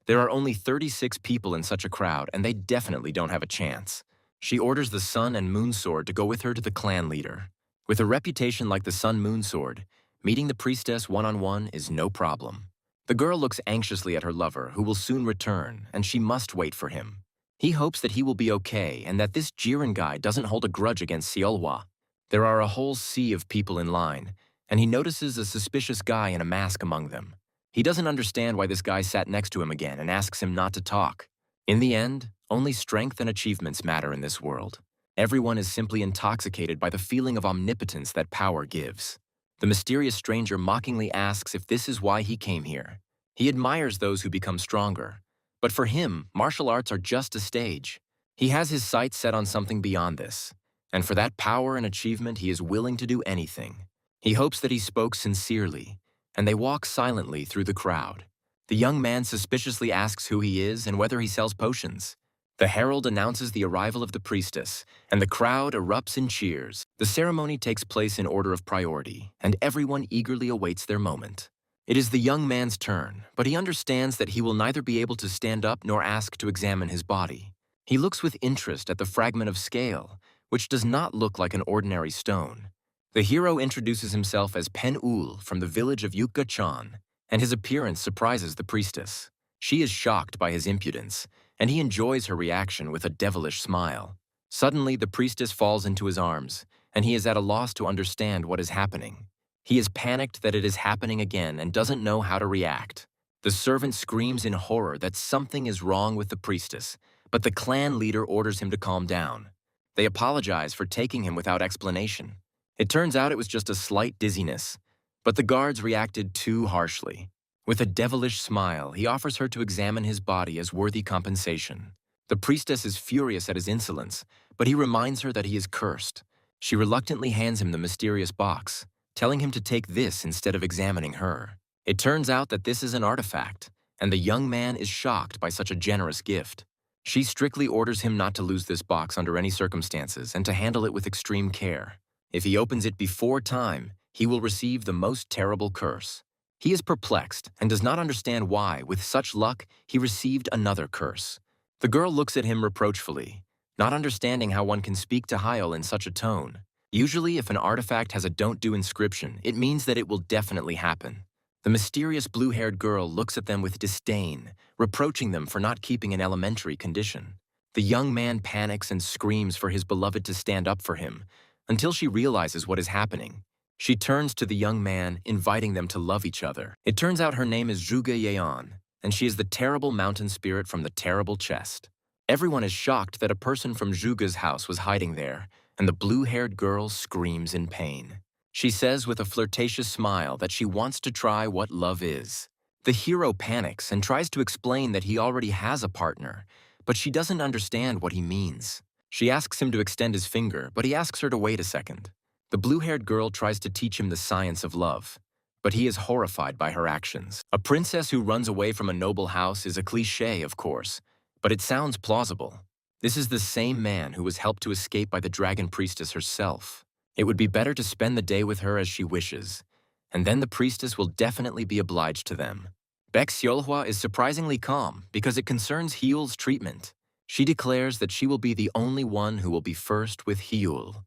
There are only 36 people in such a crowd, and they definitely don't have a chance. She orders the Sun and Moon Sword to go with her to the clan leader. With a reputation like the Sun Moon Sword, meeting the priestess one-on-one is no problem. The girl looks anxiously at her lover, who will soon return, and she must wait for him. He hopes that he will be okay and that this Jiren guy doesn't hold a grudge against Seolhwa. There are a whole sea of people in line, and he notices a suspicious guy in a mask among them. He doesn't understand why this guy sat next to him again and asks him not to talk. In the end, only strength and achievements matter in this world. Everyone is simply intoxicated by the feeling of omnipotence that power gives. The mysterious stranger mockingly asks if this is why he came here. He admires those who become stronger. But for him, martial arts are just a stage. He has his sights set on something beyond this. And for that power and achievement, he is willing to do anything. He hopes that he spoke sincerely, and they walk silently through the crowd. The young man suspiciously asks who he is and whether he sells potions. The herald announces the arrival of the priestess, and the crowd erupts in cheers. The ceremony takes place in order of priority, and everyone eagerly awaits their moment. It is the young man's turn, but he understands that he will neither be able to stand up nor ask to examine his body. He looks with interest at the fragment of scale, which does not look like an ordinary stone. The hero introduces himself as Pen-ul from the village of Yukga-chan, and his appearance surprises the priestess. She is shocked by his impudence, and he enjoys her reaction with a devilish smile. Suddenly, the priestess falls into his arms, and he is at a loss to understand what is happening. He is panicked that it is happening again and doesn't know how to react. The servant screams in horror that something is wrong with the priestess, but the clan leader orders him to calm down. They apologize for taking him without explanation. It turns out it was just a slight dizziness, but the guards reacted too harshly. With a devilish smile, he offers her to examine his body as worthy compensation. The priestess is furious at his insolence, but he reminds her that he is cursed. She reluctantly hands him the mysterious box, telling him to take this instead of examining her. It turns out that this is an artifact, and the young man is shocked by such a generous gift. She strictly orders him not to lose this box under any circumstances and to handle it with extreme care. If he opens it before time, he will receive the most terrible curse. He is perplexed and does not understand why, with such luck, he received another curse. The girl looks at him reproachfully, not understanding how one can speak to Hyel in such a tone. Usually, if an artifact has a "don't do" inscription, it means that it will definitely happen. The mysterious blue-haired girl looks at them with disdain, reproaching them for not keeping an elementary condition. The young man panics and screams for his beloved to stand up for him, until she realizes what is happening. She turns to the young man, inviting them to love each other. It turns out her name is Zhuge Yeon, and she is the terrible mountain spirit from the terrible chest. Everyone is shocked that a person from Zhuge's house was hiding there, and the blue-haired girl screams in pain. She says with a flirtatious smile that she wants to try what love is. The hero panics and tries to explain that he already has a partner, but she doesn't understand what he means. She asks him to extend his finger, but he asks her to wait a second. The blue-haired girl tries to teach him the science of love, but he is horrified by her actions. A princess who runs away from a noble house is a cliché, of course, but it sounds plausible. This is the same man who was helped to escape by the dragon priestess herself. It would be better to spend the day with her as she wishes, and then the priestess will definitely be obliged to them. Baek Seolhwa is surprisingly calm because it concerns Hyul's treatment. She declares that she will be the only one who will be first with Hyul,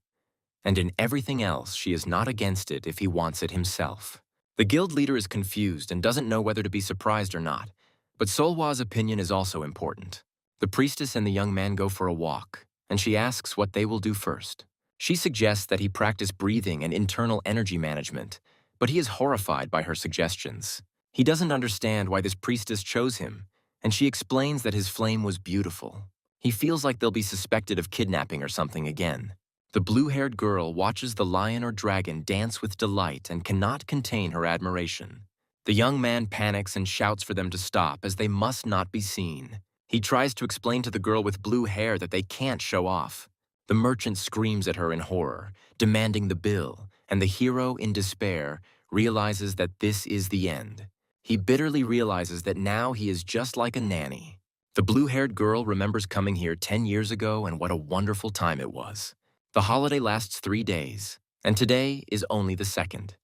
and in everything else she is not against it if he wants it himself. The guild leader is confused and doesn't know whether to be surprised or not, but Solhwa's opinion is also important. The priestess and the young man go for a walk, and she asks what they will do first. She suggests that he practice breathing and internal energy management, but he is horrified by her suggestions. He doesn't understand why this priestess chose him, and she explains that his flame was beautiful. He feels like they'll be suspected of kidnapping or something again. The blue-haired girl watches the lion or dragon dance with delight and cannot contain her admiration. The young man panics and shouts for them to stop as they must not be seen. He tries to explain to the girl with blue hair that they can't show off. The merchant screams at her in horror, demanding the bill, and the hero, in despair, realizes that this is the end. He bitterly realizes that now he is just like a nanny. The blue-haired girl remembers coming here 10 years ago and what a wonderful time it was. The holiday lasts 3 days, and today is only the second,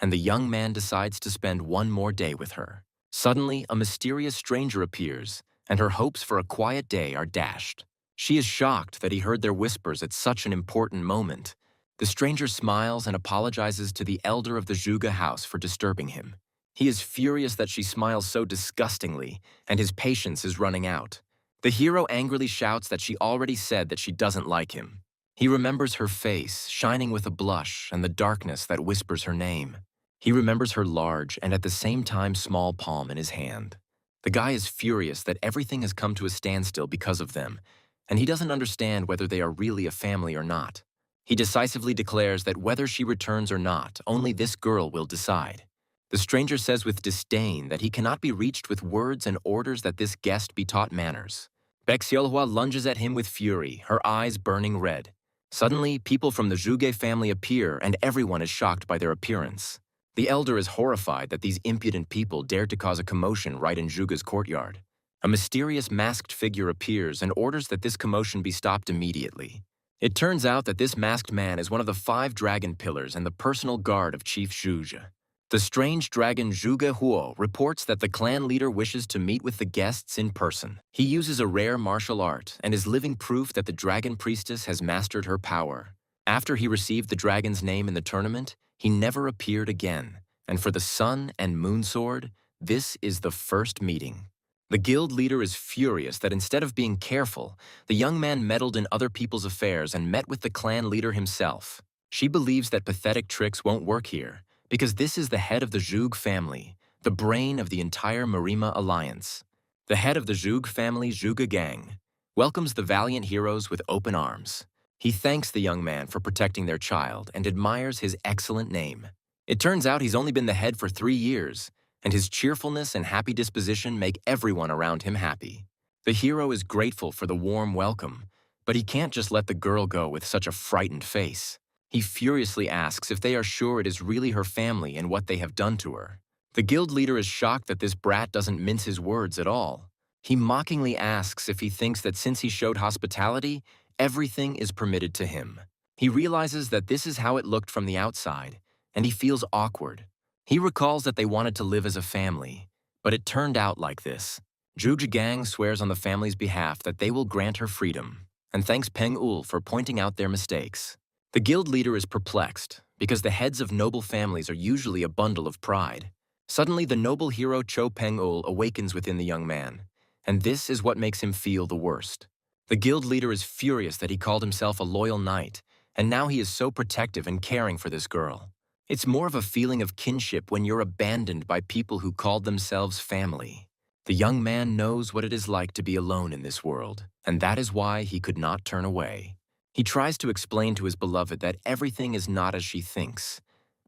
and the young man decides to spend one more day with her. Suddenly, a mysterious stranger appears, and her hopes for a quiet day are dashed. She is shocked that he heard their whispers at such an important moment. The stranger smiles and apologizes to the elder of the Zhuge house for disturbing him. He is furious that she smiles so disgustingly, and his patience is running out. The hero angrily shouts that she already said that she doesn't like him. He remembers her face, shining with a blush, and the darkness that whispers her name. He remembers her large and at the same time small palm in his hand. The guy is furious that everything has come to a standstill because of them, and he doesn't understand whether they are really a family or not. He decisively declares that whether she returns or not, only this girl will decide. The stranger says with disdain that he cannot be reached with words and orders that this guest be taught manners. Baek Seolhwa lunges at him with fury, her eyes burning red. Suddenly, people from the Zhuge family appear and everyone is shocked by their appearance. The elder is horrified that these impudent people dared to cause a commotion right in Zhuge's courtyard. A mysterious masked figure appears and orders that this commotion be stopped immediately. It turns out that this masked man is one of the 5 dragon pillars and the personal guard of Chief Zhuge. The strange dragon Zhuge Huo reports that the clan leader wishes to meet with the guests in person. He uses a rare martial art and is living proof that the dragon priestess has mastered her power. After he received the dragon's name in the tournament, he never appeared again. And for the Sun and Moon Sword, this is the first meeting. The guild leader is furious that instead of being careful, the young man meddled in other people's affairs and met with the clan leader himself. She believes that pathetic tricks won't work here, because this is the head of the Zhuge family, the brain of the entire Marima alliance. The head of the Zhuge family, Zhuge Gang, welcomes the valiant heroes with open arms. He thanks the young man for protecting their child and admires his excellent name. It turns out he's only been the head for 3 years, and his cheerfulness and happy disposition make everyone around him happy. The hero is grateful for the warm welcome, but he can't just let the girl go with such a frightened face. He furiously asks if they are sure it is really her family and what they have done to her. The guild leader is shocked that this brat doesn't mince his words at all. He mockingly asks if he thinks that since he showed hospitality, everything is permitted to him. He realizes that this is how it looked from the outside, and he feels awkward. He recalls that they wanted to live as a family, but it turned out like this. Zhuge Gang swears on the family's behalf that they will grant her freedom, and thanks Peng Ul for pointing out their mistakes. The guild leader is perplexed, because the heads of noble families are usually a bundle of pride. Suddenly, the noble hero Cho Peng Ul awakens within the young man, and this is what makes him feel the worst. The guild leader is furious that he called himself a loyal knight, and now he is so protective and caring for this girl. It's more of a feeling of kinship when you're abandoned by people who called themselves family. The young man knows what it is like to be alone in this world, and that is why he could not turn away. He tries to explain to his beloved that everything is not as she thinks,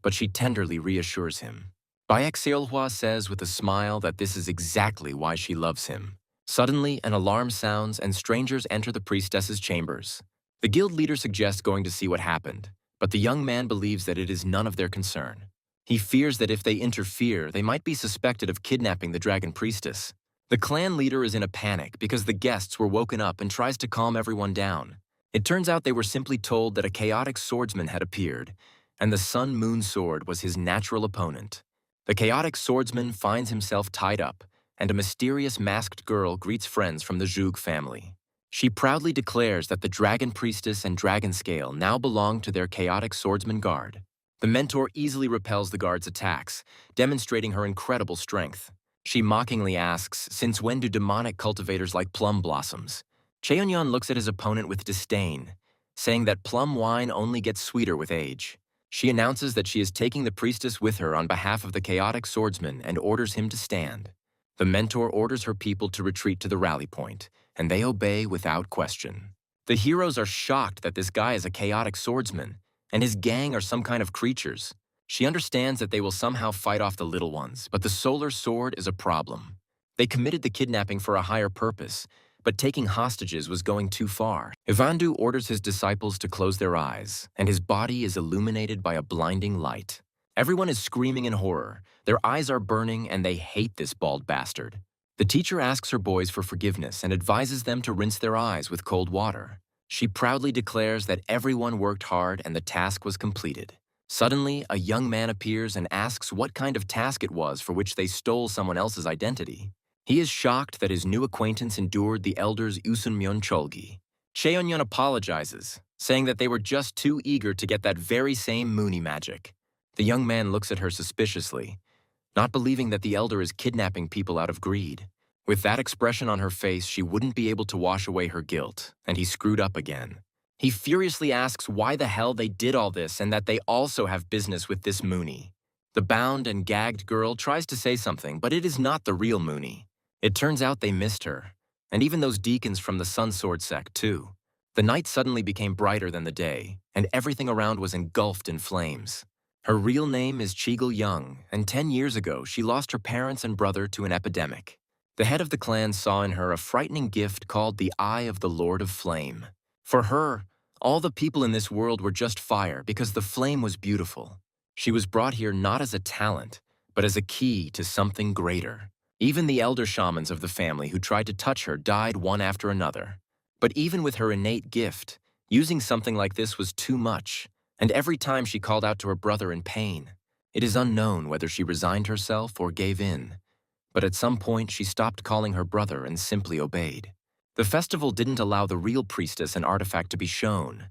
but she tenderly reassures him. Bayek Seolhwa says with a smile that this is exactly why she loves him. Suddenly, an alarm sounds and strangers enter the priestess's chambers. The guild leader suggests going to see what happened, but the young man believes that it is none of their concern. He fears that if they interfere, they might be suspected of kidnapping the dragon priestess. The clan leader is in a panic because the guests were woken up and tries to calm everyone down. It turns out they were simply told that a chaotic swordsman had appeared, and the Sun-Moon sword was his natural opponent. The chaotic swordsman finds himself tied up, and a mysterious masked girl greets friends from the Zhuge family. She proudly declares that the dragon priestess and dragon scale now belong to their chaotic swordsman guard. The mentor easily repels the guard's attacks, demonstrating her incredible strength. She mockingly asks, since when do demonic cultivators like plum blossoms? Cheonyeon looks at his opponent with disdain, saying that plum wine only gets sweeter with age. She announces that she is taking the priestess with her on behalf of the chaotic swordsman and orders him to stand. The mentor orders her people to retreat to the rally point, and they obey without question. The heroes are shocked that this guy is a chaotic swordsman, and his gang are some kind of creatures. She understands that they will somehow fight off the little ones, but the solar sword is a problem. They committed the kidnapping for a higher purpose, but taking hostages was going too far. Ivandu orders his disciples to close their eyes, and his body is illuminated by a blinding light. Everyone is screaming in horror. Their eyes are burning, and they hate this bald bastard. The teacher asks her boys for forgiveness and advises them to rinse their eyes with cold water. She proudly declares that everyone worked hard and the task was completed. Suddenly, a young man appears and asks what kind of task it was for which they stole someone else's identity. He is shocked that his new acquaintance endured the elders' Usunmyeon Cholgi. Cheonyeon apologizes, saying that they were just too eager to get that very same Moony magic. The young man looks at her suspiciously, not believing that the elder is kidnapping people out of greed. With that expression on her face, she wouldn't be able to wash away her guilt, and he screwed up again. He furiously asks why the hell they did all this and that they also have business with this Moony. The bound and gagged girl tries to say something, but it is not the real Moony. It turns out they missed her, and even those deacons from the Sun Sword sect too. The night suddenly became brighter than the day, and everything around was engulfed in flames. Her real name is Chigil Young, and 10 years ago she lost her parents and brother to an epidemic. The head of the clan saw in her a frightening gift called the Eye of the Lord of Flame. For her, all the people in this world were just fire because the flame was beautiful. She was brought here not as a talent, but as a key to something greater. Even the elder shamans of the family who tried to touch her died one after another. But even with her innate gift, using something like this was too much, and every time she called out to her brother in pain. It is unknown whether she resigned herself or gave in, but at some point she stopped calling her brother and simply obeyed. The festival didn't allow the real priestess and artifact to be shown,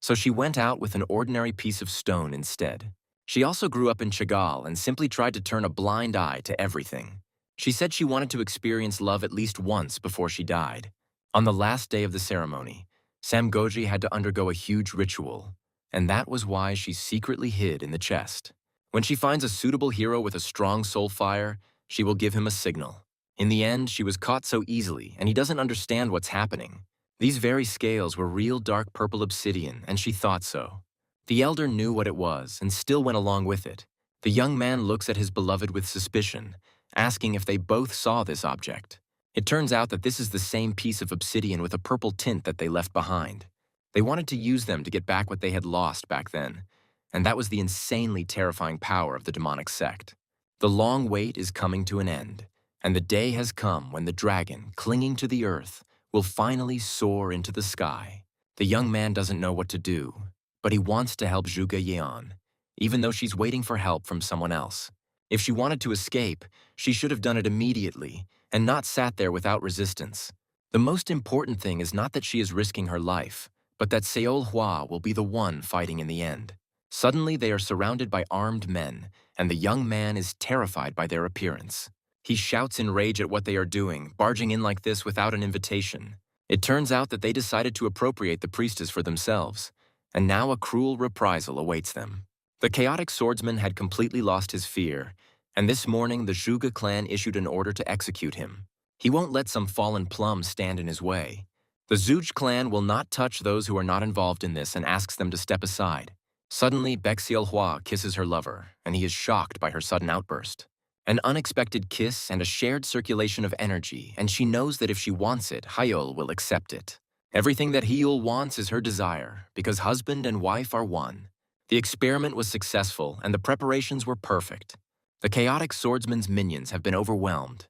so she went out with an ordinary piece of stone instead. She also grew up in Chagall and simply tried to turn a blind eye to everything. She said she wanted to experience love at least once before she died. On the last day of the ceremony, Samgoji had to undergo a huge ritual, and that was why she secretly hid in the chest. When she finds a suitable hero with a strong soul fire, she will give him a signal. In the end, she was caught so easily, and he doesn't understand what's happening. These very scales were real dark purple obsidian, and she thought so. The elder knew what it was and still went along with it. The young man looks at his beloved with suspicion, asking if they both saw this object. It turns out that this is the same piece of obsidian with a purple tint that they left behind. They wanted to use them to get back what they had lost back then, and that was the insanely terrifying power of the demonic sect. The long wait is coming to an end, and the day has come when the dragon, clinging to the earth, will finally soar into the sky. The young man doesn't know what to do, but he wants to help Zhuge Yan, even though she's waiting for help from someone else. If she wanted to escape, she should have done it immediately and not sat there without resistance. The most important thing is not that she is risking her life, but that Seol Hua will be the one fighting in the end. Suddenly, they are surrounded by armed men, and the young man is terrified by their appearance. He shouts in rage at what they are doing, barging in like this without an invitation. It turns out that they decided to appropriate the priestess for themselves, and now a cruel reprisal awaits them. The chaotic swordsman had completely lost his fear, and this morning the Zhuge clan issued an order to execute him. He won't let some fallen plum stand in his way. The Zhuge clan will not touch those who are not involved in this and asks them to step aside. Suddenly, Baexiel Hua kisses her lover, and he is shocked by her sudden outburst. An unexpected kiss and a shared circulation of energy, and she knows that if she wants it, Hyul will accept it. Everything that Hyul wants is her desire, because husband and wife are one. The experiment was successful, and the preparations were perfect. The chaotic swordsman's minions have been overwhelmed,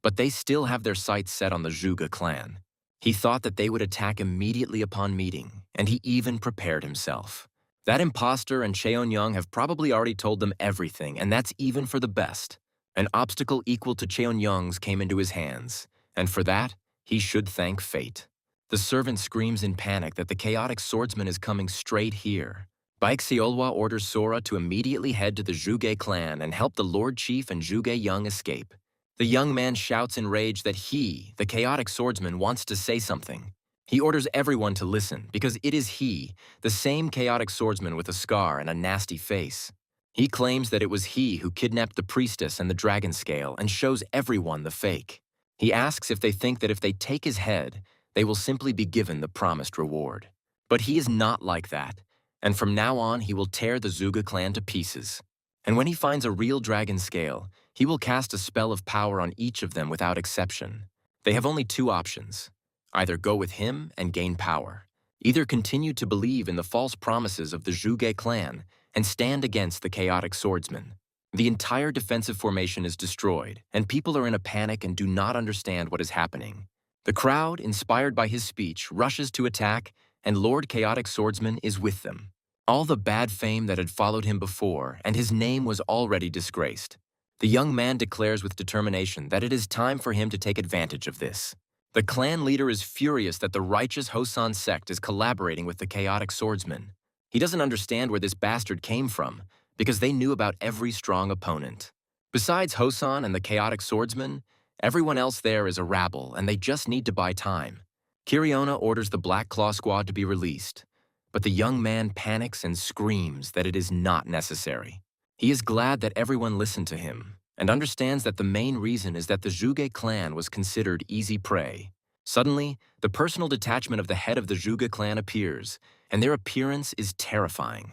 but they still have their sights set on the Zhuge clan. He thought that they would attack immediately upon meeting, and he even prepared himself. That imposter and Cheonyang have probably already told them everything, and that's even for the best. An obstacle equal to Cheonyang's came into his hands, and for that, he should thank fate. The servant screams in panic that the chaotic swordsman is coming straight here. Baexiolhua orders Sora to immediately head to the Zhuge clan and help the Lord Chief and Zhuge Yang escape. The young man shouts in rage that he, the chaotic swordsman, wants to say something. He orders everyone to listen, because it is he, the same chaotic swordsman with a scar and a nasty face. He claims that it was he who kidnapped the priestess and the dragon scale and shows everyone the fake. He asks if they think that if they take his head, they will simply be given the promised reward. But he is not like that, and from now on he will tear the Zhuge clan to pieces. And when he finds a real dragon scale, he will cast a spell of power on each of them without exception. They have only two options. Either go with him and gain power. Either continue to believe in the false promises of the Zhuge clan and stand against the chaotic swordsman. The entire defensive formation is destroyed, and people are in a panic and do not understand what is happening. The crowd, inspired by his speech, rushes to attack, and Lord Chaotic Swordsman is with them. All the bad fame that had followed him before, and his name was already disgraced. The young man declares with determination that it is time for him to take advantage of this. The clan leader is furious that the righteous Hosan sect is collaborating with the chaotic swordsman. He doesn't understand where this bastard came from, because they knew about every strong opponent. Besides Hosan and the chaotic swordsman, everyone else there is a rabble, and they just need to buy time. Kiriona orders the Black Claw Squad to be released, but the young man panics and screams that it is not necessary. He is glad that everyone listened to him, and understands that the main reason is that the Zhuge clan was considered easy prey. Suddenly, the personal detachment of the head of the Zhuge clan appears, and their appearance is terrifying.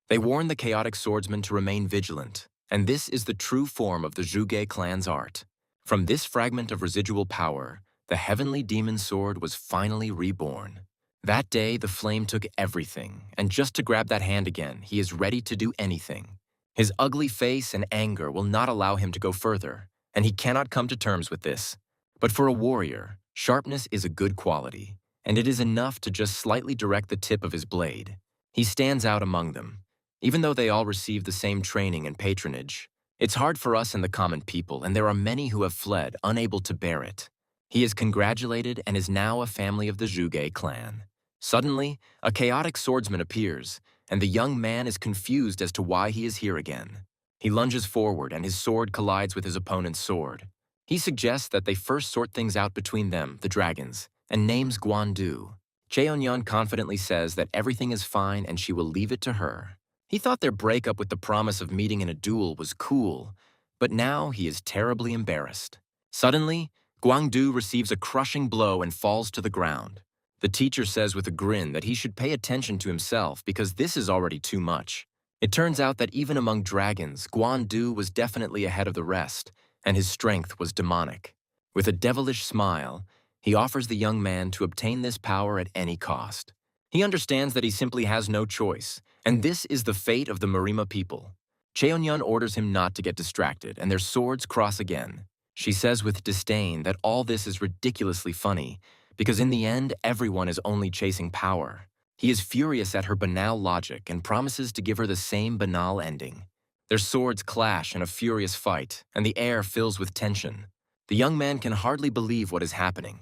They warn the chaotic swordsman to remain vigilant, and this is the true form of the Zhuge clan's art. From this fragment of residual power, the heavenly demon sword was finally reborn. That day, the flame took everything, and just to grab that hand again, he is ready to do anything. His ugly face and anger will not allow him to go further, and he cannot come to terms with this. But for a warrior, sharpness is a good quality, and it is enough to just slightly direct the tip of his blade. He stands out among them. Even though they all receive the same training and patronage, it's hard for us and the common people, and there are many who have fled, unable to bear it. He is congratulated and is now a family of the Zhuge clan. Suddenly, a chaotic swordsman appears, and the young man is confused as to why he is here again. He lunges forward and his sword collides with his opponent's sword. He suggests that they first sort things out between them, the dragons, and names Guandu. Cheonyeon confidently says that everything is fine and she will leave it to her. He thought their breakup with the promise of meeting in a duel was cool, but now he is terribly embarrassed. Suddenly, Guangdu receives a crushing blow and falls to the ground. The teacher says with a grin that he should pay attention to himself because this is already too much. It turns out that even among dragons, Guandu was definitely ahead of the rest, and his strength was demonic. With a devilish smile, he offers the young man to obtain this power at any cost. He understands that he simply has no choice, and this is the fate of the Marima people. Cheonyeon orders him not to get distracted, and their swords cross again. She says with disdain that all this is ridiculously funny, because in the end, everyone is only chasing power. He is furious at her banal logic and promises to give her the same banal ending. Their swords clash in a furious fight, and the air fills with tension. The young man can hardly believe what is happening,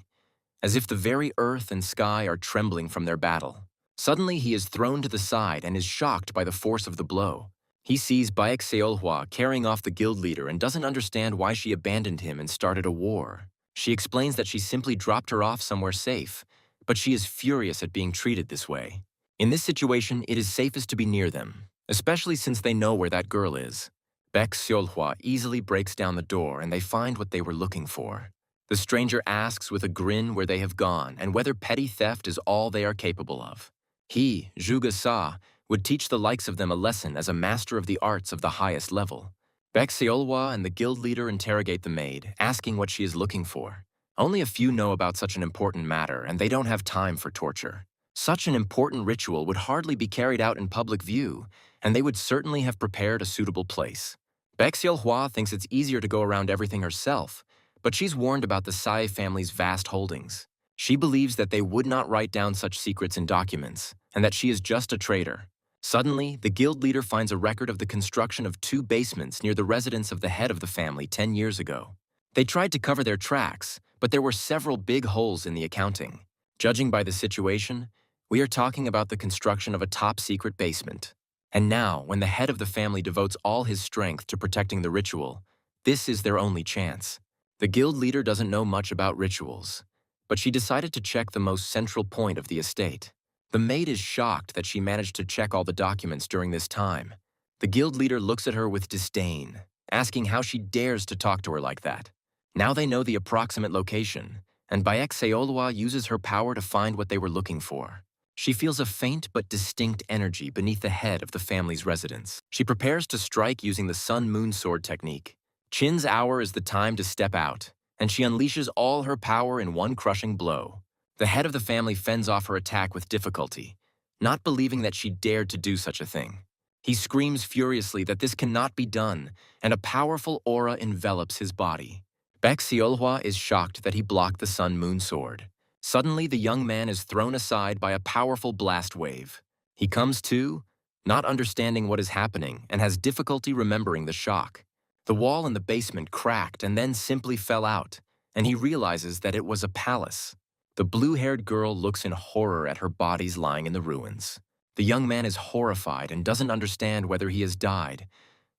as if the very earth and sky are trembling from their battle. Suddenly, he is thrown to the side and is shocked by the force of the blow. He sees Baek Seolhwa carrying off the guild leader and doesn't understand why she abandoned him and started a war. She explains that she simply dropped her off somewhere safe, but she is furious at being treated this way. In this situation, it is safest to be near them, especially since they know where that girl is. Baek Seolhwa easily breaks down the door and they find what they were looking for. The stranger asks with a grin where they have gone and whether petty theft is all they are capable of. He, Zhuge Sa, would teach the likes of them a lesson as a master of the arts of the highest level. Baek Seolhwa and the guild leader interrogate the maid, asking what she is looking for. Only a few know about such an important matter, and they don't have time for torture. Such an important ritual would hardly be carried out in public view, and they would certainly have prepared a suitable place. Baek Seolhwa thinks it's easier to go around everything herself, but she's warned about the Sai family's vast holdings. She believes that they would not write down such secrets in documents, and that she is just a traitor. Suddenly, the guild leader finds a record of the construction of 2 basements near the residence of the head of the family 10 years ago. They tried to cover their tracks, but there were several big holes in the accounting. Judging by the situation, we are talking about the construction of a top-secret basement. And now, when the head of the family devotes all his strength to protecting the ritual, this is their only chance. The guild leader doesn't know much about rituals, but she decided to check the most central point of the estate. The maid is shocked that she managed to check all the documents during this time. The guild leader looks at her with disdain, asking how she dares to talk to her like that. Now they know the approximate location, and Baek Seolhwa uses her power to find what they were looking for. She feels a faint but distinct energy beneath the head of the family's residence. She prepares to strike using the sun-moon sword technique. Chin's hour is the time to step out, and she unleashes all her power in one crushing blow. The head of the family fends off her attack with difficulty, not believing that she dared to do such a thing. He screams furiously that this cannot be done, and a powerful aura envelops his body. Baek Seolhwa is shocked that he blocked the sun-moon sword. Suddenly, the young man is thrown aside by a powerful blast wave. He comes to, not understanding what is happening, and has difficulty remembering the shock. The wall in the basement cracked and then simply fell out, and he realizes that it was a palace. The blue-haired girl looks in horror at her bodies lying in the ruins. The young man is horrified and doesn't understand whether he has died,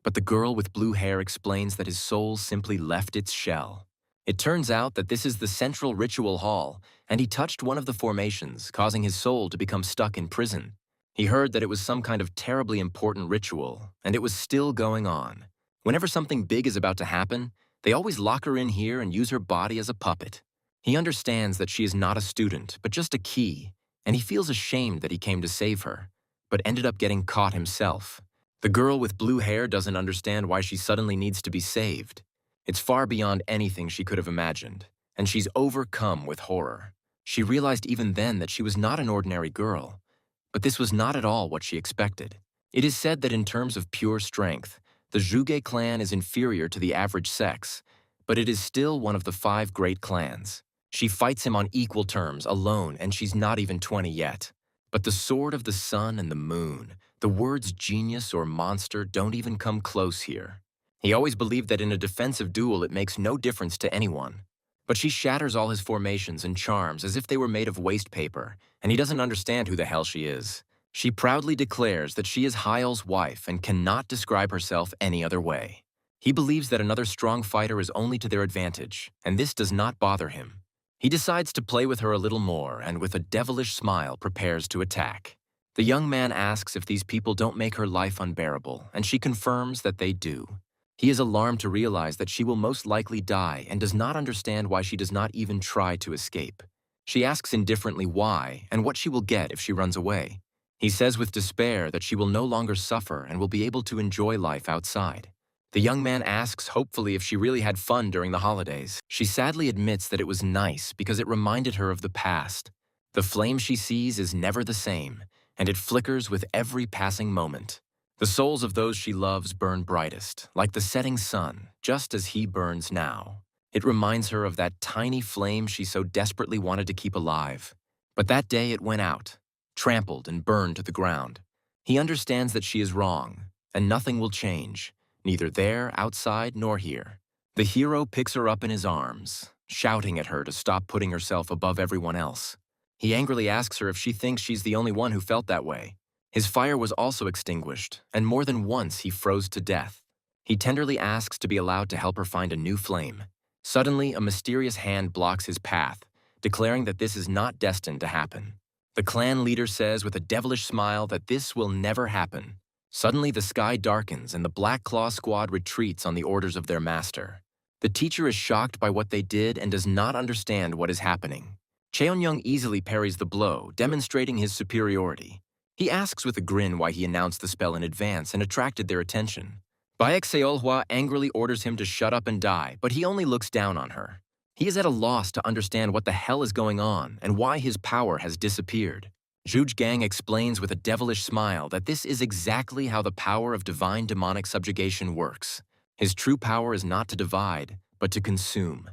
but the girl with blue hair explains that his soul simply left its shell. It turns out that this is the central ritual hall, and he touched one of the formations, causing his soul to become stuck in prison. He heard that it was some kind of terribly important ritual, and it was still going on. Whenever something big is about to happen, they always lock her in here and use her body as a puppet. He understands that she is not a student, but just a key, and he feels ashamed that he came to save her, but ended up getting caught himself. The girl with blue hair doesn't understand why she suddenly needs to be saved. It's far beyond anything she could have imagined, and she's overcome with horror. She realized even then that she was not an ordinary girl, but this was not at all what she expected. It is said that in terms of pure strength, The Zhuge clan is inferior to the average sex, but it is still one of the 5 great clans. She fights him on equal terms, alone, and she's not even 20 yet. But the sword of the sun and the moon, the words genius or monster don't even come close here. He always believed that in a defensive duel it makes no difference to anyone. But she shatters all his formations and charms as if they were made of waste paper, and he doesn't understand who the hell she is. She proudly declares that she is Hyle's wife and cannot describe herself any other way. He believes that another strong fighter is only to their advantage, and this does not bother him. He decides to play with her a little more and with a devilish smile prepares to attack. The young man asks if these people don't make her life unbearable, and she confirms that they do. He is alarmed to realize that she will most likely die and does not understand why she does not even try to escape. She asks indifferently why and what she will get if she runs away. He says with despair that she will no longer suffer and will be able to enjoy life outside. The young man asks hopefully if she really had fun during the holidays. She sadly admits that it was nice because it reminded her of the past. The flame she sees is never the same, and it flickers with every passing moment. The souls of those she loves burn brightest, like the setting sun, just as he burns now. It reminds her of that tiny flame she so desperately wanted to keep alive. But that day it went out, trampled and burned to the ground. He understands that she is wrong, and nothing will change, neither there, outside, nor here. The hero picks her up in his arms, shouting at her to stop putting herself above everyone else. He angrily asks her if she thinks she's the only one who felt that way. His fire was also extinguished, and more than once he froze to death. He tenderly asks to be allowed to help her find a new flame. Suddenly, a mysterious hand blocks his path, declaring that this is not destined to happen. The clan leader says with a devilish smile that this will never happen. Suddenly, the sky darkens and the Black Claw squad retreats on the orders of their master. The teacher is shocked by what they did and does not understand what is happening. Cheon-young easily parries the blow, demonstrating his superiority. He asks with a grin why he announced the spell in advance and attracted their attention. Baek Seolhwa angrily orders him to shut up and die, but he only looks down on her. He is at a loss to understand what the hell is going on and why his power has disappeared. Zhuge explains with a devilish smile that this is exactly how the power of divine demonic subjugation works. His true power is not to divide, but to consume.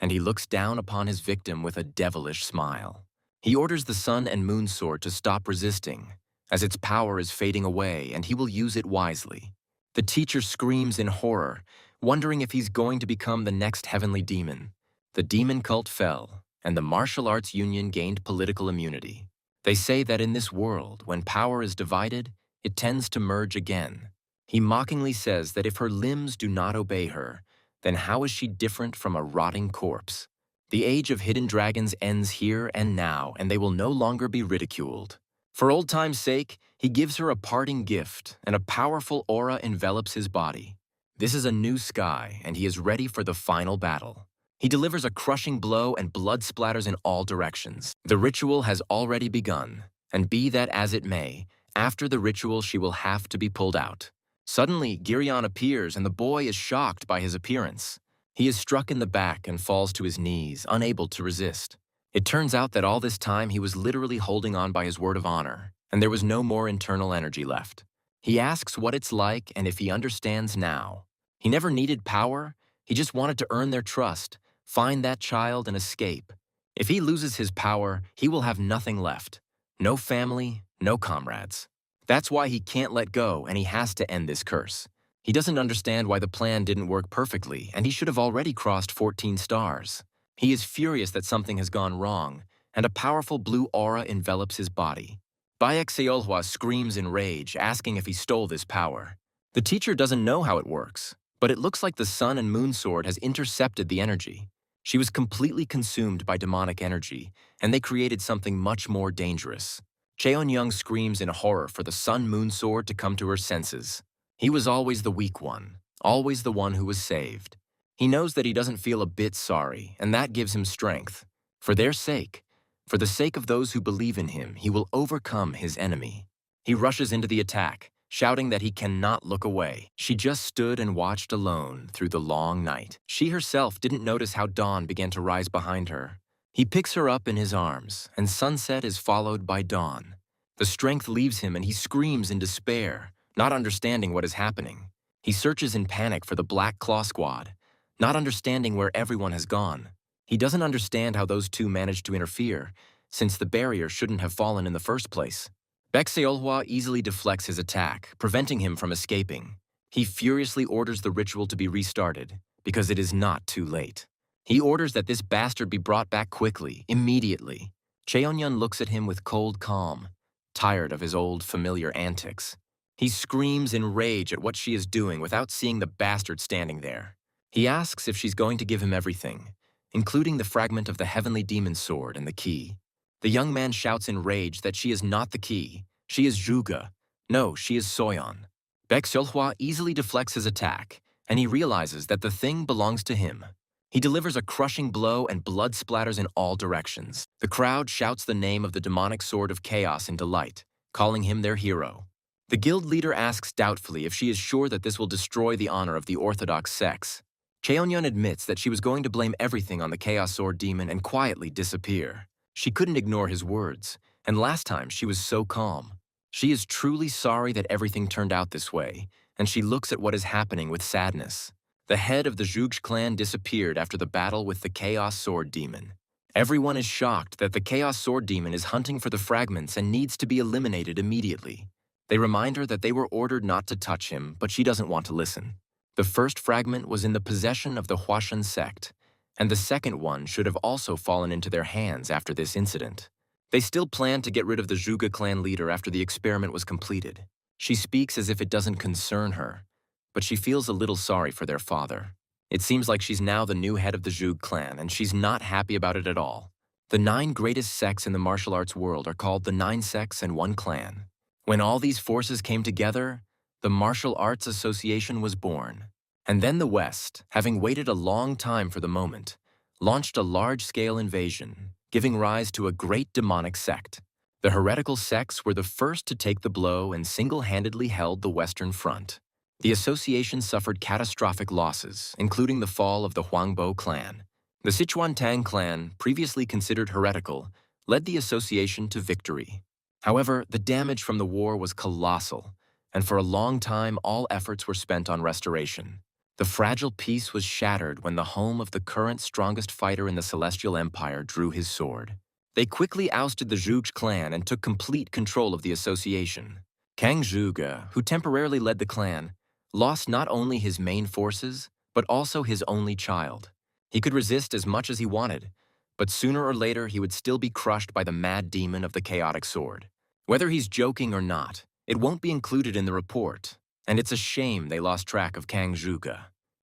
And he looks down upon his victim with a devilish smile. He orders the Sun and Moon Sword to stop resisting, as its power is fading away and he will use it wisely. The teacher screams in horror, wondering if he's going to become the next heavenly demon. The demon cult fell, and the martial arts union gained political immunity. They say that in this world, when power is divided, it tends to merge again. He mockingly says that if her limbs do not obey her, then how is she different from a rotting corpse? The age of hidden dragons ends here and now, and they will no longer be ridiculed. For old time's sake, he gives her a parting gift, and a powerful aura envelops his body. This is a new sky, and he is ready for the final battle. He delivers a crushing blow and blood splatters in all directions. The ritual has already begun, and be that as it may, after the ritual she will have to be pulled out. Suddenly, Giryan appears and the boy is shocked by his appearance. He is struck in the back and falls to his knees, unable to resist. It turns out that all this time he was literally holding on by his word of honor, and there was no more internal energy left. He asks what it's like and if he understands now. He never needed power, he just wanted to earn their trust, find that child and escape. If he loses his power, he will have nothing left. No family, no comrades. That's why he can't let go and he has to end this curse. He doesn't understand why the plan didn't work perfectly, and he should have already crossed 14 stars. He is furious that something has gone wrong, and a powerful blue aura envelops his body. Baek Seolhwa screams in rage, asking if he stole this power. The teacher doesn't know how it works, but it looks like the Sun and Moon Sword has intercepted the energy. She was completely consumed by demonic energy, and they created something much more dangerous. Cheon-young screams in horror for the Sun-Moon Sword to come to her senses. He was always the weak one, always the one who was saved. He knows that he doesn't feel a bit sorry, and that gives him strength. For their sake, for the sake of those who believe in him, he will overcome his enemy. He rushes into the attack, shouting that he cannot look away. She just stood and watched alone through the long night. She herself didn't notice how dawn began to rise behind her. He picks her up in his arms, and sunset is followed by dawn. The strength leaves him and he screams in despair, not understanding what is happening. He searches in panic for the Black Claw Squad, not understanding where everyone has gone. He doesn't understand how those two managed to interfere, since the barrier shouldn't have fallen in the first place. Baek Seolhwa easily deflects his attack, preventing him from escaping. He furiously orders the ritual to be restarted, because it is not too late. He orders that this bastard be brought back quickly, immediately. Cheon-yun looks at him with cold calm, tired of his old familiar antics. He screams in rage at what she is doing without seeing the bastard standing there. He asks if she's going to give him everything, including the fragment of the heavenly demon sword and the key. The young man shouts in rage that she is not the key. She is Juga. No, she is Soyeon. Baek Seolhwa easily deflects his attack, and he realizes that the thing belongs to him. He delivers a crushing blow and blood splatters in all directions. The crowd shouts the name of the demonic sword of chaos in delight, calling him their hero. The guild leader asks doubtfully if she is sure that this will destroy the honor of the orthodox sex. Cheon-yun admits that she was going to blame everything on the chaos sword demon and quietly disappear. She couldn't ignore his words, and last time she was so calm. She is truly sorry that everything turned out this way, and she looks at what is happening with sadness. The head of the Zhuge clan disappeared after the battle with the Chaos Sword Demon. Everyone is shocked that the Chaos Sword Demon is hunting for the fragments and needs to be eliminated immediately. They remind her that they were ordered not to touch him, but she doesn't want to listen. The first fragment was in the possession of the Huashan sect, and the second one should have also fallen into their hands after this incident. They still plan to get rid of the Zhuge clan leader after the experiment was completed. She speaks as if it doesn't concern her, but she feels a little sorry for their father. It seems like she's now the new head of the Zhuge clan, and she's not happy about it at all. The 9 greatest sects in the martial arts world are called the 9 sects and 1 clan. When all these forces came together, the Martial Arts Association was born. And then the West, having waited a long time for the moment, launched a large-scale invasion, giving rise to a great demonic sect. The heretical sects were the first to take the blow and single-handedly held the Western Front. The association suffered catastrophic losses, including the fall of the Huangbo clan. The Sichuan Tang clan, previously considered heretical, led the association to victory. However, the damage from the war was colossal, and for a long time all efforts were spent on restoration. The fragile peace was shattered when the home of the current strongest fighter in the Celestial Empire drew his sword. They quickly ousted the Zhuge clan and took complete control of the association. Kang Zhuge, who temporarily led the clan, lost not only his main forces, but also his only child. He could resist as much as he wanted, but sooner or later he would still be crushed by the mad demon of the chaotic sword. Whether he's joking or not, it won't be included in the report, and it's a shame they lost track of Kang Zhuge.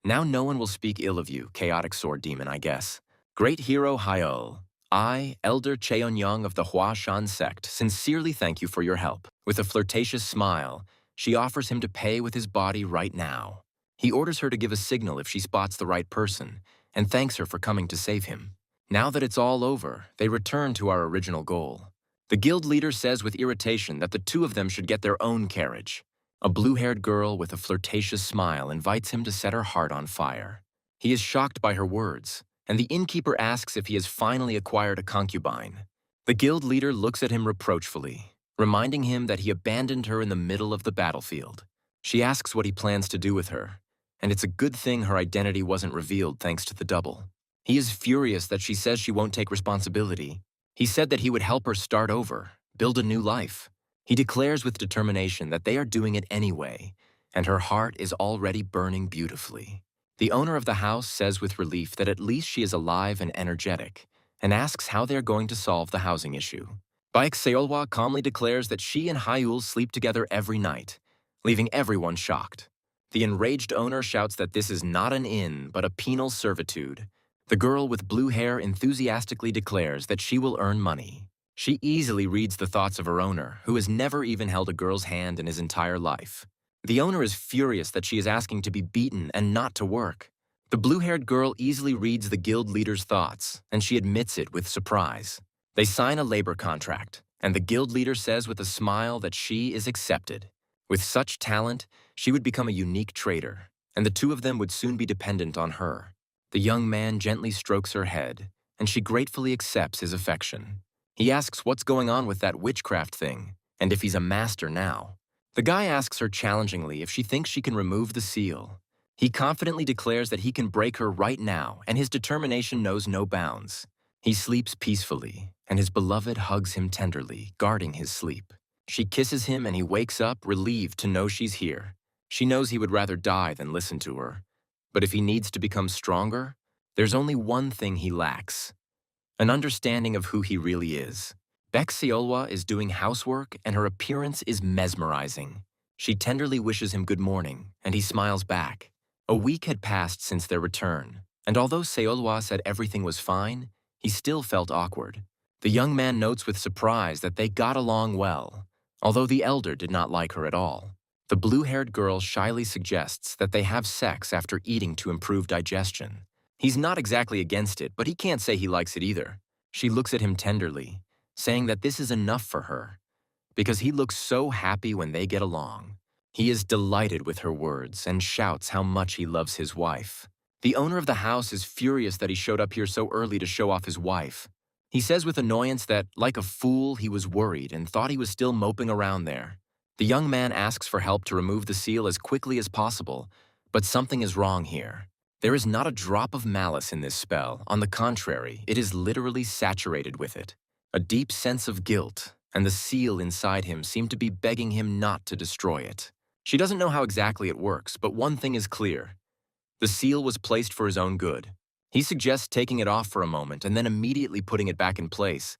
Now no one will speak ill of you, chaotic sword demon, I guess. Great hero Hyul, I, Elder Cheon-young of the Huashan sect, sincerely thank you for your help. With a flirtatious smile, she offers him to pay with his body right now. He orders her to give a signal if she spots the right person, and thanks her for coming to save him. Now that it's all over, they return to our original goal. The guild leader says with irritation that the two of them should get their own carriage. A blue-haired girl with a flirtatious smile invites him to set her heart on fire. He is shocked by her words, and the innkeeper asks if he has finally acquired a concubine. The guild leader looks at him reproachfully, reminding him that he abandoned her in the middle of the battlefield. She asks what he plans to do with her, and it's a good thing her identity wasn't revealed thanks to the double. He is furious that she says she won't take responsibility. He said that he would help her start over, build a new life. He declares with determination that they are doing it anyway, and her heart is already burning beautifully. The owner of the house says with relief that at least she is alive and energetic, and asks how they are going to solve the housing issue. Baek Seolhwa calmly declares that she and Hyul sleep together every night, leaving everyone shocked. The enraged owner shouts that this is not an inn, but a penal servitude. The girl with blue hair enthusiastically declares that she will earn money. She easily reads the thoughts of her owner, who has never even held a girl's hand in his entire life. The owner is furious that she is asking to be beaten and not to work. The blue-haired girl easily reads the guild leader's thoughts, and she admits it with surprise. They sign a labor contract, and the guild leader says with a smile that she is accepted. With such talent, she would become a unique trader, and the two of them would soon be dependent on her. The young man gently strokes her head, and she gratefully accepts his affection. He asks what's going on with that witchcraft thing, and if he's a master now. The guy asks her challengingly if she thinks she can remove the seal. He confidently declares that he can break her right now, and his determination knows no bounds. He sleeps peacefully, and his beloved hugs him tenderly, guarding his sleep. She kisses him and he wakes up, relieved to know she's here. She knows he would rather die than listen to her. But if he needs to become stronger, there's only one thing he lacks: an understanding of who he really is. Beck Seolwa is doing housework, and her appearance is mesmerizing. She tenderly wishes him good morning, and he smiles back. A week had passed since their return, and although Seolwa said everything was fine, he still felt awkward. The young man notes with surprise that they got along well, although the elder did not like her at all. The blue-haired girl shyly suggests that they have sex after eating to improve digestion. He's not exactly against it, but he can't say he likes it either. She looks at him tenderly, saying that this is enough for her, because he looks so happy when they get along. He is delighted with her words and shouts how much he loves his wife. The owner of the house is furious that he showed up here so early to show off his wife. He says with annoyance that, like a fool, he was worried and thought he was still moping around there. The young man asks for help to remove the seal as quickly as possible, but something is wrong here. There is not a drop of malice in this spell. On the contrary, it is literally saturated with it. A deep sense of guilt, and the seal inside him seem to be begging him not to destroy it. She doesn't know how exactly it works, but one thing is clear: the seal was placed for his own good. He suggests taking it off for a moment and then immediately putting it back in place.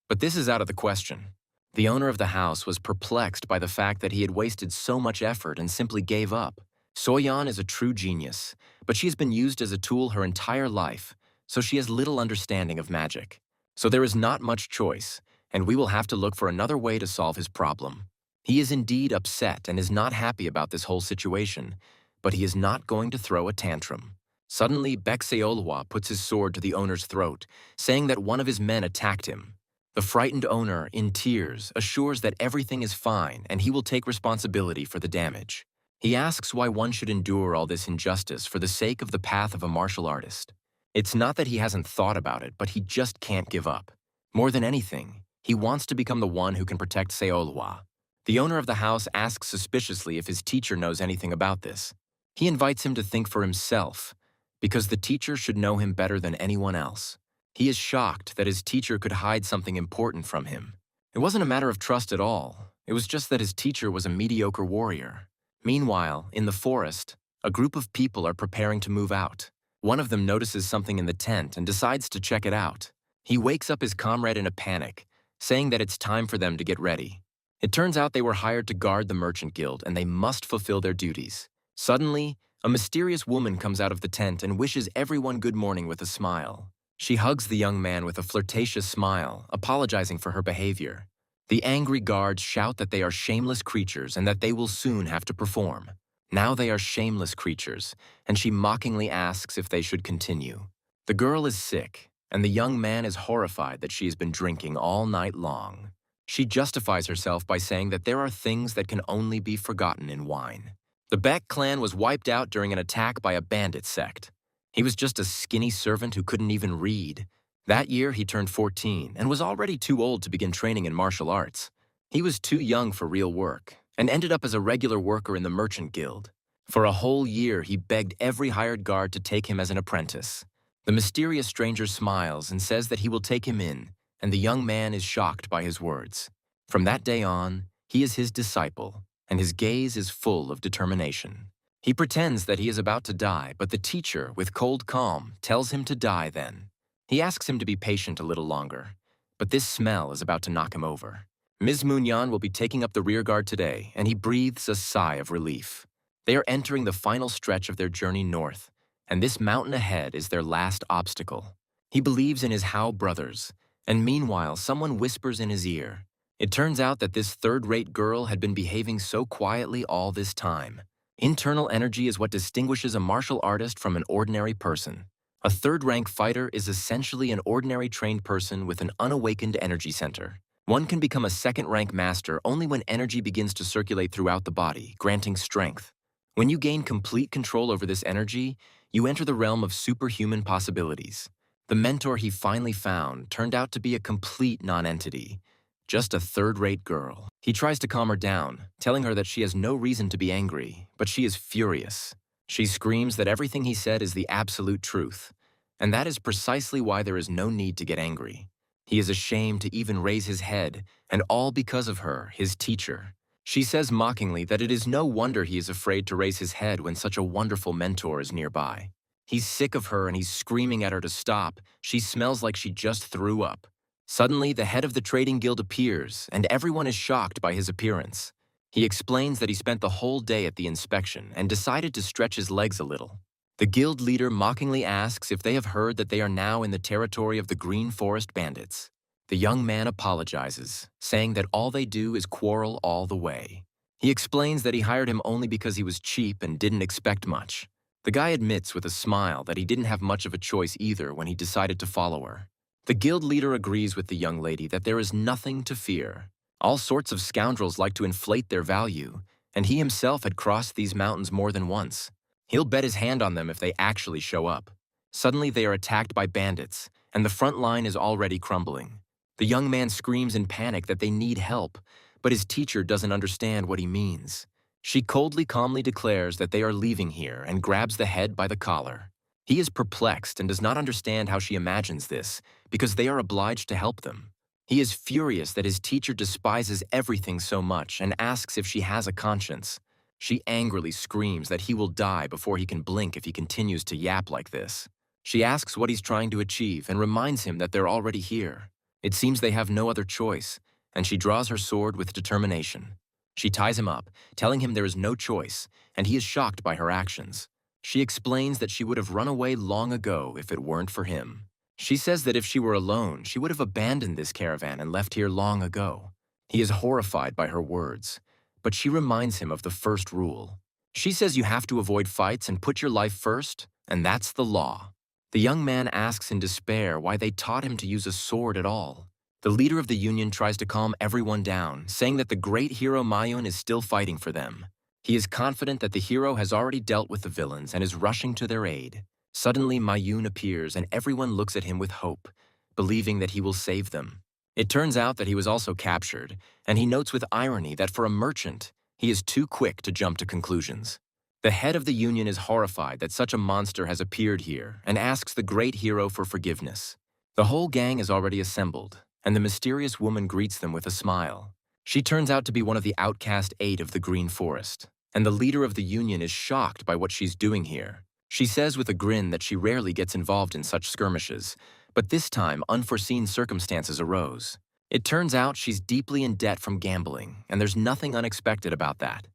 But this is out of the question. The owner of the house was perplexed by the fact that he had wasted so much effort and simply gave up. Soyeon is a true genius, but she has been used as a tool her entire life, so she has little understanding of magic. So there is not much choice, and we will have to look for another way to solve his problem. He is indeed upset and is not happy about this whole situation, but he is not going to throw a tantrum. Suddenly, Baek Seolwa puts his sword to the owner's throat, saying that one of his men attacked him. The frightened owner, in tears, assures that everything is fine and he will take responsibility for the damage. He asks why one should endure all this injustice for the sake of the path of a martial artist. It's not that he hasn't thought about it, but he just can't give up. More than anything, he wants to become the one who can protect Seolwa. The owner of the house asks suspiciously if his teacher knows anything about this. He invites him to think for himself, because the teacher should know him better than anyone else. He is shocked that his teacher could hide something important from him. It wasn't a matter of trust at all. It was just that his teacher was a mediocre warrior. Meanwhile, in the forest, a group of people are preparing to move out. One of them notices something in the tent and decides to check it out. He wakes up his comrade in a panic, saying that it's time for them to get ready. It turns out they were hired to guard the merchant guild and they must fulfill their duties. Suddenly, a mysterious woman comes out of the tent and wishes everyone good morning with a smile. She hugs the young man with a flirtatious smile, apologizing for her behavior. The angry guards shout that they are shameless creatures and that they will soon have to perform. Now they are shameless creatures, and she mockingly asks if they should continue. The girl is sick, and the young man is horrified that she has been drinking all night long. She justifies herself by saying that there are things that can only be forgotten in wine. The Baek clan was wiped out during an attack by a bandit sect. He was just a skinny servant who couldn't even read. That year, he turned 14 and was already too old to begin training in martial arts. He was too young for real work and ended up as a regular worker in the merchant guild. For a whole year, he begged every hired guard to take him as an apprentice. The mysterious stranger smiles and says that he will take him in, and the young man is shocked by his words. From that day on, he is his disciple, and his gaze is full of determination. He pretends that he is about to die, but the teacher, with cold calm, tells him to die then. He asks him to be patient a little longer, but this smell is about to knock him over. Ms. Moonyan will be taking up the rear guard today, and he breathes a sigh of relief. They are entering the final stretch of their journey north, and this mountain ahead is their last obstacle. He believes in his Hao brothers, and meanwhile someone whispers in his ear. It turns out that this third-rate girl had been behaving so quietly all this time. Internal energy is what distinguishes a martial artist from an ordinary person. A third-rank fighter is essentially an ordinary trained person with an unawakened energy center. One can become a second-rank master only when energy begins to circulate throughout the body, granting strength. When you gain complete control over this energy, you enter the realm of superhuman possibilities. The mentor he finally found turned out to be a complete non-entity. just a third-rate girl. He tries to calm her down, telling her that she has no reason to be angry, but she is furious. She screams that everything he said is the absolute truth, and that is precisely why there is no need to get angry. He is ashamed to even raise his head, and all because of her, his teacher. She says mockingly that it is no wonder he is afraid to raise his head when such a wonderful mentor is nearby. He's sick of her and he's screaming at her to stop. She smells like she just threw up. Suddenly, the head of the trading guild appears, and everyone is shocked by his appearance. He explains that he spent the whole day at the inspection and decided to stretch his legs a little. The guild leader mockingly asks if they have heard that they are now in the territory of the Green Forest Bandits. The young man apologizes, saying that all they do is quarrel all the way. He explains that he hired him only because he was cheap and didn't expect much. The guy admits with a smile that he didn't have much of a choice either when he decided to follow her. The guild leader agrees with the young lady that there is nothing to fear. All sorts of scoundrels like to inflate their value, and he himself had crossed these mountains more than once. He'll bet his hand on them if they actually show up. Suddenly they are attacked by bandits, and the front line is already crumbling. The young man screams in panic that they need help, but his teacher doesn't understand what he means. She coldly calmly declares that they are leaving here and grabs the head by the collar. He is perplexed and does not understand how she imagines this, because they are obliged to help them. He is furious that his teacher despises everything so much and asks if she has a conscience. She angrily screams that he will die before he can blink if he continues to yap like this. She asks what he's trying to achieve and reminds him that they're already here. It seems they have no other choice, and she draws her sword with determination. She ties him up, telling him there is no choice, and he is shocked by her actions. She explains that she would have run away long ago if it weren't for him. She says that if she were alone, she would have abandoned this caravan and left here long ago. He is horrified by her words, but she reminds him of the first rule. She says you have to avoid fights and put your life first, and that's the law. The young man asks in despair why they taught him to use a sword at all. The leader of the Union tries to calm everyone down, saying that the great hero Mayun is still fighting for them. He is confident that the hero has already dealt with the villains and is rushing to their aid. Suddenly, Mayun appears and everyone looks at him with hope, believing that he will save them. It turns out that he was also captured, and he notes with irony that for a merchant, he is too quick to jump to conclusions. The head of the Union is horrified that such a monster has appeared here and asks the great hero for forgiveness. The whole gang is already assembled, and the mysterious woman greets them with a smile. She turns out to be one of the outcast 8 of the Green Forest, and the leader of the Union is shocked by what she's doing here. She says with a grin that she rarely gets involved in such skirmishes, but this time unforeseen circumstances arose. It turns out she's deeply in debt from gambling, and there's nothing unexpected about that.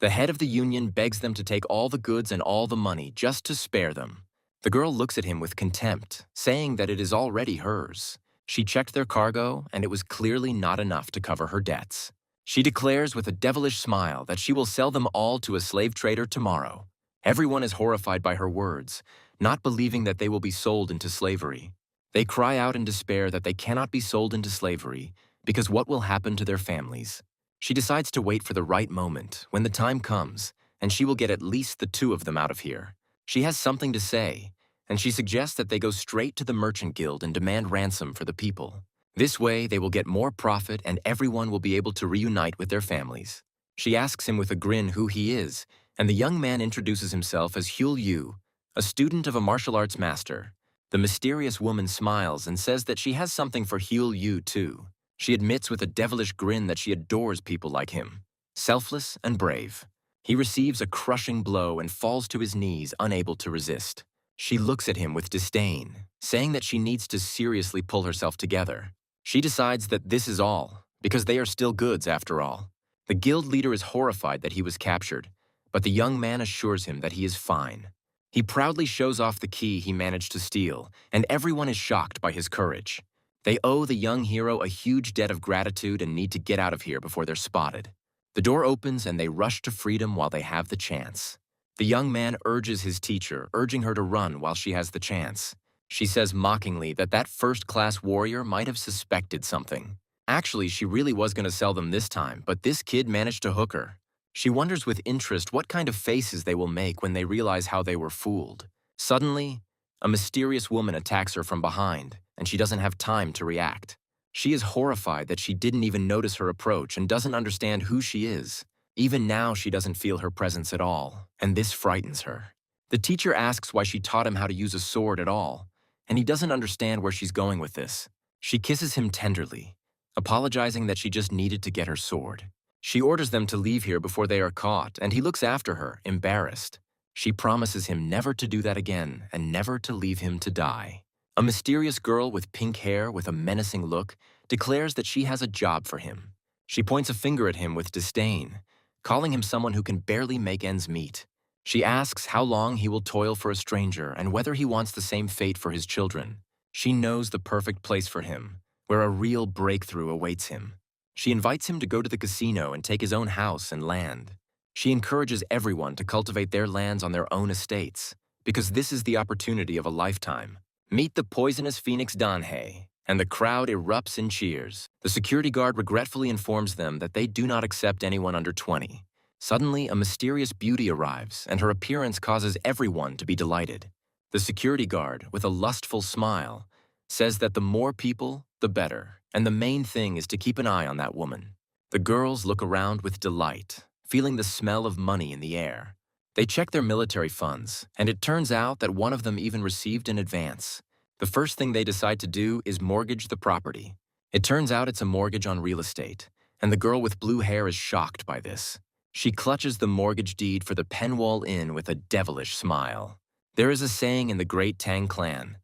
The head of the Union begs them to take all the goods and all the money just to spare them. The girl looks at him with contempt, saying that it is already hers. She checked their cargo, and it was clearly not enough to cover her debts. She declares with a devilish smile that she will sell them all to a slave trader tomorrow. Everyone is horrified by her words, not believing that they will be sold into slavery. They cry out in despair that they cannot be sold into slavery because what will happen to their families? She decides to wait for the right moment, when the time comes, and she will get at least the 2 of them out of here. She has something to say, and she suggests that they go straight to the Merchant Guild and demand ransom for the people. This way, they will get more profit and everyone will be able to reunite with their families. She asks him with a grin who he is, and the young man introduces himself as Hyul Yu, a student of a martial arts master. The mysterious woman smiles and says that she has something for Hyul Yu too. She admits with a devilish grin that she adores people like him, selfless and brave. He receives a crushing blow and falls to his knees, unable to resist. She looks at him with disdain, saying that she needs to seriously pull herself together. She decides that this is all, because they are still goods after all. The guild leader is horrified that he was captured, but the young man assures him that he is fine. He proudly shows off the key he managed to steal, and everyone is shocked by his courage. They owe the young hero a huge debt of gratitude and need to get out of here before they're spotted. The door opens and they rush to freedom while they have the chance. The young man urges his teacher, urging her to run while she has the chance. She says mockingly that that first-class warrior might have suspected something. Actually, she really was going to sell them this time, but this kid managed to hook her. She wonders with interest what kind of faces they will make when they realize how they were fooled. Suddenly, a mysterious woman attacks her from behind, and she doesn't have time to react. She is horrified that she didn't even notice her approach and doesn't understand who she is. Even now, she doesn't feel her presence at all, and this frightens her. The teacher asks why she taught him how to use a sword at all, and he doesn't understand where she's going with this. She kisses him tenderly, apologizing that she just needed to get her sword. She orders them to leave here before they are caught, and he looks after her, embarrassed. She promises him never to do that again and never to leave him to die. A mysterious girl with pink hair with a menacing look declares that she has a job for him. She points a finger at him with disdain, calling him someone who can barely make ends meet. She asks how long he will toil for a stranger and whether he wants the same fate for his children. She knows the perfect place for him, where a real breakthrough awaits him. She invites him to go to the casino and take his own house and land. She encourages everyone to cultivate their lands on their own estates, because this is the opportunity of a lifetime. Meet the poisonous phoenix Danhei, and the crowd erupts in cheers. The security guard regretfully informs them that they do not accept anyone under 20. Suddenly, a mysterious beauty arrives, and her appearance causes everyone to be delighted. The security guard, with a lustful smile, says that the more people, the better, and the main thing is to keep an eye on that woman. The girls look around with delight, feeling the smell of money in the air. They check their military funds, and it turns out that one of them even received an advance. The first thing they decide to do is mortgage the property. It turns out it's a mortgage on real estate, and the girl with blue hair is shocked by this. She clutches the mortgage deed for the Penwall Inn with a devilish smile. There is a saying in the Great Tang clan,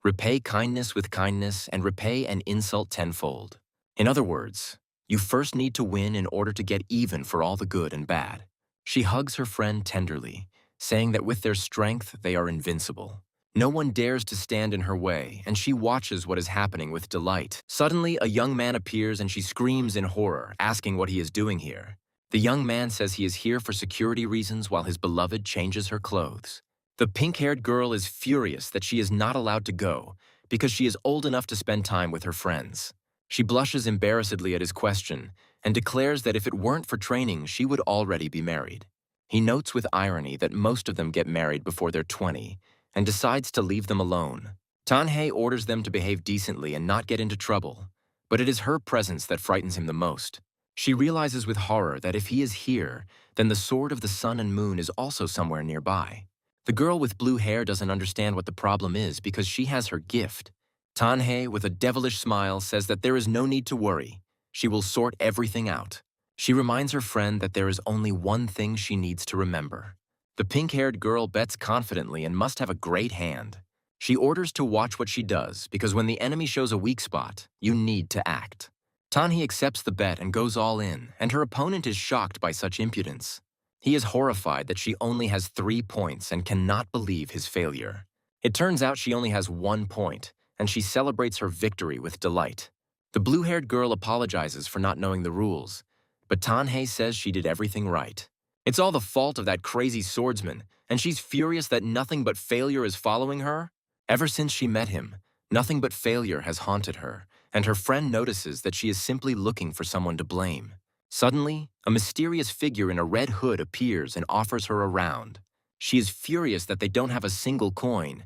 repay kindness with kindness and repay an insult tenfold. In other words, you first need to win in order to get even for all the good and bad. She hugs her friend tenderly, saying that with their strength, they are invincible. No one dares to stand in her way, and she watches what is happening with delight. Suddenly, a young man appears and she screams in horror, asking what he is doing here. The young man says he is here for security reasons while his beloved changes her clothes. The pink-haired girl is furious that she is not allowed to go because she is old enough to spend time with her friends. She blushes embarrassedly at his question and declares that if it weren't for training, she would already be married. He notes with irony that most of them get married before they're 20 and decides to leave them alone. Tanhei orders them to behave decently and not get into trouble, but it is her presence that frightens him the most. She realizes with horror that if he is here, then the sword of the sun and moon is also somewhere nearby. The girl with blue hair doesn't understand what the problem is because she has her gift. Tanhei, with a devilish smile, says that there is no need to worry. She will sort everything out. She reminds her friend that there is only one thing she needs to remember. The pink-haired girl bets confidently and must have a great hand. She orders to watch what she does because when the enemy shows a weak spot, you need to act. Tanhei accepts the bet and goes all in, and her opponent is shocked by such impudence. He is horrified that she only has 3 points and cannot believe his failure. It turns out she only has 1 point, and she celebrates her victory with delight. The blue-haired girl apologizes for not knowing the rules, but Tanhei says she did everything right. It's all the fault of that crazy swordsman, and she's furious that nothing but failure is following her. Ever since she met him, nothing but failure has haunted her, and her friend notices that she is simply looking for someone to blame. Suddenly, a mysterious figure in a red hood appears and offers her a round. She is furious that they don't have a single coin,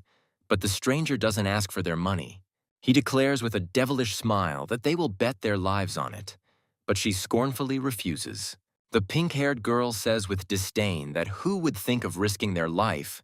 but the stranger doesn't ask for their money. He declares with a devilish smile that they will bet their lives on it, but she scornfully refuses. The pink-haired girl says with disdain that who would think of risking their life?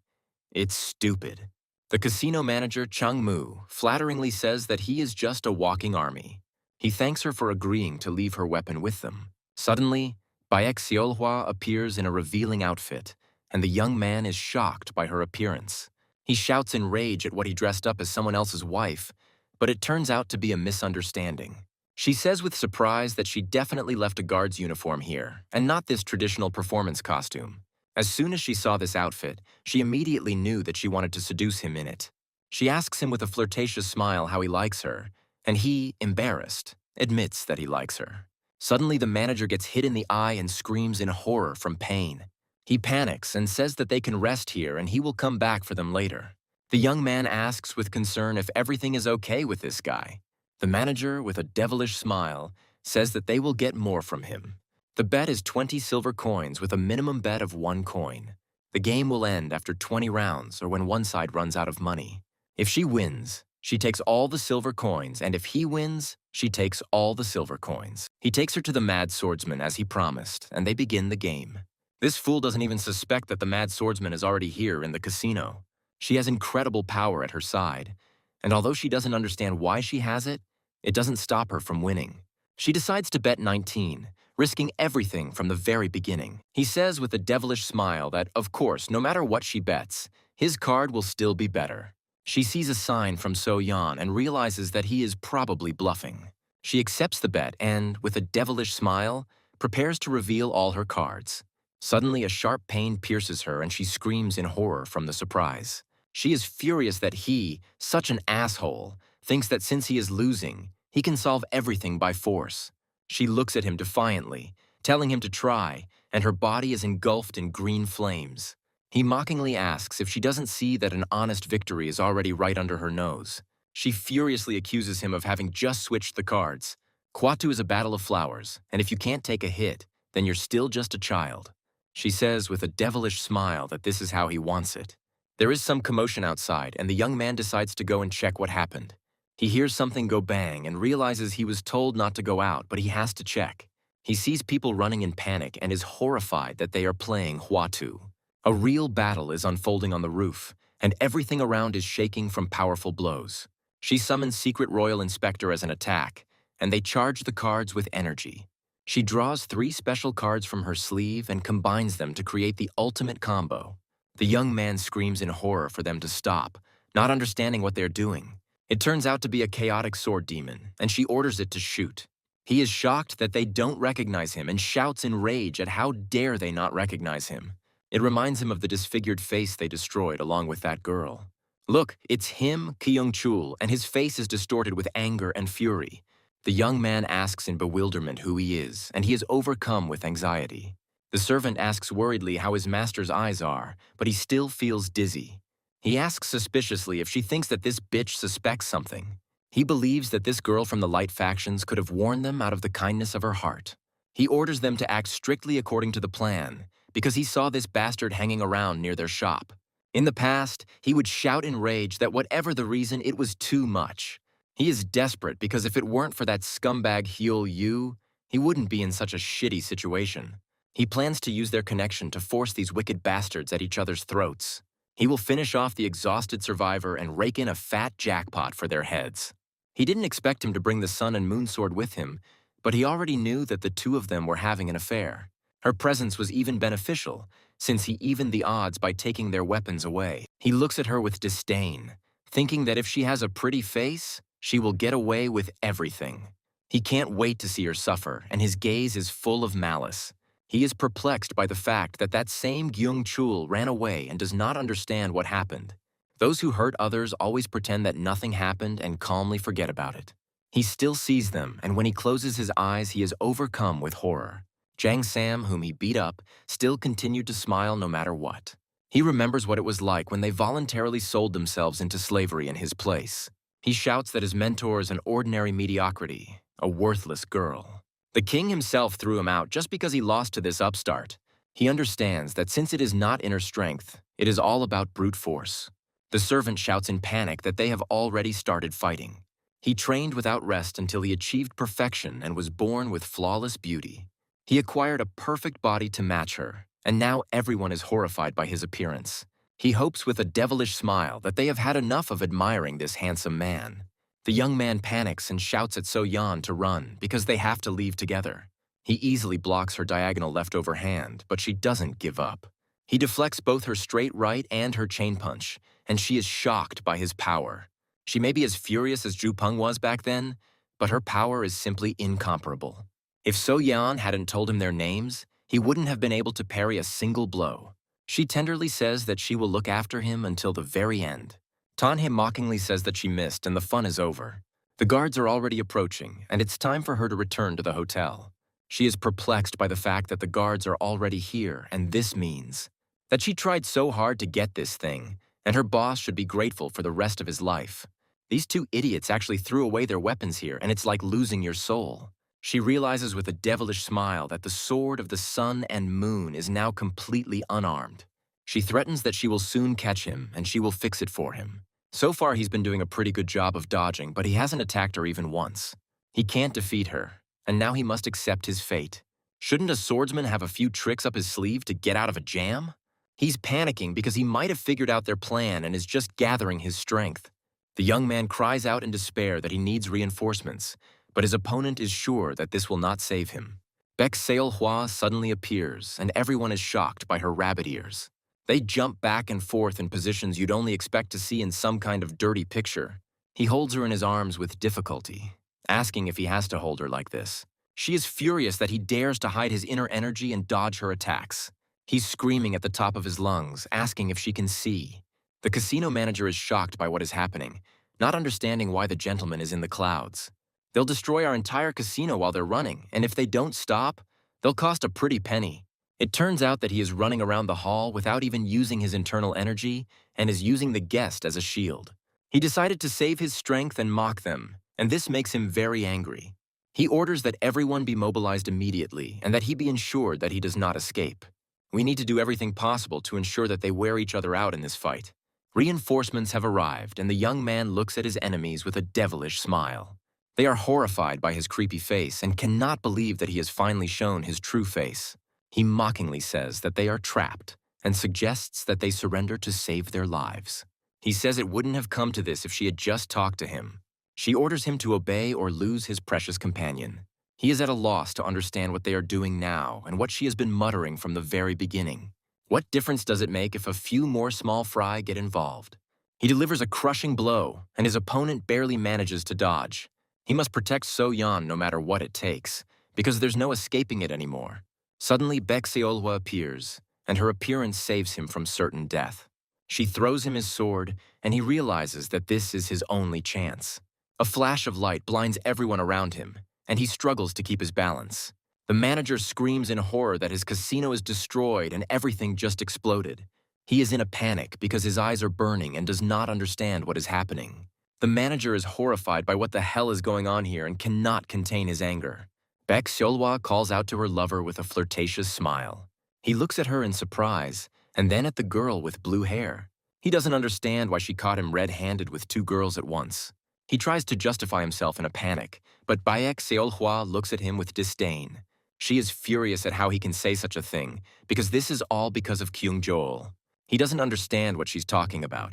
It's stupid. The casino manager, Chang Mu, flatteringly says that he is just a walking army. He thanks her for agreeing to leave her weapon with them. Suddenly, Baek Xiaohua appears in a revealing outfit, and the young man is shocked by her appearance. He shouts in rage at what he dressed up as someone else's wife, but it turns out to be a misunderstanding. She says with surprise that she definitely left a guard's uniform here, and not this traditional performance costume. As soon as she saw this outfit, she immediately knew that she wanted to seduce him in it. She asks him with a flirtatious smile how he likes her, and he, embarrassed, admits that he likes her. Suddenly, the manager gets hit in the eye and screams in horror from pain. He panics and says that they can rest here and he will come back for them later. The young man asks with concern if everything is okay with this guy. The manager, with a devilish smile, says that they will get more from him. The bet is 20 silver coins with a minimum bet of 1 coin. The game will end after 20 rounds or when one side runs out of money. If she wins, She takes all the silver coins, and if he wins, she takes all the silver coins. He takes her to the mad swordsman as he promised, and they begin the game. This fool doesn't even suspect that the mad swordsman is already here in the casino. She has incredible power at her side, and although she doesn't understand why she has it, it doesn't stop her from winning. She decides to bet 19, risking everything from the very beginning. He says with a devilish smile that, of course, no matter what she bets, his card will still be better. She sees a sign from So Yan and realizes that he is probably bluffing. She accepts the bet and, with a devilish smile, prepares to reveal all her cards. Suddenly, a sharp pain pierces her and she screams in horror from the surprise. She is furious that he, such an asshole, thinks that since he is losing, he can solve everything by force. She looks at him defiantly, telling him to try, and her body is engulfed in green flames. He mockingly asks if she doesn't see that an honest victory is already right under her nose. She furiously accuses him of having just switched the cards. Kwatu is a battle of flowers, and if you can't take a hit, then you're still just a child. She says with a devilish smile that this is how he wants it. There is some commotion outside, and the young man decides to go and check what happened. He hears something go bang and realizes he was told not to go out, but he has to check. He sees people running in panic and is horrified that they are playing Huatu. A real battle is unfolding on the roof, and everything around is shaking from powerful blows. She summons Secret Royal Inspector as an attack, and they charge the cards with energy. She draws 3 special cards from her sleeve and combines them to create the ultimate combo. The young man screams in horror for them to stop, not understanding what they're doing. It turns out to be a chaotic sword demon, and she orders it to shoot. He is shocked that they don't recognize him and shouts in rage at how dare they not recognize him. It reminds him of the disfigured face they destroyed along with that girl. Look, it's him, Kyung-chul, and his face is distorted with anger and fury. The young man asks in bewilderment who he is, and he is overcome with anxiety. The servant asks worriedly how his master's eyes are, but he still feels dizzy. He asks suspiciously if she thinks that this bitch suspects something. He believes that this girl from the light factions could have warned them out of the kindness of her heart. He orders them to act strictly according to the plan, because he saw this bastard hanging around near their shop. In the past, he would shout in rage that whatever the reason, it was too much. He is desperate because if it weren't for that scumbag Hyul Yu, he wouldn't be in such a shitty situation. He plans to use their connection to force these wicked bastards at each other's throats. He will finish off the exhausted survivor and rake in a fat jackpot for their heads. He didn't expect him to bring the Sun and Moon Sword with him, but he already knew that the two of them were having an affair. Her presence was even beneficial, since he evened the odds by taking their weapons away. He looks at her with disdain, thinking that if she has a pretty face, she will get away with everything. He can't wait to see her suffer, and his gaze is full of malice. He is perplexed by the fact that that same Kyung-chul ran away and does not understand what happened. Those who hurt others always pretend that nothing happened and calmly forget about it. He still sees them, and when he closes his eyes, he is overcome with horror. Jang Sam, whom he beat up, still continued to smile no matter what. He remembers what it was like when they voluntarily sold themselves into slavery in his place. He shouts that his mentor is an ordinary mediocrity, a worthless girl. The king himself threw him out just because he lost to this upstart. He understands that since it is not inner strength, it is all about brute force. The servant shouts in panic that they have already started fighting. He trained without rest until he achieved perfection and was born with flawless beauty. He acquired a perfect body to match her, and now everyone is horrified by his appearance. He hopes with a devilish smile that they have had enough of admiring this handsome man. The young man panics and shouts at So Yan to run because they have to leave together. He easily blocks her diagonal leftover hand, but she doesn't give up. He deflects both her straight right and her chain punch, and she is shocked by his power. She may be as furious as Zhu Peng was back then, but her power is simply incomparable. If So Yan hadn't told him their names, he wouldn't have been able to parry a single blow. She tenderly says that she will look after him until the very end. Tanhe mockingly says that she missed and the fun is over. The guards are already approaching, and it's time for her to return to the hotel. She is perplexed by the fact that the guards are already here, and this means that she tried so hard to get this thing, and her boss should be grateful for the rest of his life. These two idiots actually threw away their weapons here, and it's like losing your soul. She realizes with a devilish smile that the sword of the sun and moon is now completely unarmed. She threatens that she will soon catch him and she will fix it for him. So far, he's been doing a pretty good job of dodging, but he hasn't attacked her even once. He can't defeat her, and now he must accept his fate. Shouldn't a swordsman have a few tricks up his sleeve to get out of a jam? He's panicking because he might have figured out their plan and is just gathering his strength. The young man cries out in despair that he needs reinforcements, but his opponent is sure that this will not save him. Baek Seol-hwa suddenly appears, and everyone is shocked by her rabbit ears. They jump back and forth in positions you'd only expect to see in some kind of dirty picture. He holds her in his arms with difficulty, asking if he has to hold her like this. She is furious that he dares to hide his inner energy and dodge her attacks. He's screaming at the top of his lungs, asking if she can see. The casino manager is shocked by what is happening, not understanding why the gentleman is in the clouds. They'll destroy our entire casino while they're running, and if they don't stop, they'll cost a pretty penny. It turns out that he is running around the hall without even using his internal energy and is using the guest as a shield. He decided to save his strength and mock them, and this makes him very angry. He orders that everyone be mobilized immediately and that he be ensured that he does not escape. We need to do everything possible to ensure that they wear each other out in this fight. Reinforcements have arrived, and the young man looks at his enemies with a devilish smile. They are horrified by his creepy face and cannot believe that he has finally shown his true face. He mockingly says that they are trapped and suggests that they surrender to save their lives. He says it wouldn't have come to this if she had just talked to him. She orders him to obey or lose his precious companion. He is at a loss to understand what they are doing now and what she has been muttering from the very beginning. What difference does it make if a few more small fry get involved? He delivers a crushing blow, and his opponent barely manages to dodge. He must protect So-yeon no matter what it takes, because there's no escaping it anymore. Suddenly, Baek Seol-hwa appears, and her appearance saves him from certain death. She throws him his sword, and he realizes that this is his only chance. A flash of light blinds everyone around him, and he struggles to keep his balance. The manager screams in horror that his casino is destroyed and everything just exploded. He is in a panic because his eyes are burning and does not understand what is happening. The manager is horrified by what the hell is going on here and cannot contain his anger. Baek Seol-hwa calls out to her lover with a flirtatious smile. He looks at her in surprise, and then at the girl with blue hair. He doesn't understand why she caught him red-handed with two girls at once. He tries to justify himself in a panic, but Baek Seol-hwa looks at him with disdain. She is furious at how he can say such a thing, because this is all because of Kyung-joel. He doesn't understand what she's talking about,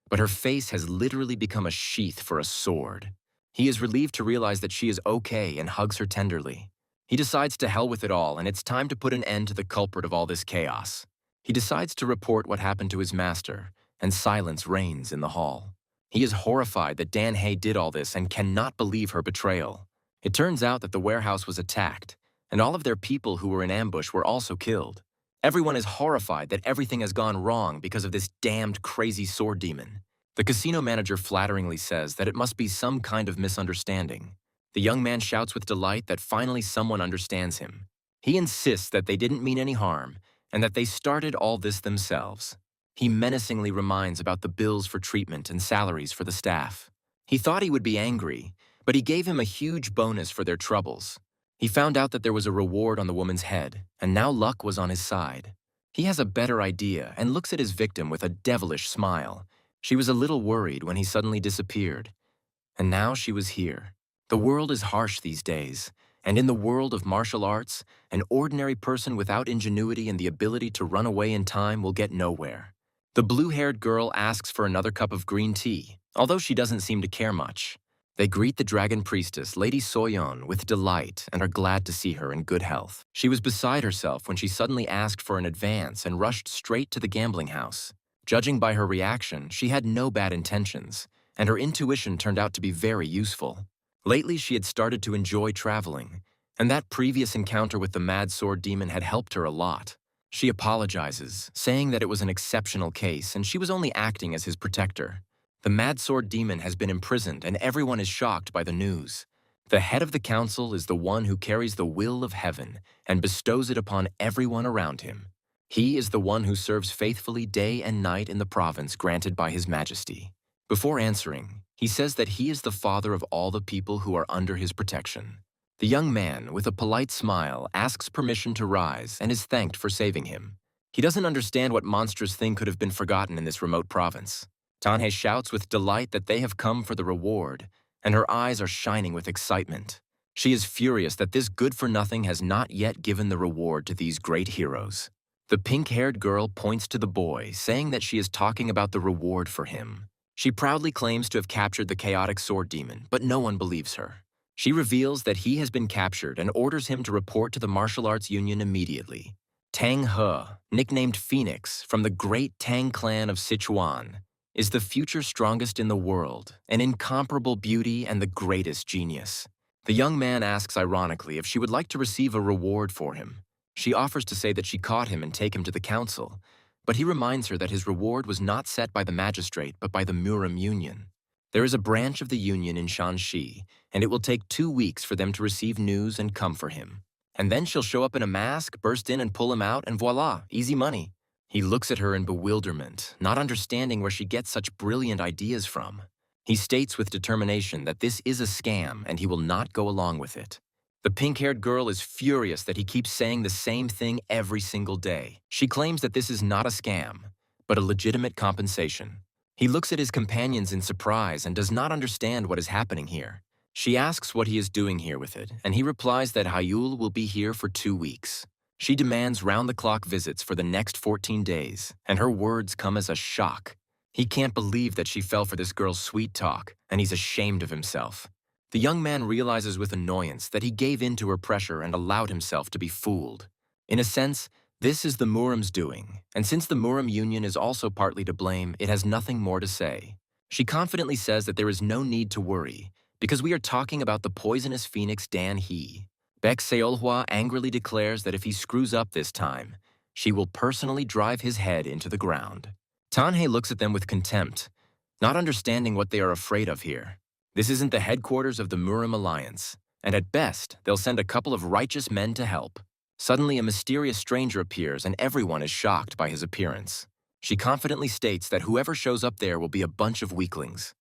but her face has literally become a sheath for a sword. He is relieved to realize that she is okay and hugs her tenderly. He decides to hell with it all, and it's time to put an end to the culprit of all this chaos. He decides to report what happened to his master, and silence reigns in the hall. He is horrified that Dan-hae did all this and cannot believe her betrayal. It turns out that the warehouse was attacked, and all of their people who were in ambush were also killed. Everyone is horrified that everything has gone wrong because of this damned crazy sword demon. The casino manager flatteringly says that it must be some kind of misunderstanding. The young man shouts with delight that finally someone understands him. He insists that they didn't mean any harm and that they started all this themselves. He menacingly reminds about the bills for treatment and salaries for the staff. He thought he would be angry, but he gave him a huge bonus for their troubles. He found out that there was a reward on the woman's head, and now luck was on his side. He has a better idea and looks at his victim with a devilish smile. She was a little worried when he suddenly disappeared. And now she was here. The world is harsh these days, and in the world of martial arts, an ordinary person without ingenuity and the ability to run away in time will get nowhere. The blue-haired girl asks for another cup of green tea, although she doesn't seem to care much. They greet the dragon priestess, Lady So-yeon, with delight and are glad to see her in good health. She was beside herself when she suddenly asked for an advance and rushed straight to the gambling house. Judging by her reaction, she had no bad intentions, and her intuition turned out to be very useful. Lately, she had started to enjoy traveling, and that previous encounter with the mad sword demon had helped her a lot. She apologizes, saying that it was an exceptional case and she was only acting as his protector. The mad sword demon has been imprisoned and everyone is shocked by the news. The head of the council is the one who carries the will of heaven and bestows it upon everyone around him. He is the one who serves faithfully day and night in the province granted by His Majesty. Before answering, he says that he is the father of all the people who are under his protection. The young man, with a polite smile, asks permission to rise and is thanked for saving him. He doesn't understand what monstrous thing could have been forgotten in this remote province. Tanhei shouts with delight that they have come for the reward, and her eyes are shining with excitement. She is furious that this good-for-nothing has not yet given the reward to these great heroes. The pink-haired girl points to the boy, saying that she is talking about the reward for him. She proudly claims to have captured the chaotic sword demon, but no one believes her. She reveals that he has been captured and orders him to report to the martial arts union immediately. Tang He, nicknamed Phoenix, from the great Tang clan of Sichuan, is the future strongest in the world, an incomparable beauty and the greatest genius. The young man asks ironically if she would like to receive a reward for him. She offers to say that she caught him and take him to the council, but he reminds her that his reward was not set by the magistrate but by the Murim Union. There is a branch of the union in Shanxi, and it will take 2 weeks for them to receive news and come for him. And then she'll show up in a mask, burst in and pull him out, and voila, easy money. He looks at her in bewilderment, not understanding where she gets such brilliant ideas from. He states with determination that this is a scam and he will not go along with it. The pink-haired girl is furious that he keeps saying the same thing every single day. She claims that this is not a scam, but a legitimate compensation. He looks at his companions in surprise and does not understand what is happening here. She asks what he is doing here with it, and he replies that Hyul will be here for 2 weeks. She demands round-the-clock visits for the next 14 days, and her words come as a shock. He can't believe that she fell for this girl's sweet talk, and he's ashamed of himself. The young man realizes with annoyance that he gave in to her pressure and allowed himself to be fooled. In a sense, this is the Murim's doing, and since the Murim Union is also partly to blame, it has nothing more to say. She confidently says that there is no need to worry, because we are talking about the poisonous phoenix Dan He. Baek Seolhwa angrily declares that if he screws up this time, she will personally drive his head into the ground. Tanhei looks at them with contempt, not understanding what they are afraid of here. This isn't the headquarters of the Murim Alliance, and at best, they'll send a couple of righteous men to help. Suddenly, a mysterious stranger appears and everyone is shocked by his appearance. She confidently states that whoever shows up there will be a bunch of weaklings.